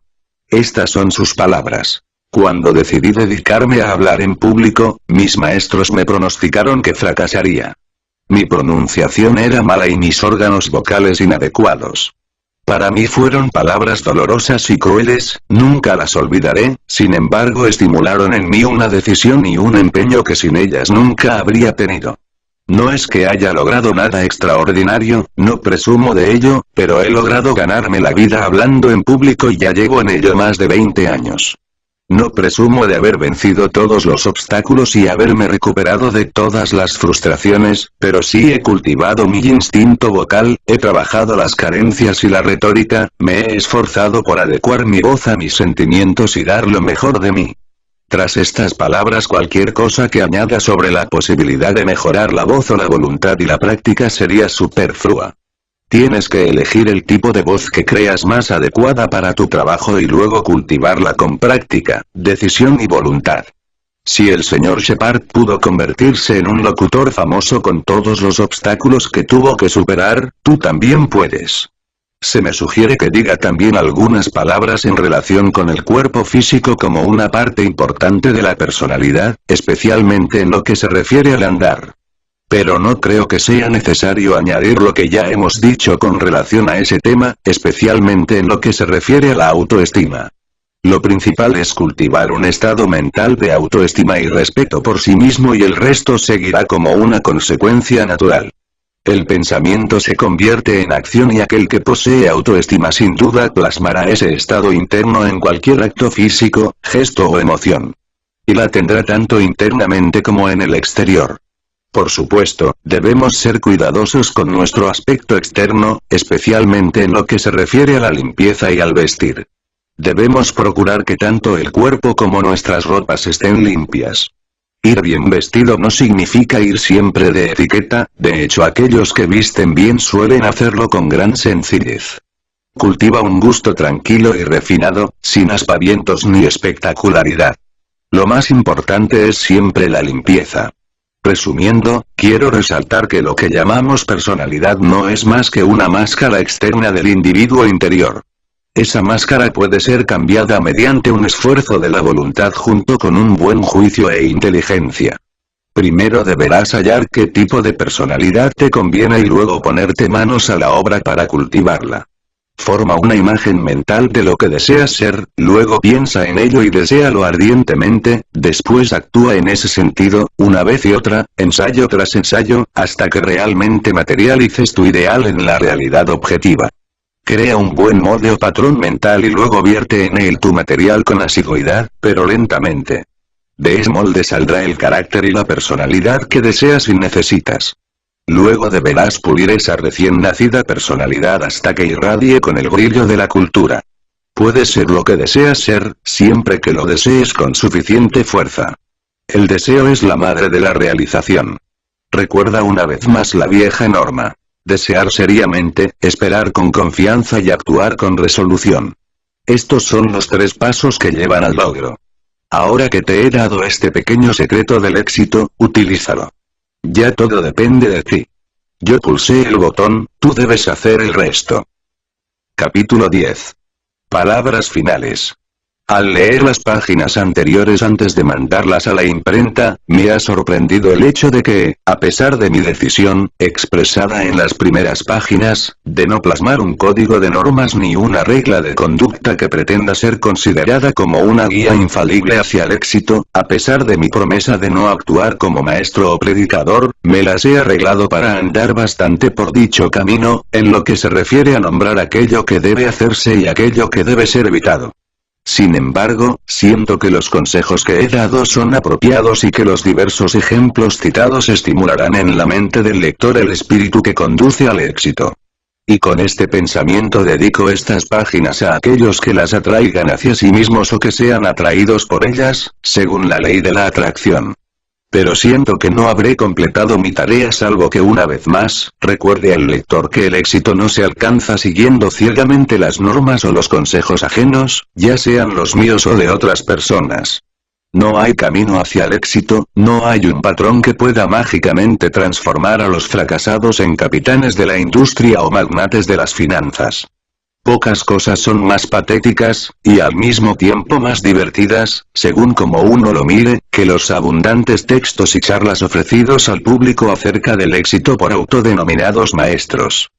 [SPEAKER 1] Estas son sus palabras. Cuando decidí dedicarme a hablar en público, mis maestros me pronosticaron que fracasaría. Mi pronunciación era mala y mis órganos vocales inadecuados. Para mí fueron palabras dolorosas y crueles, nunca las olvidaré, sin embargo estimularon en mí una decisión y un empeño que sin ellas nunca habría tenido. No es que haya logrado nada extraordinario, no presumo de ello, pero he logrado ganarme la vida hablando en público y ya llevo en ello más de 20 años. No presumo de haber vencido todos los obstáculos y haberme recuperado de todas las frustraciones, pero sí he cultivado mi instinto vocal, he trabajado las carencias y la retórica, me he esforzado por adecuar mi voz a mis sentimientos y dar lo mejor de mí. Tras estas palabras cualquier cosa que añada sobre la posibilidad de mejorar la voz o la voluntad y la práctica sería superflua. Tienes que elegir el tipo de voz que creas más adecuada para tu trabajo y luego cultivarla con práctica, decisión y voluntad. Si el señor Shepard pudo convertirse en un locutor famoso con todos los obstáculos que tuvo que superar, tú también puedes. Se me sugiere que diga también algunas palabras en relación con el cuerpo físico como una parte importante de la personalidad, especialmente en lo que se refiere al andar. Pero no creo que sea necesario añadir lo que ya hemos dicho con relación a ese tema, especialmente en lo que se refiere a la autoestima. Lo principal es cultivar un estado mental de autoestima y respeto por sí mismo y el resto seguirá como una consecuencia natural. El pensamiento se convierte en acción y aquel que posee autoestima sin duda plasmará ese estado interno en cualquier acto físico, gesto o emoción. Y la tendrá tanto internamente como en el exterior. Por supuesto, debemos ser cuidadosos con nuestro aspecto externo, especialmente en lo que se refiere a la limpieza y al vestir. Debemos procurar que tanto el cuerpo como nuestras ropas estén limpias. Ir bien vestido no significa ir siempre de etiqueta, de hecho aquellos que visten bien suelen hacerlo con gran sencillez. Cultiva un gusto tranquilo y refinado, sin aspavientos ni espectacularidad. Lo más importante es siempre la limpieza. Resumiendo, quiero resaltar que lo que llamamos personalidad no es más que una máscara externa del individuo interior. Esa máscara puede ser cambiada mediante un esfuerzo de la voluntad junto con un buen juicio e inteligencia. Primero deberás hallar qué tipo de personalidad te conviene y luego ponerte manos a la obra para cultivarla. Forma una imagen mental de lo que deseas ser, luego piensa en ello y deséalo ardientemente, después actúa en ese sentido, una vez y otra, ensayo tras ensayo, hasta que realmente materialices tu ideal en la realidad objetiva. Crea un buen molde o patrón mental y luego vierte en él tu material con asiduidad, pero lentamente. De ese molde saldrá el carácter y la personalidad que deseas y necesitas. Luego deberás pulir esa recién nacida personalidad hasta que irradie con el brillo de la cultura. Puedes ser lo que deseas ser, siempre que lo desees con suficiente fuerza. El deseo es la madre de la realización. Recuerda una vez más la vieja norma. Desear seriamente, esperar con confianza y actuar con resolución. Estos son los 3 pasos que llevan al logro. Ahora que te he dado este pequeño secreto del éxito, utilízalo. Ya todo depende de ti. Yo pulsé el botón, tú debes hacer el resto. Capítulo 10. Palabras finales. Al leer las páginas anteriores antes de mandarlas a la imprenta, me ha sorprendido el hecho de que, a pesar de mi decisión, expresada en las primeras páginas, de no plasmar un código de normas ni una regla de conducta que pretenda ser considerada como una guía infalible hacia el éxito, a pesar de mi promesa de no actuar como maestro o predicador, me las he arreglado para andar bastante por dicho camino, en lo que se refiere a nombrar aquello que debe hacerse y aquello que debe ser evitado. Sin embargo, siento que los consejos que he dado son apropiados y que los diversos ejemplos citados estimularán en la mente del lector el espíritu que conduce al éxito. Y con este pensamiento dedico estas páginas a aquellos que las atraigan hacia sí mismos o que sean atraídos por ellas, según la ley de la atracción. Pero siento que no habré completado mi tarea salvo que una vez más, recuerde al lector que el éxito no se alcanza siguiendo ciegamente las normas o los consejos ajenos, ya sean los míos o de otras personas. No hay camino hacia el éxito, no hay un patrón que pueda mágicamente transformar a los fracasados en capitanes de la industria o magnates de las finanzas. Pocas cosas son más patéticas, y al mismo tiempo más divertidas, según como uno lo mire, que los abundantes textos y charlas ofrecidos al público acerca del éxito por autodenominados maestros.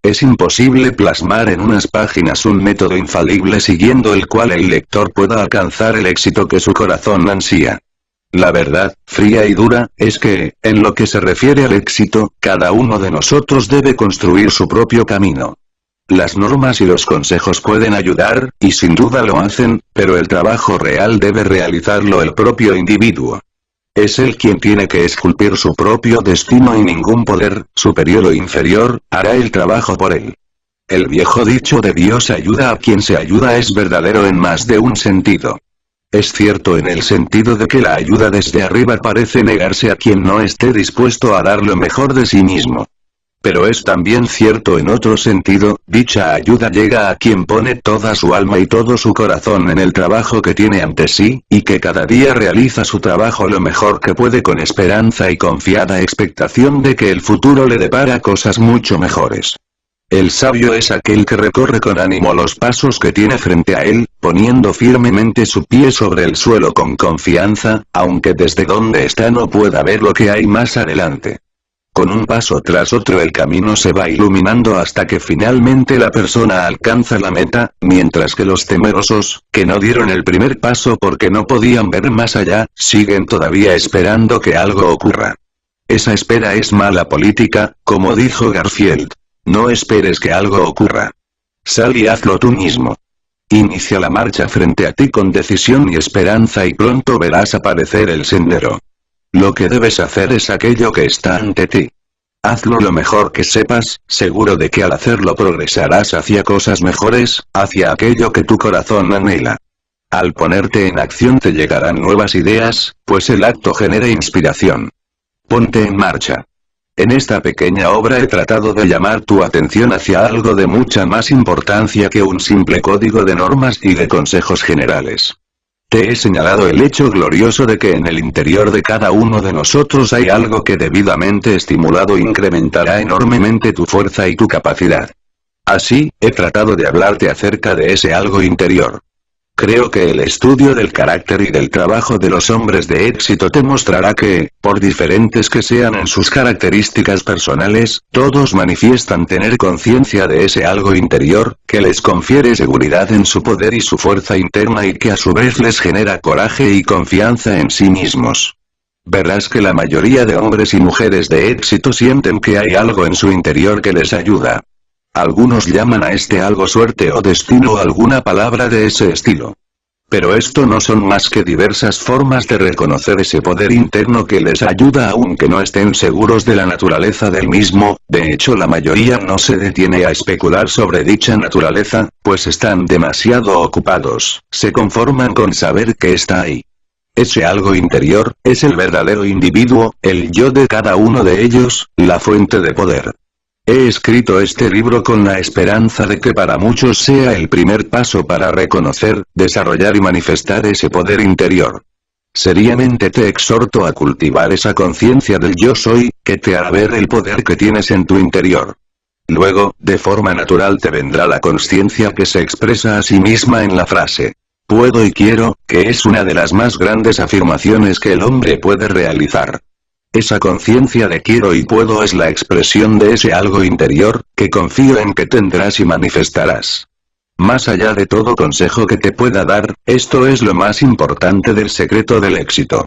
[SPEAKER 1] Es imposible plasmar en unas páginas un método infalible siguiendo el cual el lector pueda alcanzar el éxito que su corazón ansía. La verdad, fría y dura, es que, en lo que se refiere al éxito, cada uno de nosotros debe construir su propio camino. Las normas y los consejos pueden ayudar, y sin duda lo hacen, pero el trabajo real debe realizarlo el propio individuo. Es él quien tiene que esculpir su propio destino y ningún poder, superior o inferior, hará el trabajo por él. El viejo dicho de Dios ayuda a quien se ayuda es verdadero en más de un sentido. Es cierto en el sentido de que la ayuda desde arriba parece negarse a quien no esté dispuesto a dar lo mejor de sí mismo. Pero es también cierto en otro sentido, dicha ayuda llega a quien pone toda su alma y todo su corazón en el trabajo que tiene ante sí, y que cada día realiza su trabajo lo mejor que puede con esperanza y confiada expectación de que el futuro le depara cosas mucho mejores. El sabio es aquel que recorre con ánimo los pasos que tiene frente a él, poniendo firmemente su pie sobre el suelo con confianza, aunque desde donde está no pueda ver lo que hay más adelante. Con un paso tras otro el camino se va iluminando hasta que finalmente la persona alcanza la meta, mientras que los temerosos, que no dieron el primer paso porque no podían ver más allá, siguen todavía esperando que algo ocurra. Esa espera es mala política, como dijo Garfield. No esperes que algo ocurra. Sal y hazlo tú mismo. Inicia la marcha frente a ti con decisión y esperanza y pronto verás aparecer el sendero. Lo que debes hacer es aquello que está ante ti. Hazlo lo mejor que sepas, seguro de que al hacerlo progresarás hacia cosas mejores, hacia aquello que tu corazón anhela. Al ponerte en acción te llegarán nuevas ideas, pues el acto genera inspiración. Ponte en marcha. En esta pequeña obra he tratado de llamar tu atención hacia algo de mucha más importancia que un simple código de normas y de consejos generales. Te he señalado el hecho glorioso de que en el interior de cada uno de nosotros hay algo que debidamente estimulado incrementará enormemente tu fuerza y tu capacidad. Así, he tratado de hablarte acerca de ese algo interior. Creo que el estudio del carácter y del trabajo de los hombres de éxito te mostrará que, por diferentes que sean en sus características personales, todos manifiestan tener conciencia de ese algo interior, que les confiere seguridad en su poder y su fuerza interna y que a su vez les genera coraje y confianza en sí mismos. Verás que la mayoría de hombres y mujeres de éxito sienten que hay algo en su interior que les ayuda. Algunos llaman a este algo suerte o destino o alguna palabra de ese estilo. Pero esto no son más que diversas formas de reconocer ese poder interno que les ayuda aunque no estén seguros de la naturaleza del mismo. De hecho la mayoría no se detiene a especular sobre dicha naturaleza, pues están demasiado ocupados, se conforman con saber que está ahí. Ese algo interior, es el verdadero individuo, el yo de cada uno de ellos, la fuente de poder. He escrito este libro con la esperanza de que para muchos sea el primer paso para reconocer, desarrollar y manifestar ese poder interior. Seriamente te exhorto a cultivar esa conciencia del yo soy, que te hará ver el poder que tienes en tu interior. Luego, de forma natural te vendrá la consciencia que se expresa a sí misma en la frase. puedo y quiero, que es una de las más grandes afirmaciones que el hombre puede realizar. Esa conciencia de quiero y puedo es la expresión de ese algo interior, que confío en que tendrás y manifestarás. Más allá de todo consejo que te pueda dar, esto es lo más importante del secreto del éxito.